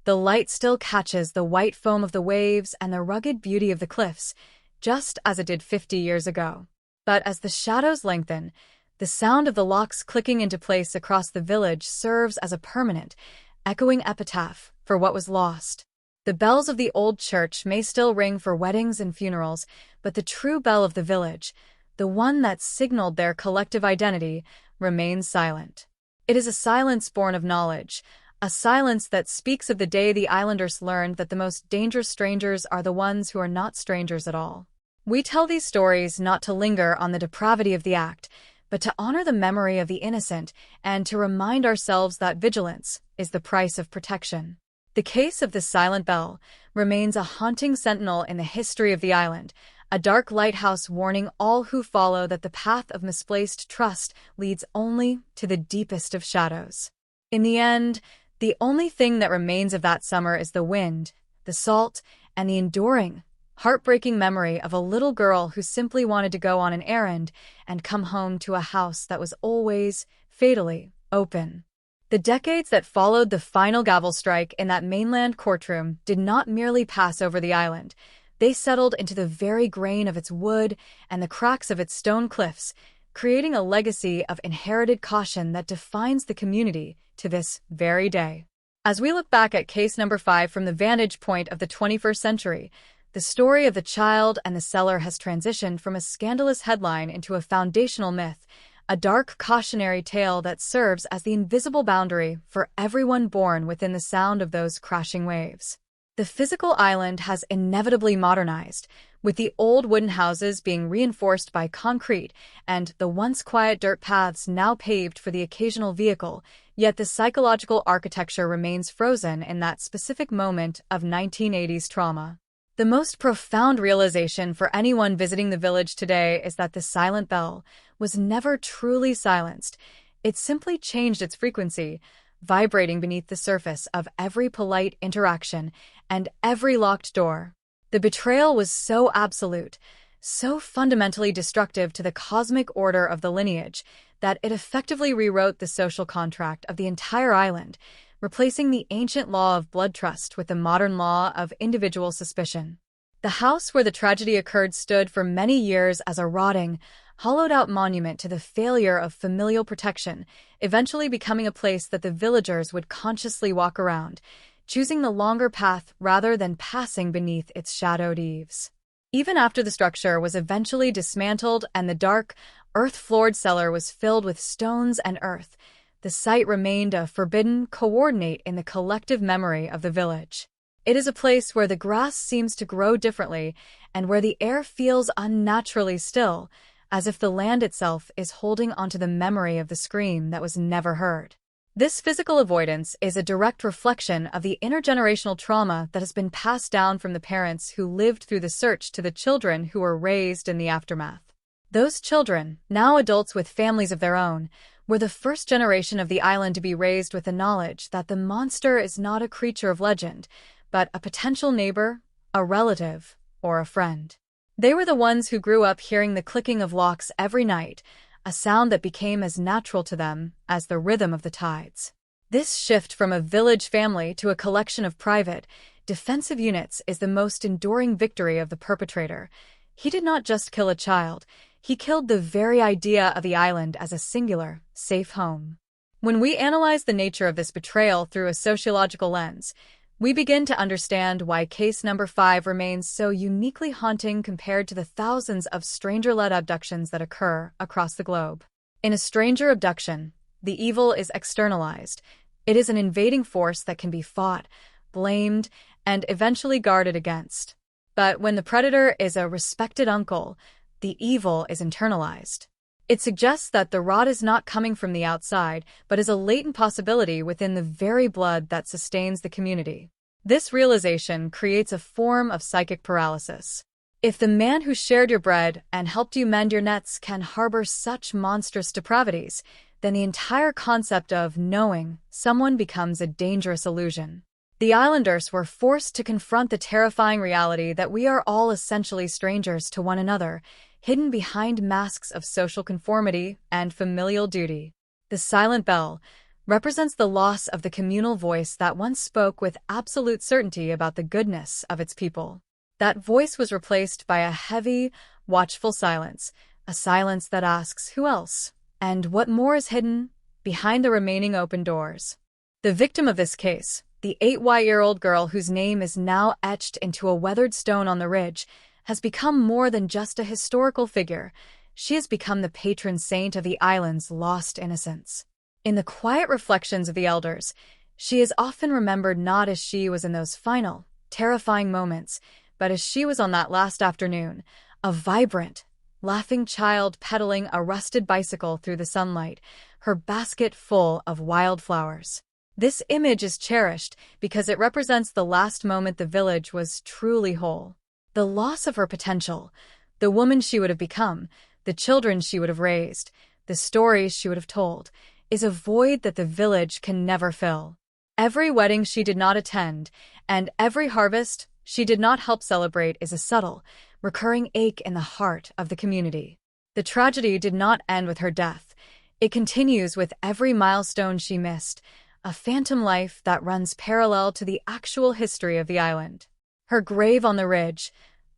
the light still catches the white foam of the waves and the rugged beauty of the cliffs, just as it did 50 years ago. But as the shadows lengthen, the sound of the locks clicking into place across the village serves as a permanent, echoing epitaph for what was lost. The bells of the old church may still ring for weddings and funerals, but the true bell of the village, the one that signaled their collective identity, remains silent. It is a silence born of knowledge, a silence that speaks of the day the islanders learned that the most dangerous strangers are the ones who are not strangers at all. We tell these stories not to linger on the depravity of the act, but to honor the memory of the innocent and to remind ourselves that vigilance is the price of protection. The case of the Silent Bell remains a haunting sentinel in the history of the island, a dark lighthouse warning all who follow that the path of misplaced trust leads only to the deepest of shadows. In the end, the only thing that remains of that summer is the wind, the salt, and the enduring, heartbreaking memory of a little girl who simply wanted to go on an errand and come home to a house that was always, fatally, open. The decades that followed the final gavel strike in that mainland courtroom did not merely pass over the island. They settled into the very grain of its wood and the cracks of its stone cliffs, creating a legacy of inherited caution that defines the community to this very day. As we look back at case number 5 from the vantage point of the 21st century, the story of the child and the cellar has transitioned from a scandalous headline into a foundational myth, a dark cautionary tale that serves as the invisible boundary for everyone born within the sound of those crashing waves. The physical island has inevitably modernized, with the old wooden houses being reinforced by concrete and the once quiet dirt paths now paved for the occasional vehicle, yet the psychological architecture remains frozen in that specific moment of 1980s trauma. The most profound realization for anyone visiting the village today is that the Silent Bell was never truly silenced. It simply changed its frequency, vibrating beneath the surface of every polite interaction and every locked door. The betrayal was so absolute, so fundamentally destructive to the cosmic order of the lineage, that it effectively rewrote the social contract of the entire island, replacing the ancient law of blood trust with the modern law of individual suspicion. The house where the tragedy occurred stood for many years as a rotting, hollowed-out monument to the failure of familial protection, eventually becoming a place that the villagers would consciously walk around, choosing the longer path rather than passing beneath its shadowed eaves. Even after the structure was eventually dismantled and the dark, earth-floored cellar was filled with stones and earth, the site remained a forbidden coordinate in the collective memory of the village. It is a place where the grass seems to grow differently and where the air feels unnaturally still, as if the land itself is holding onto the memory of the scream that was never heard. This physical avoidance is a direct reflection of the intergenerational trauma that has been passed down from the parents who lived through the search to the children who were raised in the aftermath. Those children, now adults with families of their own, were the first generation of the island to be raised with the knowledge that the monster is not a creature of legend, but a potential neighbor, a relative, or a friend. They were the ones who grew up hearing the clicking of locks every night, a sound that became as natural to them as the rhythm of the tides. This shift from a village family to a collection of private, defensive units is the most enduring victory of the perpetrator. He did not just kill a child, he killed the very idea of the island as a singular, safe home. When we analyze the nature of this betrayal through a sociological lens, we begin to understand why case number 5 remains so uniquely haunting compared to the thousands of stranger-led abductions that occur across the globe. In a stranger abduction, the evil is externalized. It is an invading force that can be fought, blamed, and eventually guarded against. But when the predator is a respected uncle, the evil is internalized. It suggests that the rot is not coming from the outside, but is a latent possibility within the very blood that sustains the community. This realization creates a form of psychic paralysis. If the man who shared your bread and helped you mend your nets can harbor such monstrous depravities, then the entire concept of knowing someone becomes a dangerous illusion. The islanders were forced to confront the terrifying reality that we are all essentially strangers to one another, hidden behind masks of social conformity and familial duty. The silent bell represents the loss of the communal voice that once spoke with absolute certainty about the goodness of its people. That voice was replaced by a heavy, watchful silence, a silence that asks, who else? And what more is hidden behind the remaining open doors? The victim of this case, the 8-year-old girl whose name is now etched into a weathered stone on the ridge, has become more than just a historical figure. She has become the patron saint of the island's lost innocence. In the quiet reflections of the elders, she is often remembered not as she was in those final, terrifying moments, but as she was on that last afternoon, a vibrant, laughing child pedaling a rusted bicycle through the sunlight, her basket full of wildflowers. This image is cherished because it represents the last moment the village was truly whole. The loss of her potential, the woman she would have become, the children she would have raised, the stories she would have told, is a void that the village can never fill. Every wedding she did not attend, and every harvest she did not help celebrate is a subtle, recurring ache in the heart of the community. The tragedy did not end with her death. It continues with every milestone she missed, a phantom life that runs parallel to the actual history of the island. Her grave on the ridge,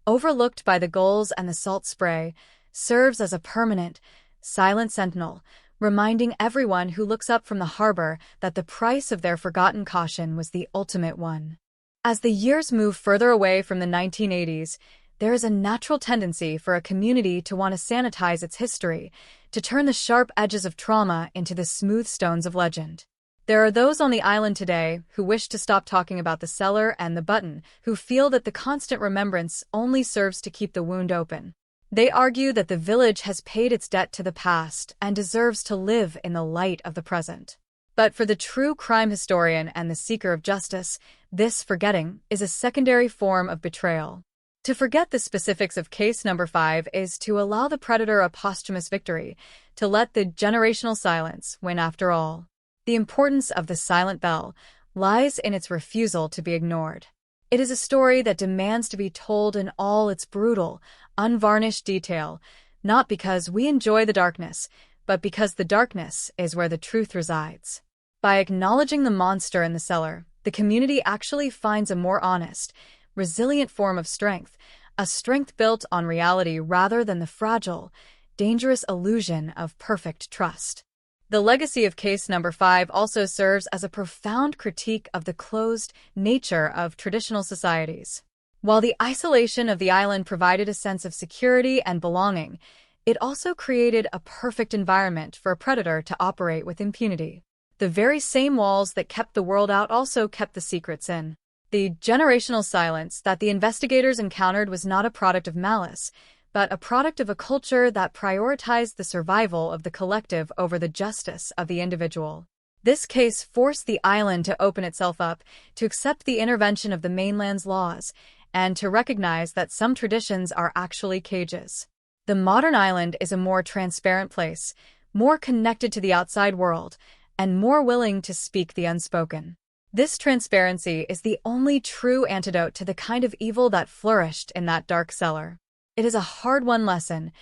overlooked by the gulls and the salt spray, serves as a permanent, silent sentinel, reminding everyone who looks up from the harbor that the price of their forgotten caution was the ultimate one. As the years move further away from the 1980s, there is a natural tendency for a community to want to sanitize its history, to turn the sharp edges of trauma into the smooth stones of legend. There are those on the island today who wish to stop talking about the cellar and the button, who feel that the constant remembrance only serves to keep the wound open. They argue that the village has paid its debt to the past and deserves to live in the light of the present. But for the true crime historian and the seeker of justice, this forgetting is a secondary form of betrayal. To forget the specifics of case number 5 is to allow the predator a posthumous victory, to let the generational silence win after all. The importance of the silent bell lies in its refusal to be ignored. It is a story that demands to be told in all its brutal, unvarnished detail, not because we enjoy the darkness, but because the darkness is where the truth resides. By acknowledging the monster in the cellar, the community actually finds a more honest, resilient form of strength, a strength built on reality rather than the fragile, dangerous illusion of perfect trust. The legacy of case number 5 also serves as a profound critique of the closed nature of traditional societies. While the isolation of the island provided a sense of security and belonging, it also created a perfect environment for a predator to operate with impunity. The very same walls that kept the world out also kept the secrets in. The generational silence that the investigators encountered was not a product of malice, but a product of a culture that prioritized the survival of the collective over the justice of the individual. This case forced the island to open itself up, to accept the intervention of the mainland's laws, and to recognize that some traditions are actually cages. The modern island is a more transparent place, more connected to the outside world, and more willing to speak the unspoken. This transparency is the only true antidote to the kind of evil that flourished in that dark cellar. It is a hard-won lesson,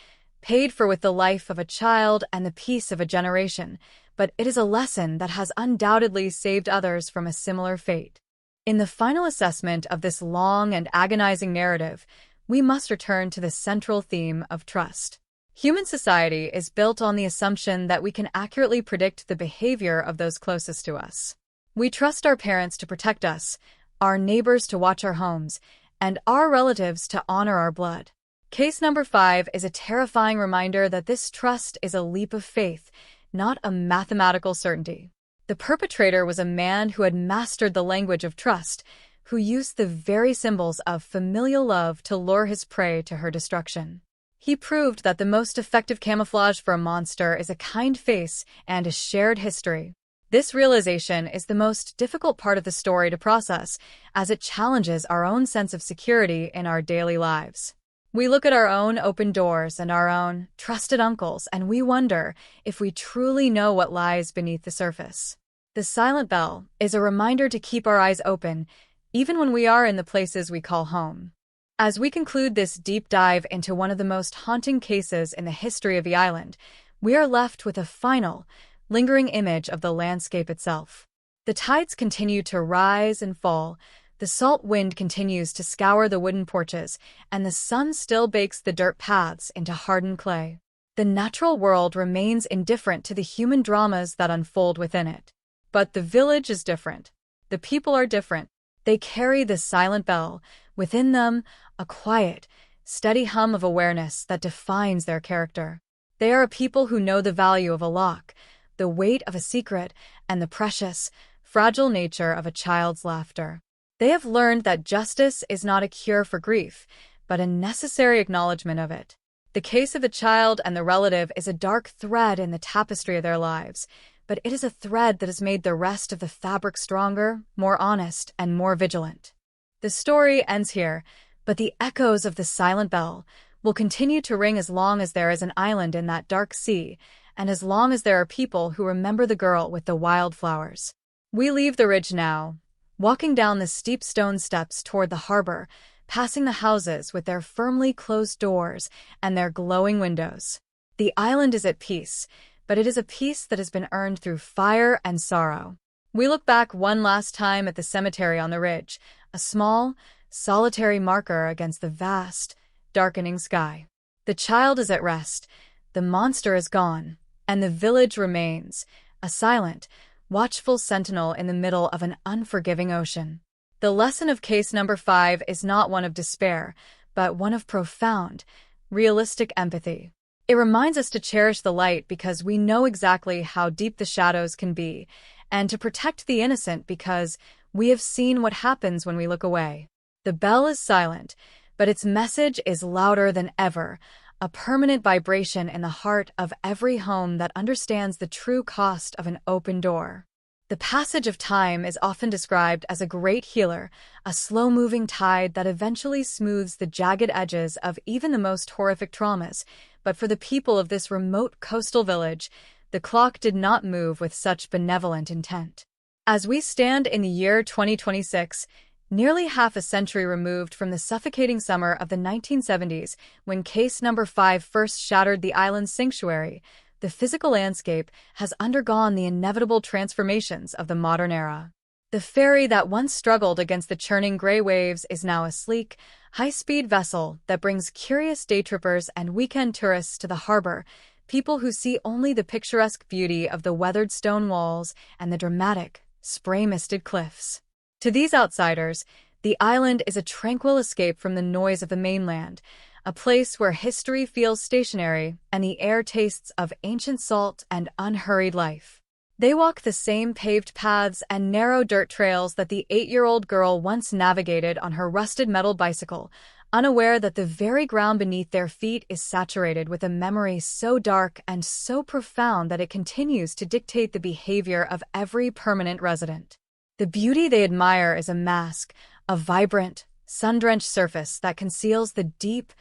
paid for with the life of a child and the peace of a generation, but it is a lesson that has undoubtedly saved others from a similar fate. In the final assessment of this long and agonizing narrative, we must return to the central theme of trust. Human society is built on the assumption that we can accurately predict the behavior of those closest to us. We trust our parents to protect us, our neighbors to watch our homes, and our relatives to honor our blood. Case number 5 is a terrifying reminder that this trust is a leap of faith, not a mathematical certainty. The perpetrator was a man who had mastered the language of trust, who used the very symbols of familial love to lure his prey to her destruction. He proved that the most effective camouflage for a monster is a kind face and a shared history. This realization is the most difficult part of the story to process, as it challenges our own sense of security in our daily lives. We look at our own open doors and our own trusted uncles, and we wonder if we truly know what lies beneath the surface. The The silent bell is a reminder to keep our eyes open, even when we are in the places we call home. As we conclude this deep dive into one of the most haunting cases in the history of the island, we are left with a final, lingering image of the landscape itself. The tides continue to rise and fall, the salt wind continues to scour the wooden porches, and the sun still bakes the dirt paths into hardened clay. The natural world remains indifferent to the human dramas that unfold within it. But the village is different. The people are different. They carry the silent bell, within them a quiet, steady hum of awareness that defines their character. They are a people who know the value of a lock, the weight of a secret, and the precious, fragile nature of a child's laughter. They have learned that justice is not a cure for grief, but a necessary acknowledgement of it. The case of the child and the relative is a dark thread in the tapestry of their lives, but it is a thread that has made the rest of the fabric stronger, more honest, and more vigilant. The story ends here, but the echoes of the silent bell will continue to ring as long as there is an island in that dark sea, and as long as there are people who remember the girl with the wildflowers. We leave the ridge now, walking down the steep stone steps toward the harbor, passing the houses with their firmly closed doors and their glowing windows. The island is at peace, but it is a peace that has been earned through fire and sorrow. We look back one last time at the cemetery on the ridge, a small, solitary marker against the vast, darkening sky. The child is at rest, the monster is gone, and the village remains, a silent, watchful sentinel in the middle of an unforgiving ocean. The lesson of case number 5 is not one of despair, but one of profound, realistic empathy. It reminds us to cherish the light because we know exactly how deep the shadows can be, and to protect the innocent because we have seen what happens when we look away. The bell is silent, but its message is louder than ever, a permanent vibration in the heart of every home that understands the true cost of an open door. The passage of time is often described as a great healer, a slow-moving tide that eventually smooths the jagged edges of even the most horrific traumas. But for the people of this remote coastal village, the clock did not move with such benevolent intent. As we stand in the year 2026, nearly half a century removed from the suffocating summer of the 1970s, when case number 5 first shattered the island's sanctuary, the physical landscape has undergone the inevitable transformations of the modern era. The ferry that once struggled against the churning gray waves is now a sleek, high-speed vessel that brings curious day-trippers and weekend tourists to the harbor, people who see only the picturesque beauty of the weathered stone walls and the dramatic, spray-misted cliffs. To these outsiders, the island is a tranquil escape from the noise of the mainland, a place where history feels stationary and the air tastes of ancient salt and unhurried life. They walk the same paved paths and narrow dirt trails that the 8-year-old girl once navigated on her rusted metal bicycle, unaware that the very ground beneath their feet is saturated with a memory so dark and so profound that it continues to dictate the behavior of every permanent resident. The beauty they admire is a mask, a vibrant, sun-drenched surface that conceals the deep,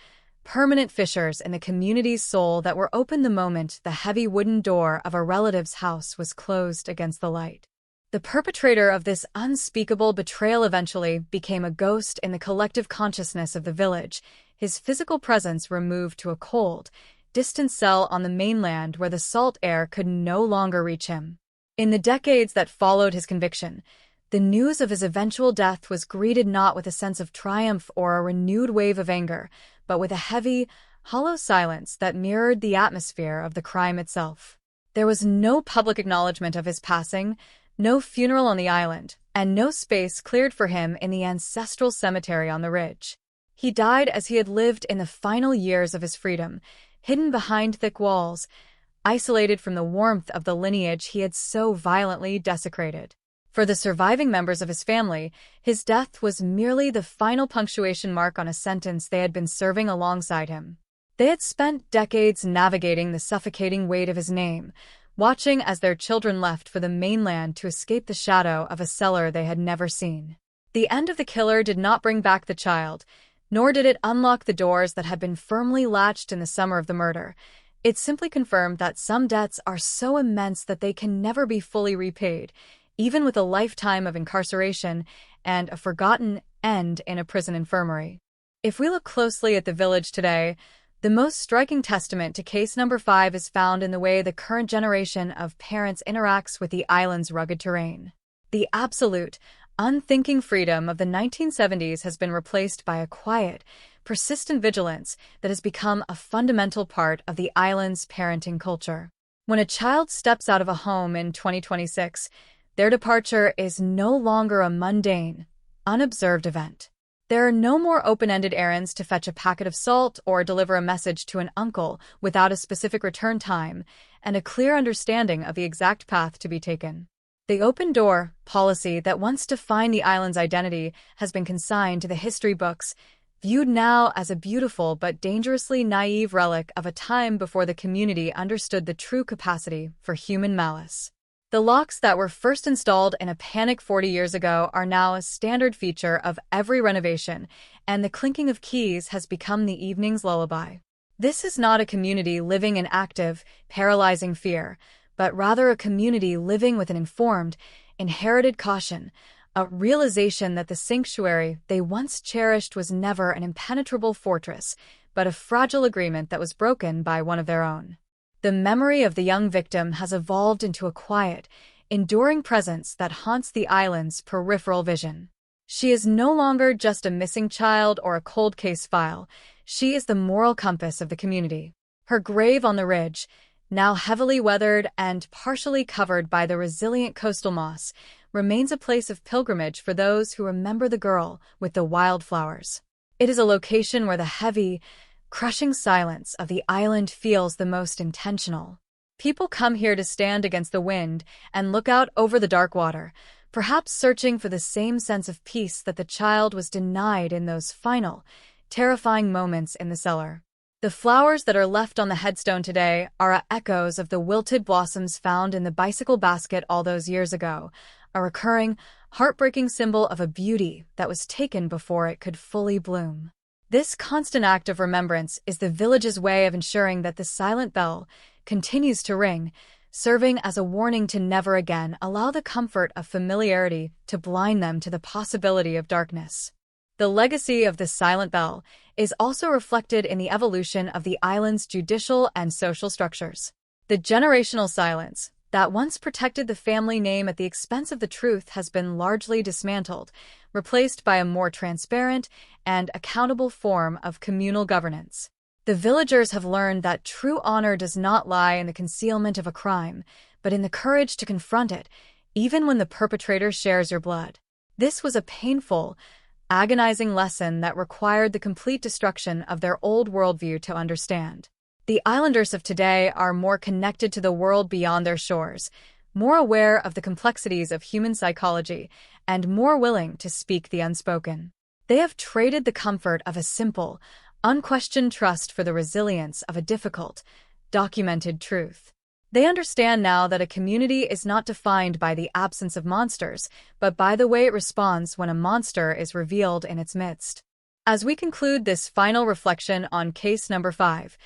permanent fissures in the community's soul that were opened the moment the heavy wooden door of a relative's house was closed against the light. The perpetrator of this unspeakable betrayal eventually became a ghost in the collective consciousness of the village, his physical presence removed to a cold, distant cell on the mainland where the salt air could no longer reach him. In the decades that followed his conviction, the news of his eventual death was greeted not with a sense of triumph or a renewed wave of anger, but with a heavy, hollow silence that mirrored the atmosphere of the crime itself. There was no public acknowledgement of his passing, no funeral on the island, and no space cleared for him in the ancestral cemetery on the ridge. He died as he had lived in the final years of his freedom, hidden behind thick walls, isolated from the warmth of the lineage he had so violently desecrated. For the surviving members of his family, his death was merely the final punctuation mark on a sentence they had been serving alongside him. They had spent decades navigating the suffocating weight of his name, watching as their children left for the mainland to escape the shadow of a cellar they had never seen. The end of the killer did not bring back the child, nor did it unlock the doors that had been firmly latched in the summer of the murder. It simply confirmed that some debts are so immense that they can never be fully repaid, even with a lifetime of incarceration and a forgotten end in a prison infirmary. If we look closely at the village today, the most striking testament to case number 5 is found in the way the current generation of parents interacts with the island's rugged terrain. The absolute, unthinking freedom of the 1970s has been replaced by a quiet, persistent vigilance that has become a fundamental part of the island's parenting culture. When a child steps out of a home in 2026, their departure is no longer a mundane, unobserved event. There are no more open-ended errands to fetch a packet of salt or deliver a message to an uncle without a specific return time and a clear understanding of the exact path to be taken. The open-door policy that once defined the island's identity has been consigned to the history books, viewed now as a beautiful but dangerously naive relic of a time before the community understood the true capacity for human malice. The locks that were first installed in a panic 40 years ago are now a standard feature of every renovation, and the clinking of keys has become the evening's lullaby. This is not a community living in active, paralyzing fear, but rather a community living with an informed, inherited caution, a realization that the sanctuary they once cherished was never an impenetrable fortress, but a fragile agreement that was broken by one of their own. The memory of the young victim has evolved into a quiet, enduring presence that haunts the island's peripheral vision. She is no longer just a missing child or a cold case file. She is the moral compass of the community. Her grave on the ridge, now heavily weathered and partially covered by the resilient coastal moss, remains a place of pilgrimage for those who remember the girl with the wildflowers. It is a location where the heavy, crushing silence of the island feels the most intentional. People come here to stand against the wind and look out over the dark water, perhaps searching for the same sense of peace that the child was denied in those final, terrifying moments in the cellar. The flowers that are left on the headstone today are echoes of the wilted blossoms found in the bicycle basket all those years ago, a recurring, heartbreaking symbol of a beauty that was taken before it could fully bloom. This constant act of remembrance is the village's way of ensuring that the silent bell continues to ring, serving as a warning to never again allow the comfort of familiarity to blind them to the possibility of darkness. The legacy of the silent bell is also reflected in the evolution of the island's judicial and social structures. The generational silence that once protected the family name at the expense of the truth has been largely dismantled, replaced by a more transparent and accountable form of communal governance. The villagers have learned that true honor does not lie in the concealment of a crime, but in the courage to confront it, even when the perpetrator shares your blood. This was a painful, agonizing lesson that required the complete destruction of their old worldview to understand. The islanders of today are more connected to the world beyond their shores, more aware of the complexities of human psychology, and more willing to speak the unspoken. They have traded the comfort of a simple, unquestioned trust for the resilience of a difficult, documented truth. They understand now that a community is not defined by the absence of monsters, but by the way it responds when a monster is revealed in its midst. As we conclude this final reflection on case number 5,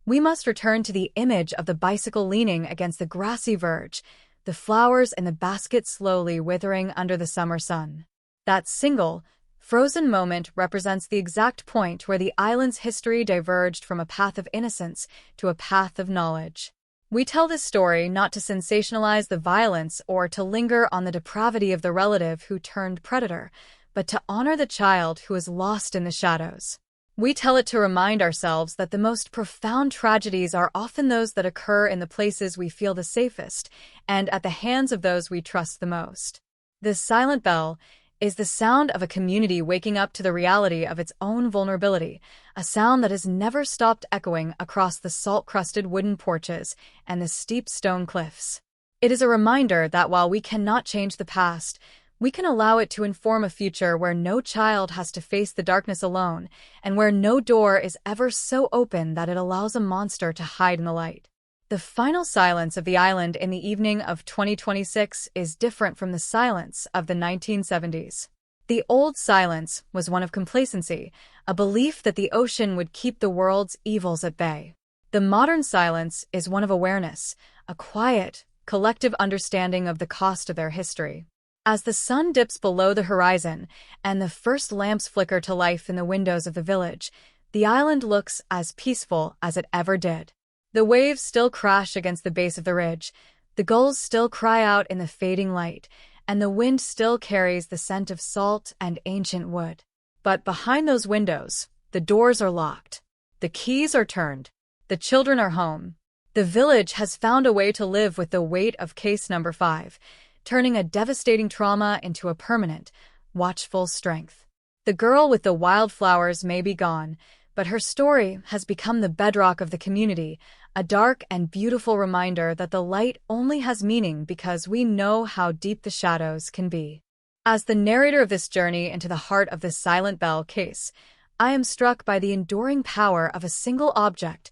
we must return to the image of the bicycle leaning against the grassy verge, the flowers in the basket slowly withering under the summer sun. That single, frozen moment represents the exact point where the island's history diverged from a path of innocence to a path of knowledge. We tell this story not to sensationalize the violence or to linger on the depravity of the relative who turned predator, but to honor the child who is lost in the shadows. We tell it to remind ourselves that the most profound tragedies are often those that occur in the places we feel the safest and at the hands of those we trust the most. The silent bell is the sound of a community waking up to the reality of its own vulnerability, a sound that has never stopped echoing across the salt-crusted wooden porches and the steep stone cliffs. It is a reminder that while we cannot change the past, we can allow it to inform a future where no child has to face the darkness alone, and where no door is ever so open that it allows a monster to hide in the light. The final silence of the island in the evening of 2026 is different from the silence of the 1970s. The old silence was one of complacency, a belief that the ocean would keep the world's evils at bay. The modern silence is one of awareness, a quiet, collective understanding of the cost of their history. As the sun dips below the horizon and the first lamps flicker to life in the windows of the village, the island looks as peaceful as it ever did. The waves still crash against the base of the ridge, the gulls still cry out in the fading light, and the wind still carries the scent of salt and ancient wood. But behind those windows, the doors are locked. The keys are turned. The children are home. The village has found a way to live with the weight of case number 5, turning a devastating trauma into a permanent, watchful strength. The girl with the wildflowers may be gone, but her story has become the bedrock of the community, a dark and beautiful reminder that the light only has meaning because we know how deep the shadows can be. As the narrator of this journey into the heart of the Silent Bell case, I am struck by the enduring power of a single object,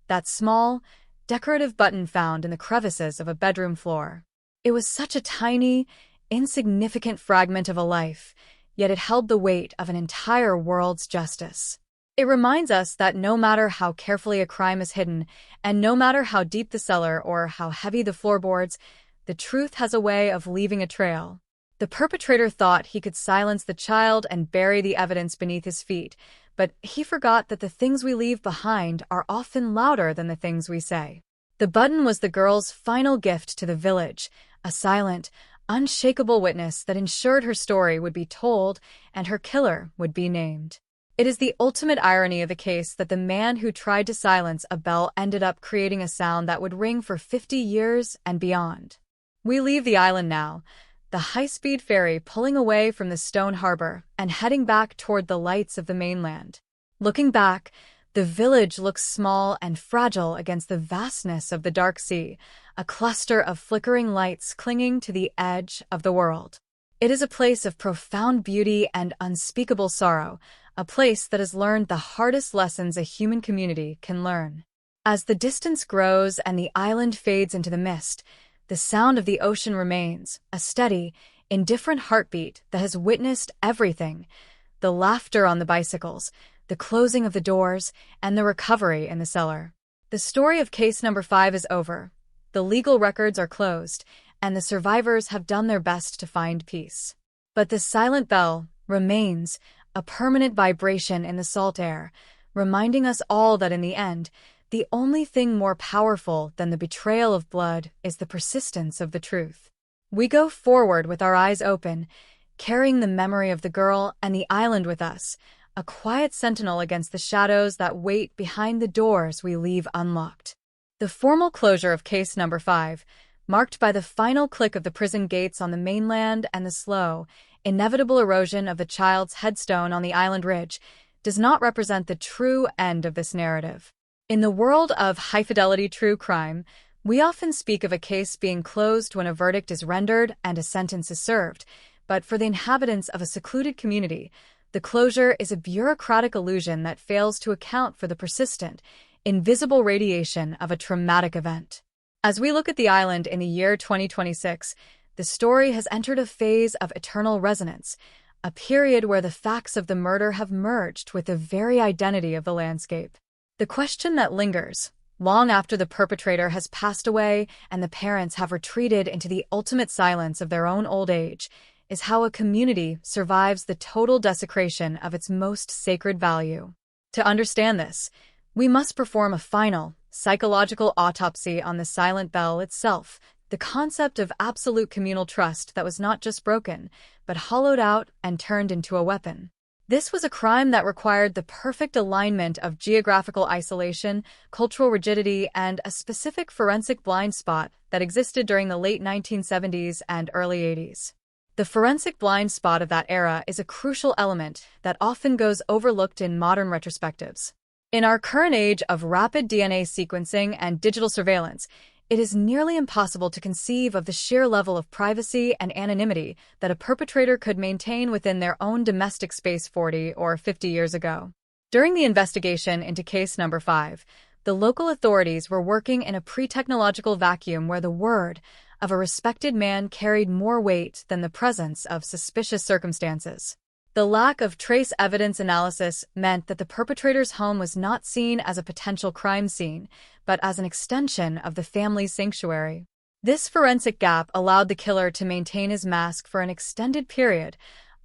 that small, decorative button found in the crevices of a bedroom floor. It was such a tiny, insignificant fragment of a life, yet it held the weight of an entire world's justice. It reminds us that no matter how carefully a crime is hidden, and no matter how deep the cellar or how heavy the floorboards, the truth has a way of leaving a trail. The perpetrator thought he could silence the child and bury the evidence beneath his feet, but he forgot that the things we leave behind are often louder than the things we say. The button was the girl's final gift to the village, a silent, unshakable witness that ensured her story would be told and her killer would be named. It is the ultimate irony of the case that the man who tried to silence a bell ended up creating a sound that would ring for 50 years and beyond. We leave the island now, the high-speed ferry pulling away from the stone harbor and heading back toward the lights of the mainland. Looking back, the village looks small and fragile against the vastness of the dark sea, a cluster of flickering lights clinging to the edge of the world. It is a place of profound beauty and unspeakable sorrow, a place that has learned the hardest lessons a human community can learn. As the distance grows and the island fades into the mist, the sound of the ocean remains, a steady, indifferent heartbeat that has witnessed everything: the laughter on the bicycles, the closing of the doors, and the recovery in the cellar. The story of case number 5 is over. The legal records are closed, and the survivors have done their best to find peace. But the silent bell remains, a permanent vibration in the salt air, reminding us all that in the end, the only thing more powerful than the betrayal of blood is the persistence of the truth. We go forward with our eyes open, carrying the memory of the girl and the island with us, a quiet sentinel against the shadows that wait behind the doors we leave unlocked. The formal closure of case number 5, marked by the final click of the prison gates on the mainland and the slow, inevitable erosion of the child's headstone on the island ridge, does not represent the true end of this narrative. In the world of high-fidelity true crime, we often speak of a case being closed when a verdict is rendered and a sentence is served, but for the inhabitants of a secluded community, the closure is a bureaucratic illusion that fails to account for the persistent, invisible radiation of a traumatic event. As we look at the island in the year 2026, the story has entered a phase of eternal resonance, a period where the facts of the murder have merged with the very identity of the landscape. The question that lingers, long after the perpetrator has passed away and the parents have retreated into the ultimate silence of their own old age, is how a community survives the total desecration of its most sacred value. To understand this, we must perform a final, psychological autopsy on the silent bell itself, the concept of absolute communal trust that was not just broken, but hollowed out and turned into a weapon. This was a crime that required the perfect alignment of geographical isolation, cultural rigidity, and a specific forensic blind spot that existed during the late 1970s and early 80s. The forensic blind spot of that era is a crucial element that often goes overlooked in modern retrospectives. In our current age of rapid DNA sequencing and digital surveillance, it is nearly impossible to conceive of the sheer level of privacy and anonymity that a perpetrator could maintain within their own domestic space 40 or 50 years ago. During the investigation into case number 5, the local authorities were working in a pre-technological vacuum where the word of a respected man carried more weight than the presence of suspicious circumstances. The lack of trace evidence analysis meant that the perpetrator's home was not seen as a potential crime scene, but as an extension of the family's sanctuary. This forensic gap allowed the killer to maintain his mask for an extended period,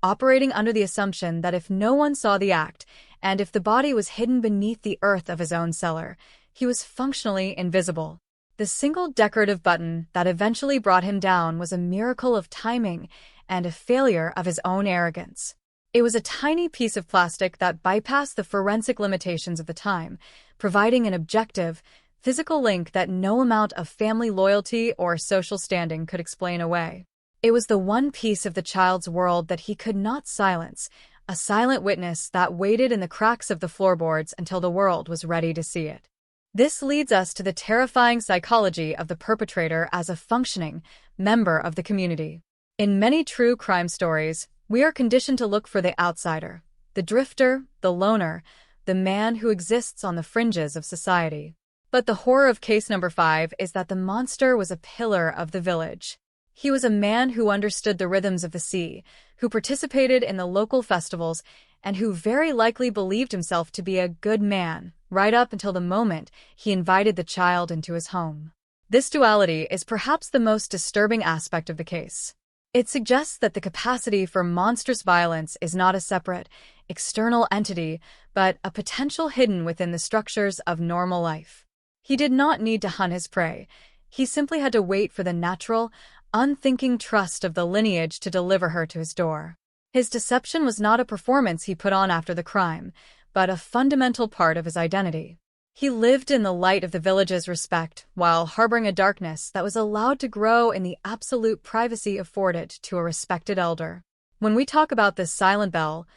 operating under the assumption that if no one saw the act, and if the body was hidden beneath the earth of his own cellar, he was functionally invisible. The single decorative button that eventually brought him down was a miracle of timing and a failure of his own arrogance. It was a tiny piece of plastic that bypassed the forensic limitations of the time, providing an objective, physical link that no amount of family loyalty or social standing could explain away. It was the one piece of the child's world that he could not silence, a silent witness that waited in the cracks of the floorboards until the world was ready to see it. This leads us to the terrifying psychology of the perpetrator as a functioning member of the community. In many true crime stories, we are conditioned to look for the outsider, the drifter, the loner, the man who exists on the fringes of society. But the horror of case number 5 is that the monster was a pillar of the village. He was a man who understood the rhythms of the sea, who participated in the local festivals, and who very likely believed himself to be a good man, right up until the moment he invited the child into his home. This duality is perhaps the most disturbing aspect of the case. It suggests that the capacity for monstrous violence is not a separate, external entity, but a potential hidden within the structures of normal life. He did not need to hunt his prey. He simply had to wait for the natural, unthinking trust of the lineage to deliver her to his door. His deception was not a performance he put on after the crime, but a fundamental part of his identity. He lived in the light of the village's respect, while harboring a darkness that was allowed to grow in the absolute privacy afforded to a respected elder. When we talk about this silent bell,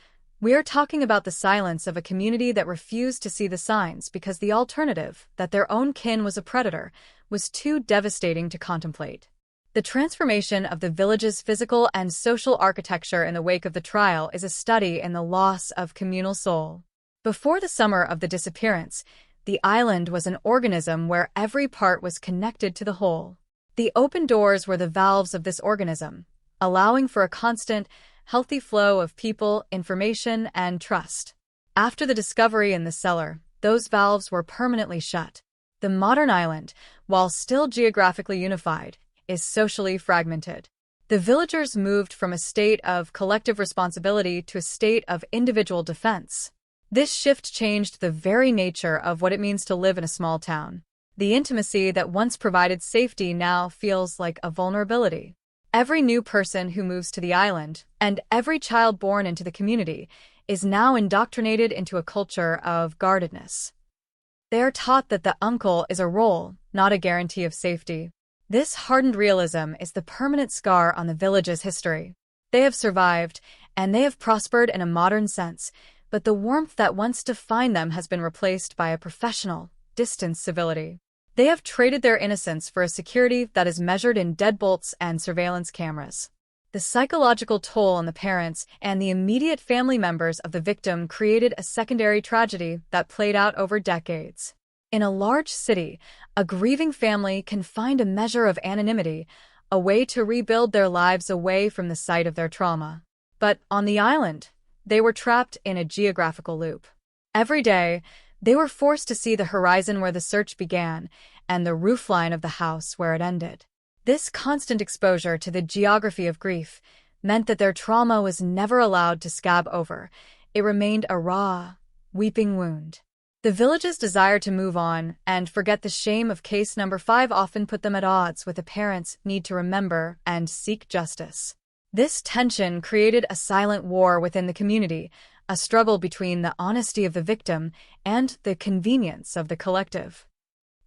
we are talking about the silence of a community that refused to see the signs because the alternative, that their own kin was a predator, was too devastating to contemplate. The transformation of the village's physical and social architecture in the wake of the trial is a study in the loss of communal soul. Before the summer of the disappearance, the island was an organism where every part was connected to the whole. The open doors were the valves of this organism, allowing for a constant, healthy flow of people, information, and trust. After the discovery in the cellar, those valves were permanently shut. The modern island, while still geographically unified, is socially fragmented. The villagers moved from a state of collective responsibility to a state of individual defense. This shift changed the very nature of what it means to live in a small town. The intimacy that once provided safety now feels like a vulnerability. Every new person who moves to the island, and every child born into the community, is now indoctrinated into a culture of guardedness. They are taught that the uncle is a role, not a guarantee of safety. This hardened realism is the permanent scar on the village's history. They have survived, and they have prospered in a modern sense, but the warmth that once defined them has been replaced by a professional, distant civility. They have traded their innocence for a security that is measured in deadbolts and surveillance cameras. The psychological toll on the parents and the immediate family members of the victim created a secondary tragedy that played out over decades. In a large city, a grieving family can find a measure of anonymity, a way to rebuild their lives away from the site of their trauma. But on the island, they were trapped in a geographical loop. Every day, they were forced to see the horizon where the search began and the roofline of the house where it ended. This constant exposure to the geography of grief meant that their trauma was never allowed to scab over. It remained a raw, weeping wound. The village's desire to move on and forget the shame of case number 5 often put them at odds with the parents' need to remember and seek justice. This tension created a silent war within the community, a struggle between the honesty of the victim and the convenience of the collective.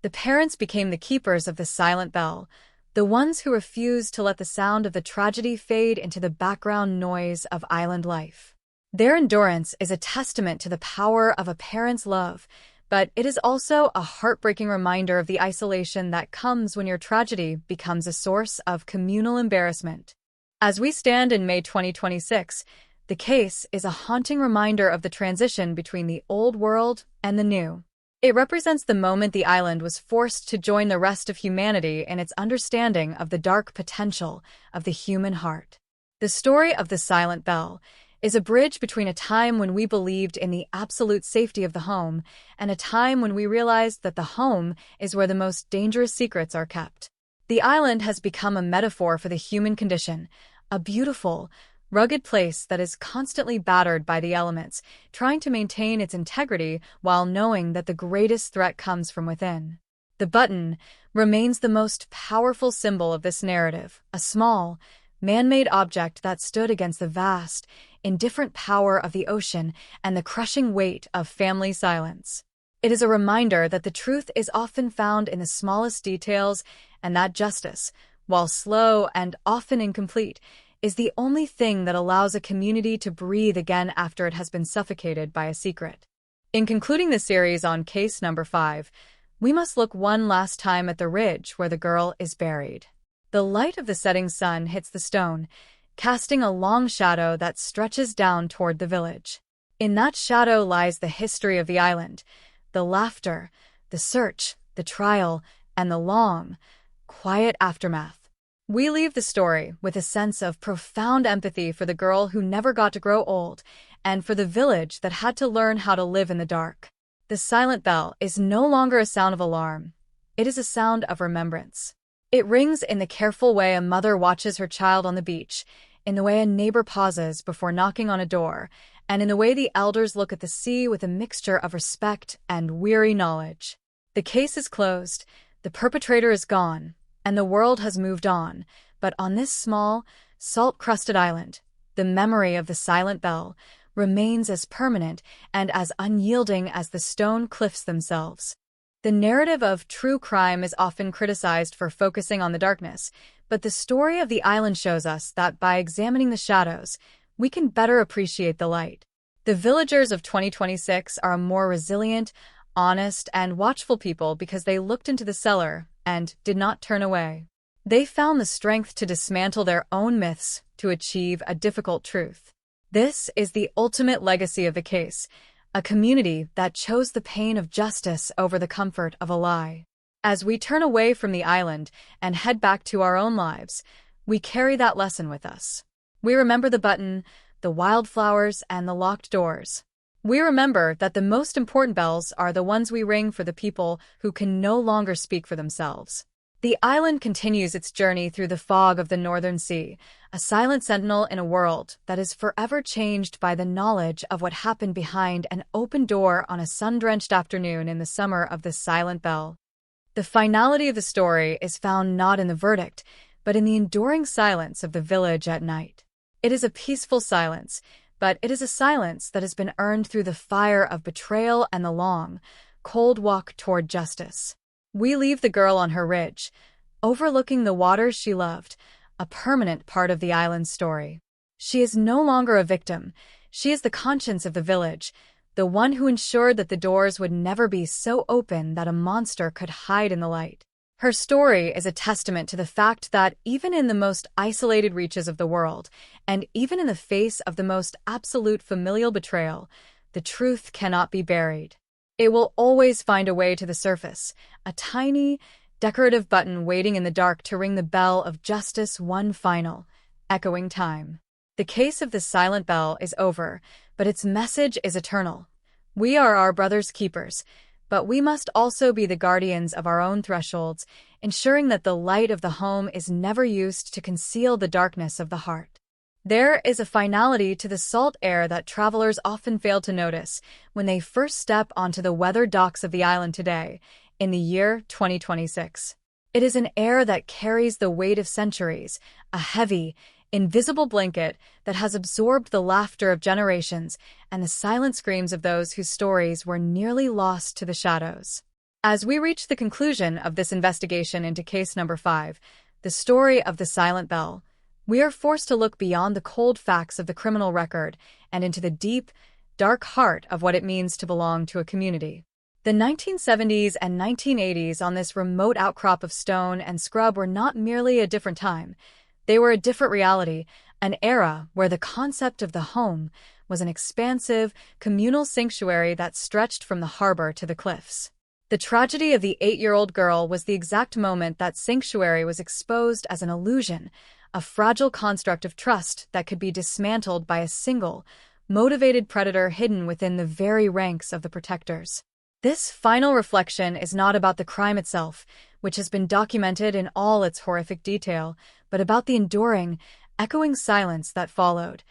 The parents became the keepers of the silent bell, the ones who refused to let the sound of the tragedy fade into the background noise of island life. Their endurance is a testament to the power of a parent's love, but it is also a heartbreaking reminder of the isolation that comes when your tragedy becomes a source of communal embarrassment. As we stand in May 2026, the case is a haunting reminder of the transition between the old world and the new. It represents the moment the island was forced to join the rest of humanity in its understanding of the dark potential of the human heart. The story of the Silent Bell is a bridge between a time when we believed in the absolute safety of the home and a time when we realized that the home is where the most dangerous secrets are kept. The island has become a metaphor for the human condition, a beautiful, rugged place that is constantly battered by the elements, trying to maintain its integrity while knowing that the greatest threat comes from within. The button remains the most powerful symbol of this narrative, a small, man-made object that stood against the vast, indifferent power of the ocean and the crushing weight of family silence. It is a reminder that the truth is often found in the smallest details and that justice, while slow and often incomplete, is the only thing that allows a community to breathe again after it has been suffocated by a secret. In concluding the series on case number 5, we must look one last time at the ridge where the girl is buried. The light of the setting sun hits the stone, casting a long shadow that stretches down toward the village. In that shadow lies the history of the island, the laughter, the search, the trial, and the long, quiet aftermath. We leave the story with a sense of profound empathy for the girl who never got to grow old and for the village that had to learn how to live in the dark. The silent bell is no longer a sound of alarm. It is a sound of remembrance. It rings in the careful way a mother watches her child on the beach, in the way a neighbor pauses before knocking on a door, and in the way the elders look at the sea with a mixture of respect and weary knowledge. The case is closed, the perpetrator is gone, and the world has moved on, but on this small, salt-crusted island, the memory of the silent bell remains as permanent and as unyielding as the stone cliffs themselves. The narrative of true crime is often criticized for focusing on the darkness, but the story of the island shows us that by examining the shadows, we can better appreciate the light. The villagers of 2026 are a more resilient, honest, and watchful people because they looked into the cellar and did not turn away. They found the strength to dismantle their own myths to achieve a difficult truth. This is the ultimate legacy of the case, a community that chose the pain of justice over the comfort of a lie. As we turn away from the island and head back to our own lives, we carry that lesson with us. We remember the button, the wildflowers, and the locked doors. We remember that the most important bells are the ones we ring for the people who can no longer speak for themselves. The island continues its journey through the fog of the northern sea, a silent sentinel in a world that is forever changed by the knowledge of what happened behind an open door on a sun-drenched afternoon in the summer of the silent bell. The finality of the story is found not in the verdict, but in the enduring silence of the village at night. It is a peaceful silence, but it is a silence that has been earned through the fire of betrayal and the long, cold walk toward justice. We leave the girl on her ridge, overlooking the waters she loved, a permanent part of the island's story. She is no longer a victim. She is the conscience of the village, the one who ensured that the doors would never be so open that a monster could hide in the light. Her story is a testament to the fact that even in the most isolated reaches of the world, and even in the face of the most absolute familial betrayal, the truth cannot be buried. It will always find a way to the surface, a tiny, decorative button waiting in the dark to ring the bell of justice one final, echoing time. The case of the silent bell is over, but its message is eternal. We are our brother's keepers, but we must also be the guardians of our own thresholds, ensuring that the light of the home is never used to conceal the darkness of the heart. There is a finality to the salt air that travelers often fail to notice when they first step onto the weathered docks of the island today, in the year 2026. It is an air that carries the weight of centuries, a heavy, invisible blanket that has absorbed the laughter of generations and the silent screams of those whose stories were nearly lost to the shadows. As we reach the conclusion of this investigation into case number 5, the story of the silent bell, we are forced to look beyond the cold facts of the criminal record and into the deep, dark heart of what it means to belong to a community. The 1970s and 1980s on this remote outcrop of stone and scrub were not merely a different time. They were a different reality, an era where the concept of the home was an expansive, communal sanctuary that stretched from the harbor to the cliffs. The tragedy of the 8-year-old girl was the exact moment that sanctuary was exposed as an illusion, a fragile construct of trust that could be dismantled by a single, motivated predator hidden within the very ranks of the protectors. This final reflection is not about the crime itself, which has been documented in all its horrific detail, but about the enduring, echoing silence that followed.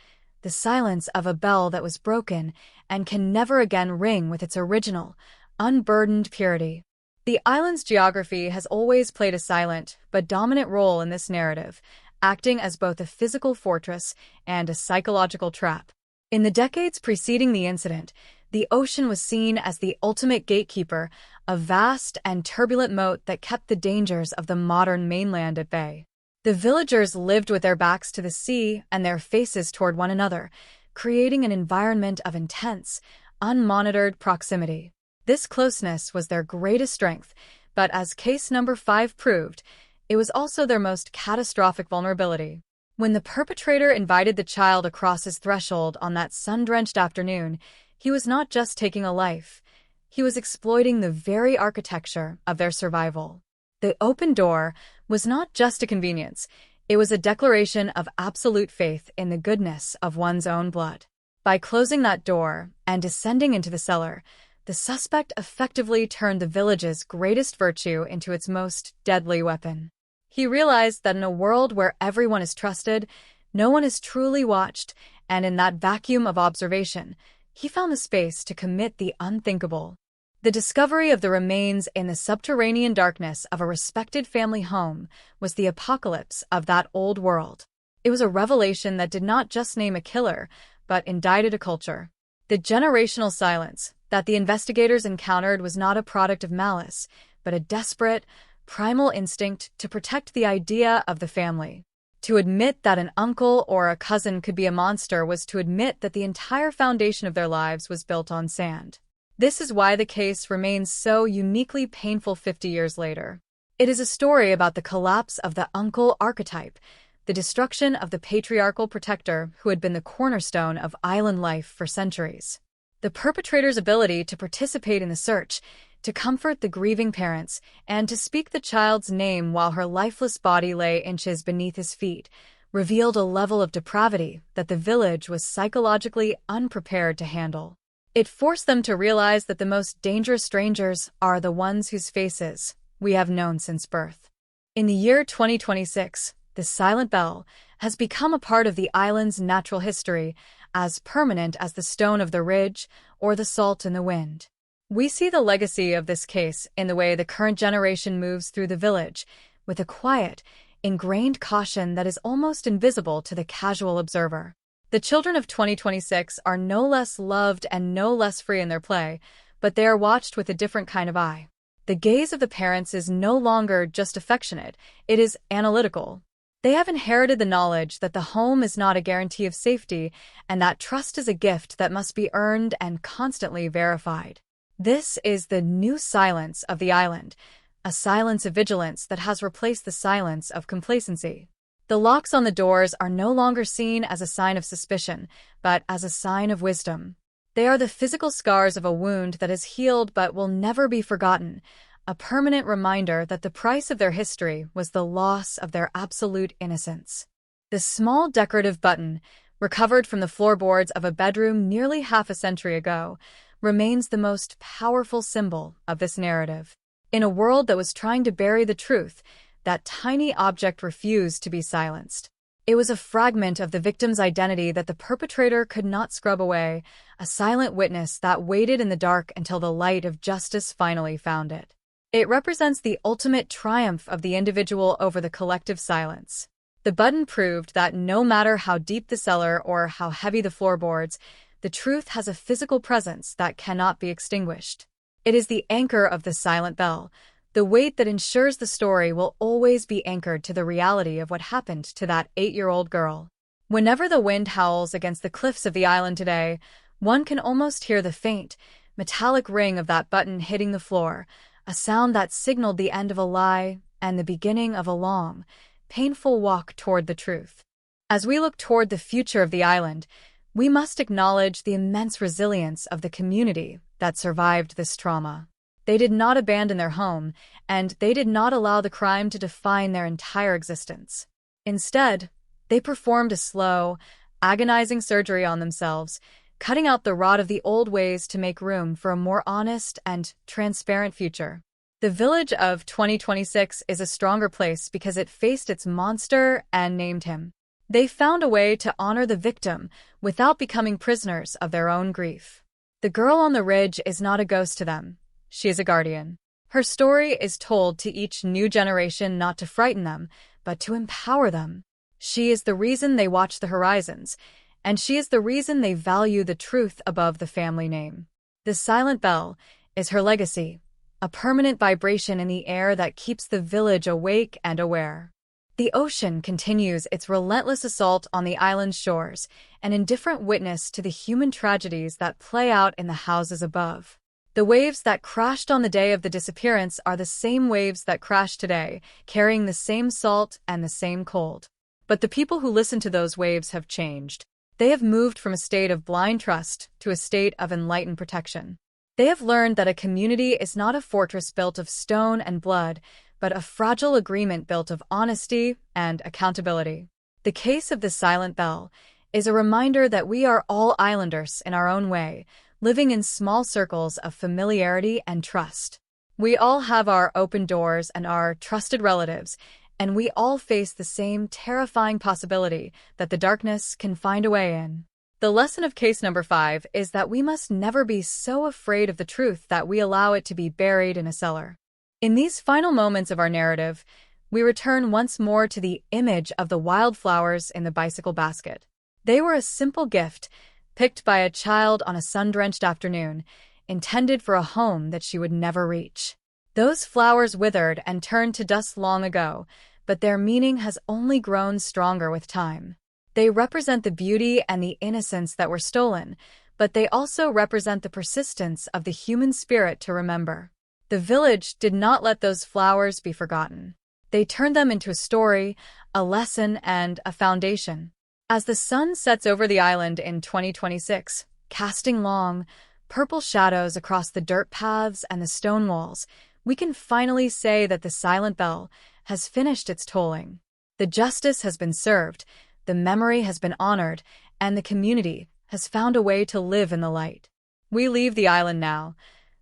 The silence of a bell that was broken and can never again ring with its original, unburdened purity. The island's geography has always played a silent but dominant role in this narrative, acting as both a physical fortress and a psychological trap. In the decades preceding the incident, the ocean was seen as the ultimate gatekeeper, a vast and turbulent moat that kept the dangers of the modern mainland at bay. The villagers lived with their backs to the sea and their faces toward one another, creating an environment of intense, unmonitored proximity. This closeness was their greatest strength, but as case number 5 proved, it was also their most catastrophic vulnerability. When the perpetrator invited the child across his threshold on that sun-drenched afternoon, he was not just taking a life. He was exploiting the very architecture of their survival. The open door was not just a convenience. It was a declaration of absolute faith in the goodness of one's own blood. By closing that door and descending into the cellar, the suspect effectively turned the village's greatest virtue into its most deadly weapon. He realized that in a world where everyone is trusted, no one is truly watched, and in that vacuum of observation, he found the space to commit the unthinkable. The discovery of the remains in the subterranean darkness of a respected family home was the apocalypse of that old world. It was a revelation that did not just name a killer, but indicted a culture. The generational silence that the investigators encountered was not a product of malice, but a desperate, primal instinct to protect the idea of the family. To admit that an uncle or a cousin could be a monster was to admit that the entire foundation of their lives was built on sand. This is why the case remains so uniquely painful 50 years later. It is a story about the collapse of the uncle archetype, the destruction of the patriarchal protector who had been the cornerstone of island life for centuries. The perpetrator's ability to participate in the search, to comfort the grieving parents, and to speak the child's name while her lifeless body lay inches beneath his feet, revealed a level of depravity that the village was psychologically unprepared to handle. It forced them to realize that the most dangerous strangers are the ones whose faces we have known since birth. In the year 2026, the silent bell has become a part of the island's natural history, as permanent as the stone of the ridge or the salt in the wind. We see the legacy of this case in the way the current generation moves through the village, with a quiet, ingrained caution that is almost invisible to the casual observer. The children of 2026 are no less loved and no less free in their play, but they are watched with a different kind of eye. The gaze of the parents is no longer just affectionate, it is analytical. They have inherited the knowledge that the home is not a guarantee of safety, and that trust is a gift that must be earned and constantly verified. This is the new silence of the island, a silence of vigilance that has replaced the silence of complacency. The locks on the doors are no longer seen as a sign of suspicion, but as a sign of wisdom. They are the physical scars of a wound that has healed but will never be forgotten, a permanent reminder that the price of their history was the loss of their absolute innocence. The small decorative button, recovered from the floorboards of a bedroom nearly half a century ago, remains the most powerful symbol of this narrative. In a world that was trying to bury the truth, that tiny object refused to be silenced. It was a fragment of the victim's identity that the perpetrator could not scrub away, a silent witness that waited in the dark until the light of justice finally found it. It represents the ultimate triumph of the individual over the collective silence. The button proved that no matter how deep the cellar or how heavy the floorboards, the truth has a physical presence that cannot be extinguished. It is the anchor of the silent bell, the weight that ensures the story will always be anchored to the reality of what happened to that 8-year-old girl. Whenever the wind howls against the cliffs of the island today, one can almost hear the faint, metallic ring of that button hitting the floor, a sound that signaled the end of a lie and the beginning of a long, painful walk toward the truth. As we look toward the future of the island, we must acknowledge the immense resilience of the community that survived this trauma. They did not abandon their home, and they did not allow the crime to define their entire existence. Instead, they performed a slow, agonizing surgery on themselves, cutting out the rot of the old ways to make room for a more honest and transparent future. The village of 2026 is a stronger place because it faced its monster and named him. They found a way to honor the victim without becoming prisoners of their own grief. The girl on the ridge is not a ghost to them. She is a guardian. Her story is told to each new generation not to frighten them, but to empower them. She is the reason they watch the horizons, and she is the reason they value the truth above the family name. The silent bell is her legacy, a permanent vibration in the air that keeps the village awake and aware. The ocean continues its relentless assault on the island's shores, an indifferent witness to the human tragedies that play out in the houses above. The waves that crashed on the day of the disappearance are the same waves that crash today, carrying the same salt and the same cold. But the people who listen to those waves have changed. They have moved from a state of blind trust to a state of enlightened protection. They have learned that a community is not a fortress built of stone and blood, but a fragile agreement built of honesty and accountability. The case of the Silent Bell is a reminder that we are all islanders in our own way, living in small circles of familiarity and trust. We all have our open doors and our trusted relatives, and we all face the same terrifying possibility that the darkness can find a way in. The lesson of case number 5 is that we must never be so afraid of the truth that we allow it to be buried in a cellar. In these final moments of our narrative, we return once more to the image of the wildflowers in the bicycle basket. They were a simple gift, picked by a child on a sun-drenched afternoon, intended for a home that she would never reach. Those flowers withered and turned to dust long ago, but their meaning has only grown stronger with time. They represent the beauty and the innocence that were stolen, but they also represent the persistence of the human spirit to remember. The village did not let those flowers be forgotten. They turned them into a story, a lesson, and a foundation. As the sun sets over the island in 2026, casting long, purple shadows across the dirt paths and the stone walls, we can finally say that the Silent Bell has finished its tolling. The justice has been served, the memory has been honored, and the community has found a way to live in the light. We leave the island now,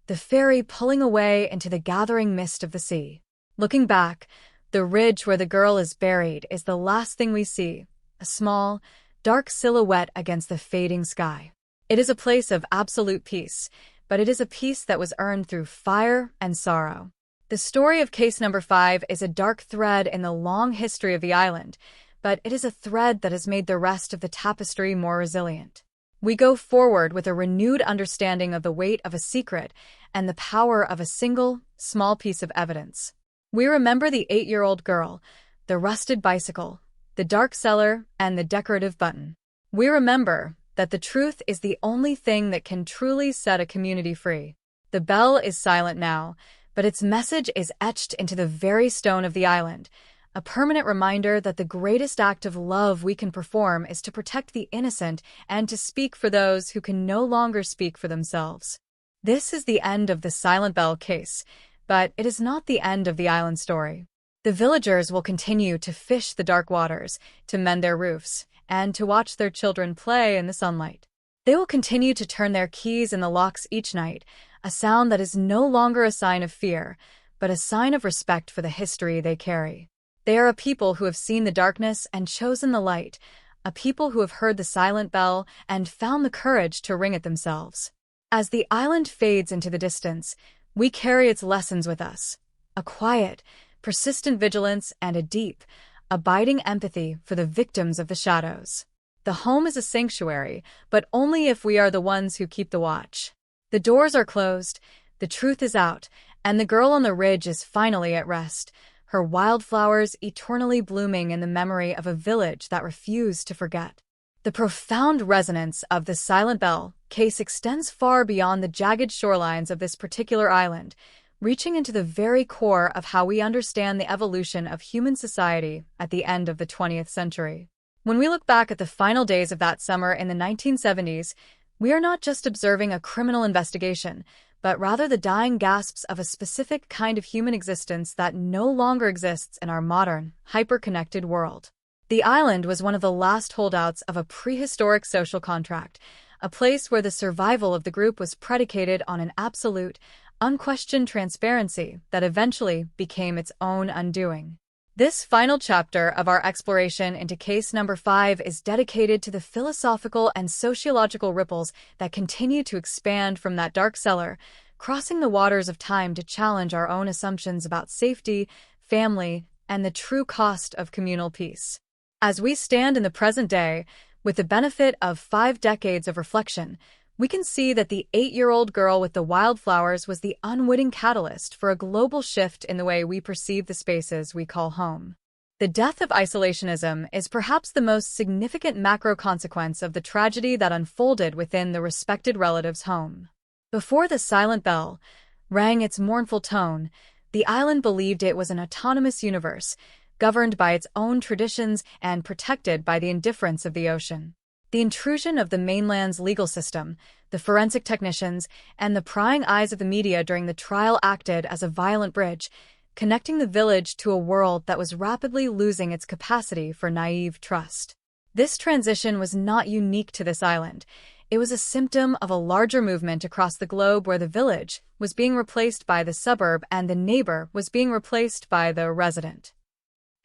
the ferry pulling away into the gathering mist of the sea. Looking back, the ridge where the girl is buried is the last thing we see, a small, dark silhouette against the fading sky. It is a place of absolute peace, but it is a peace that was earned through fire and sorrow. The story of case number 5 is a dark thread in the long history of the island, but it is a thread that has made the rest of the tapestry more resilient. We go forward with a renewed understanding of the weight of a secret and the power of a single, small piece of evidence. We remember the 8-year-old girl, the rusted bicycle, the dark cellar, and the decorative button. We remember that the truth is the only thing that can truly set a community free. The bell is silent now, but its message is etched into the very stone of the island, a permanent reminder that the greatest act of love we can perform is to protect the innocent and to speak for those who can no longer speak for themselves. This is the end of the Silent Bell case, but it is not the end of the island story. The villagers will continue to fish the dark waters, to mend their roofs, and to watch their children play in the sunlight. They will continue to turn their keys in the locks each night, a sound that is no longer a sign of fear, but a sign of respect for the history they carry. They are a people who have seen the darkness and chosen the light, a people who have heard the silent bell and found the courage to ring it themselves. As the island fades into the distance, we carry its lessons with us, a quiet, persistent vigilance and a deep, abiding empathy for the victims of the shadows. The home is a sanctuary, but only if we are the ones who keep the watch. The doors are closed, the truth is out, and the girl on the ridge is finally at rest, her wildflowers eternally blooming in the memory of a village that refused to forget. The profound resonance of the Silent Bell case extends far beyond the jagged shorelines of this particular island, reaching into the very core of how we understand the evolution of human society at the end of the 20th century. When we look back at the final days of that summer in the 1970s, we are not just observing a criminal investigation, but rather the dying gasps of a specific kind of human existence that no longer exists in our modern, hyper-connected world. The island was one of the last holdouts of a prehistoric social contract, a place where the survival of the group was predicated on an absolute, unquestioned transparency that eventually became its own undoing. This final chapter of our exploration into case number 5 is dedicated to the philosophical and sociological ripples that continue to expand from that dark cellar, crossing the waters of time to challenge our own assumptions about safety, family, and the true cost of communal peace. As we stand in the present day, with the benefit of 5 decades of reflection, we can see that the 8-year-old girl with the wildflowers was the unwitting catalyst for a global shift in the way we perceive the spaces we call home. The death of isolationism is perhaps the most significant macro consequence of the tragedy that unfolded within the respected relative's home. Before the silent bell rang its mournful tone, the island believed it was an autonomous universe, governed by its own traditions and protected by the indifference of the ocean. The intrusion of the mainland's legal system, the forensic technicians, and the prying eyes of the media during the trial acted as a violent bridge, connecting the village to a world that was rapidly losing its capacity for naive trust. This transition was not unique to this island. It was a symptom of a larger movement across the globe where the village was being replaced by the suburb and the neighbor was being replaced by the resident.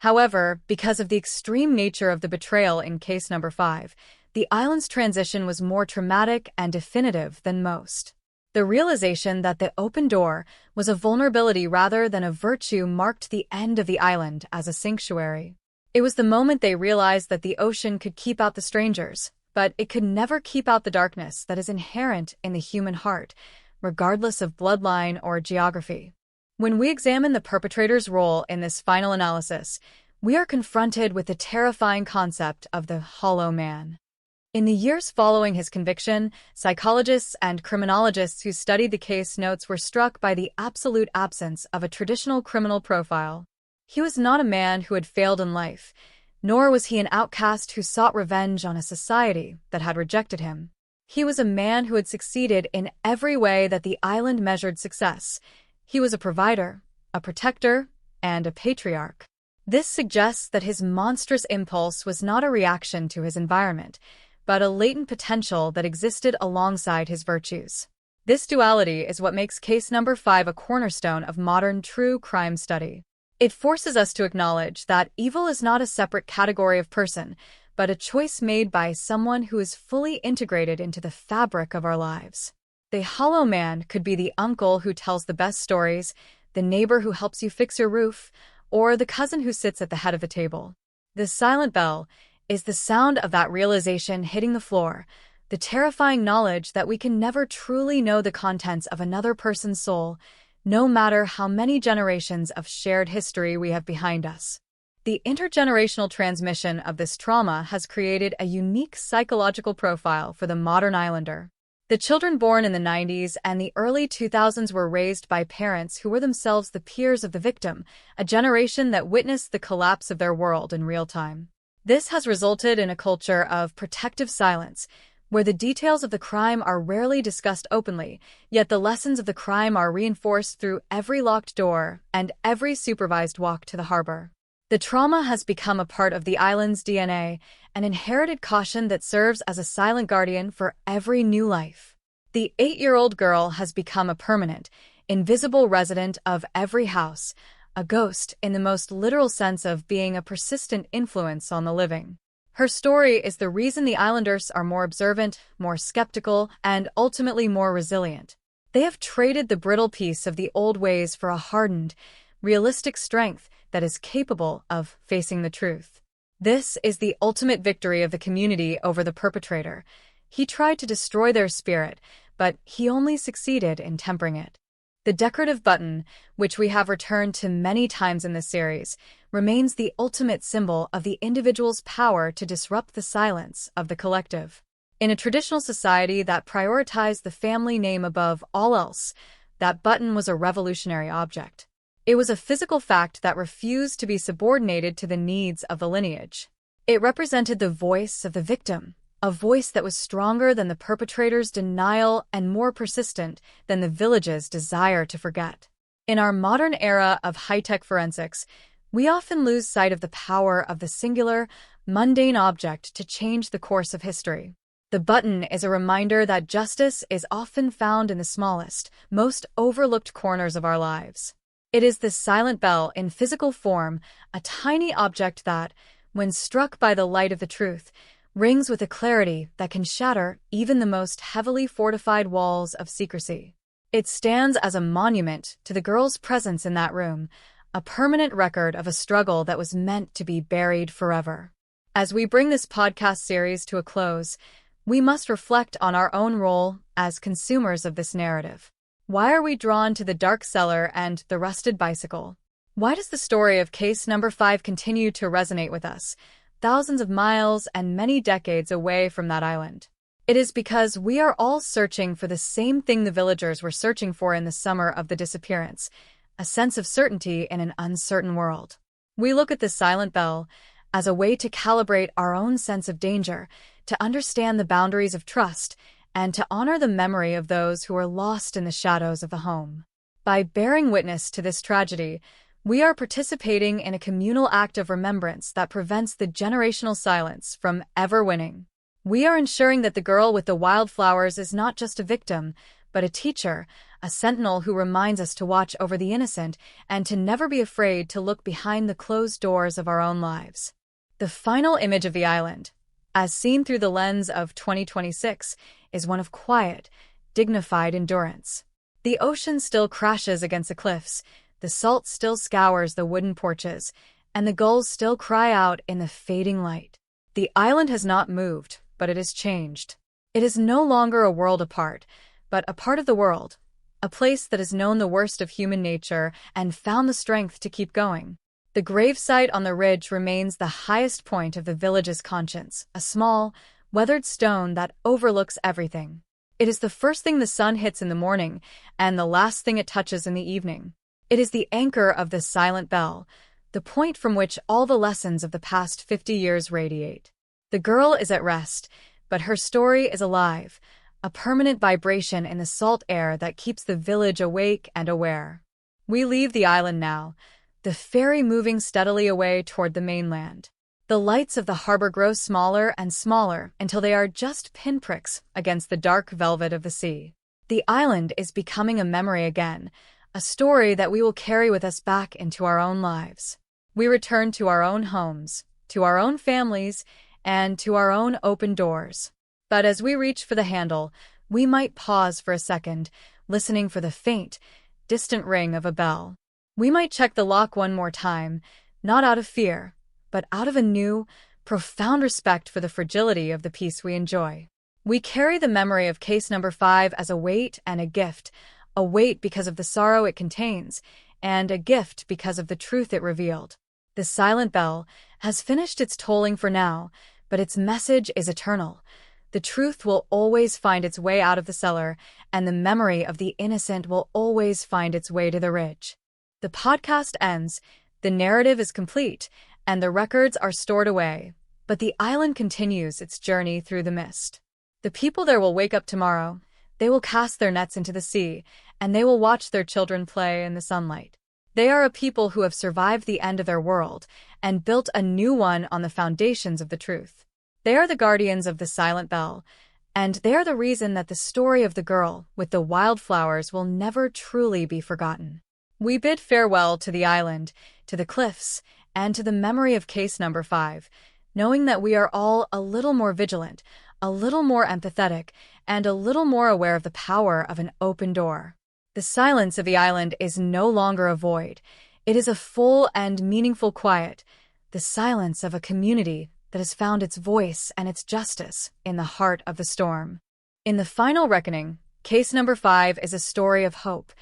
However, because of the extreme nature of the betrayal in case number 5, the island's transition was more traumatic and definitive than most. The realization that the open door was a vulnerability rather than a virtue marked the end of the island as a sanctuary. It was the moment they realized that the ocean could keep out the strangers, but it could never keep out the darkness that is inherent in the human heart, regardless of bloodline or geography. When we examine the perpetrator's role in this final analysis, we are confronted with the terrifying concept of the hollow man. In the years following his conviction, psychologists and criminologists who studied the case notes were struck by the absolute absence of a traditional criminal profile. He was not a man who had failed in life, nor was he an outcast who sought revenge on a society that had rejected him. He was a man who had succeeded in every way that the island measured success. He was a provider, a protector, and a patriarch. This suggests that his monstrous impulse was not a reaction to his environment, but a latent potential that existed alongside his virtues. This duality is what makes case number 5 a cornerstone of modern true crime study. It forces us to acknowledge that evil is not a separate category of person, but a choice made by someone who is fully integrated into the fabric of our lives. The hollow man could be the uncle who tells the best stories, the neighbor who helps you fix your roof, or the cousin who sits at the head of the table. The silent bell is the sound of that realization hitting the floor, the terrifying knowledge that we can never truly know the contents of another person's soul, no matter how many generations of shared history we have behind us. The intergenerational transmission of this trauma has created a unique psychological profile for the modern islander. The children born in the 90s and the early 2000s were raised by parents who were themselves the peers of the victim, a generation that witnessed the collapse of their world in real time. This has resulted in a culture of protective silence, where the details of the crime are rarely discussed openly, yet the lessons of the crime are reinforced through every locked door and every supervised walk to the harbor. The trauma has become a part of the island's DNA, an inherited caution that serves as a silent guardian for every new life. The 8-year-old girl has become a permanent, invisible resident of every house, a ghost in the most literal sense of being a persistent influence on the living. Her story is the reason the islanders are more observant, more skeptical, and ultimately more resilient. They have traded the brittle peace of the old ways for a hardened, realistic strength that is capable of facing the truth. This is the ultimate victory of the community over the perpetrator. He tried to destroy their spirit, but he only succeeded in tempering it. The decorative button, which we have returned to many times in this series, remains the ultimate symbol of the individual's power to disrupt the silence of the collective. In a traditional society that prioritized the family name above all else, that button was a revolutionary object. It was a physical fact that refused to be subordinated to the needs of the lineage. It represented the voice of the victim, a voice that was stronger than the perpetrator's denial and more persistent than the village's desire to forget. In our modern era of high-tech forensics, we often lose sight of the power of the singular, mundane object to change the course of history. The button is a reminder that justice is often found in the smallest, most overlooked corners of our lives. It is the silent bell in physical form, a tiny object that, when struck by the light of the truth, rings with a clarity that can shatter even the most heavily fortified walls of secrecy. It stands as a monument to the girl's presence in that room, a permanent record of a struggle that was meant to be buried forever. As we bring this podcast series to a close, we must reflect on our own role as consumers of this narrative. Why are we drawn to the dark cellar and the rusted bicycle? Why does the story of case number 5 continue to resonate with us, thousands of miles and many decades away from that island? It is because we are all searching for the same thing the villagers were searching for in the summer of the disappearance, a sense of certainty in an uncertain world. We look at the silent bell as a way to calibrate our own sense of danger, to understand the boundaries of trust, and to honor the memory of those who are lost in the shadows of the home. By bearing witness to this tragedy, we are participating in a communal act of remembrance that prevents the generational silence from ever winning. We are ensuring that the girl with the wildflowers is not just a victim, but a teacher, a sentinel who reminds us to watch over the innocent and to never be afraid to look behind the closed doors of our own lives. The final image of the island, as seen through the lens of 2026, is one of quiet, dignified endurance. The ocean still crashes against the cliffs, the salt still scours the wooden porches, and the gulls still cry out in the fading light. The island has not moved, but it has changed. It is no longer a world apart, but a part of the world, a place that has known the worst of human nature and found the strength to keep going. The gravesite on the ridge remains the highest point of the village's conscience, a small, weathered stone that overlooks everything. It is the first thing the sun hits in the morning and the last thing it touches in the evening. It is the anchor of the silent bell, the point from which all the lessons of the past 50 years radiate. The girl is at rest, but her story is alive, a permanent vibration in the salt air that keeps the village awake and aware. We leave the island now, the ferry moving steadily away toward the mainland. The lights of the harbor grow smaller and smaller until they are just pinpricks against the dark velvet of the sea. The island is becoming a memory again, a story that we will carry with us back into our own lives. We return to our own homes, to our own families, and to our own open doors. But as we reach for the handle, we might pause for a second, listening for the faint, distant ring of a bell. We might check the lock one more time, not out of fear, but out of a new, profound respect for the fragility of the peace we enjoy. We carry the memory of case number 5 as a weight and a gift, a weight because of the sorrow it contains, and a gift because of the truth it revealed. The silent bell has finished its tolling for now, but its message is eternal. The truth will always find its way out of the cellar, and the memory of the innocent will always find its way to the ridge. The podcast ends, the narrative is complete, and the records are stored away, but the island continues its journey through the mist. The people there will wake up tomorrow, they will cast their nets into the sea, and they will watch their children play in the sunlight. They are a people who have survived the end of their world and built a new one on the foundations of the truth. They are the guardians of the silent bell, and they are the reason that the story of the girl with the wildflowers will never truly be forgotten. We bid farewell to the island, to the cliffs, and to the memory of case number 5, knowing that we are all a little more vigilant, a little more empathetic, and a little more aware of the power of an open door. The silence of the island is no longer a void. It is a full and meaningful quiet, the silence of a community that has found its voice and its justice in the heart of the storm. In the final reckoning, case number 5 is a story of hope,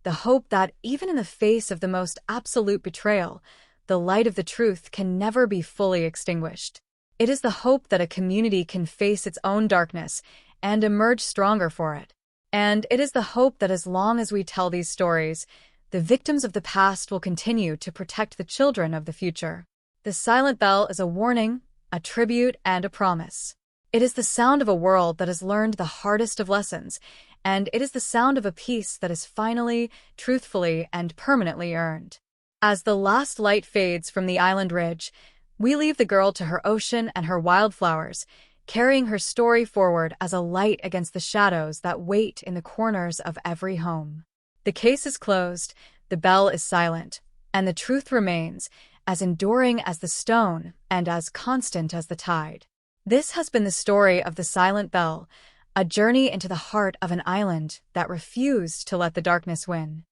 the hope that even in the face of the most absolute betrayal, the light of the truth can never be fully extinguished. It is the hope that a community can face its own darkness and emerge stronger for it. And it is the hope that as long as we tell these stories, the victims of the past will continue to protect the children of the future. The silent bell is a warning, a tribute, and a promise. It is the sound of a world that has learned the hardest of lessons, and it is the sound of a peace that is finally, truthfully, and permanently earned. As the last light fades from the island ridge, we leave the girl to her ocean and her wildflowers, carrying her story forward as a light against the shadows that wait in the corners of every home. The case is closed, the bell is silent, and the truth remains, as enduring as the stone and as constant as the tide. This has been the story of the Silent Bell, a journey into the heart of an island that refused to let the darkness win.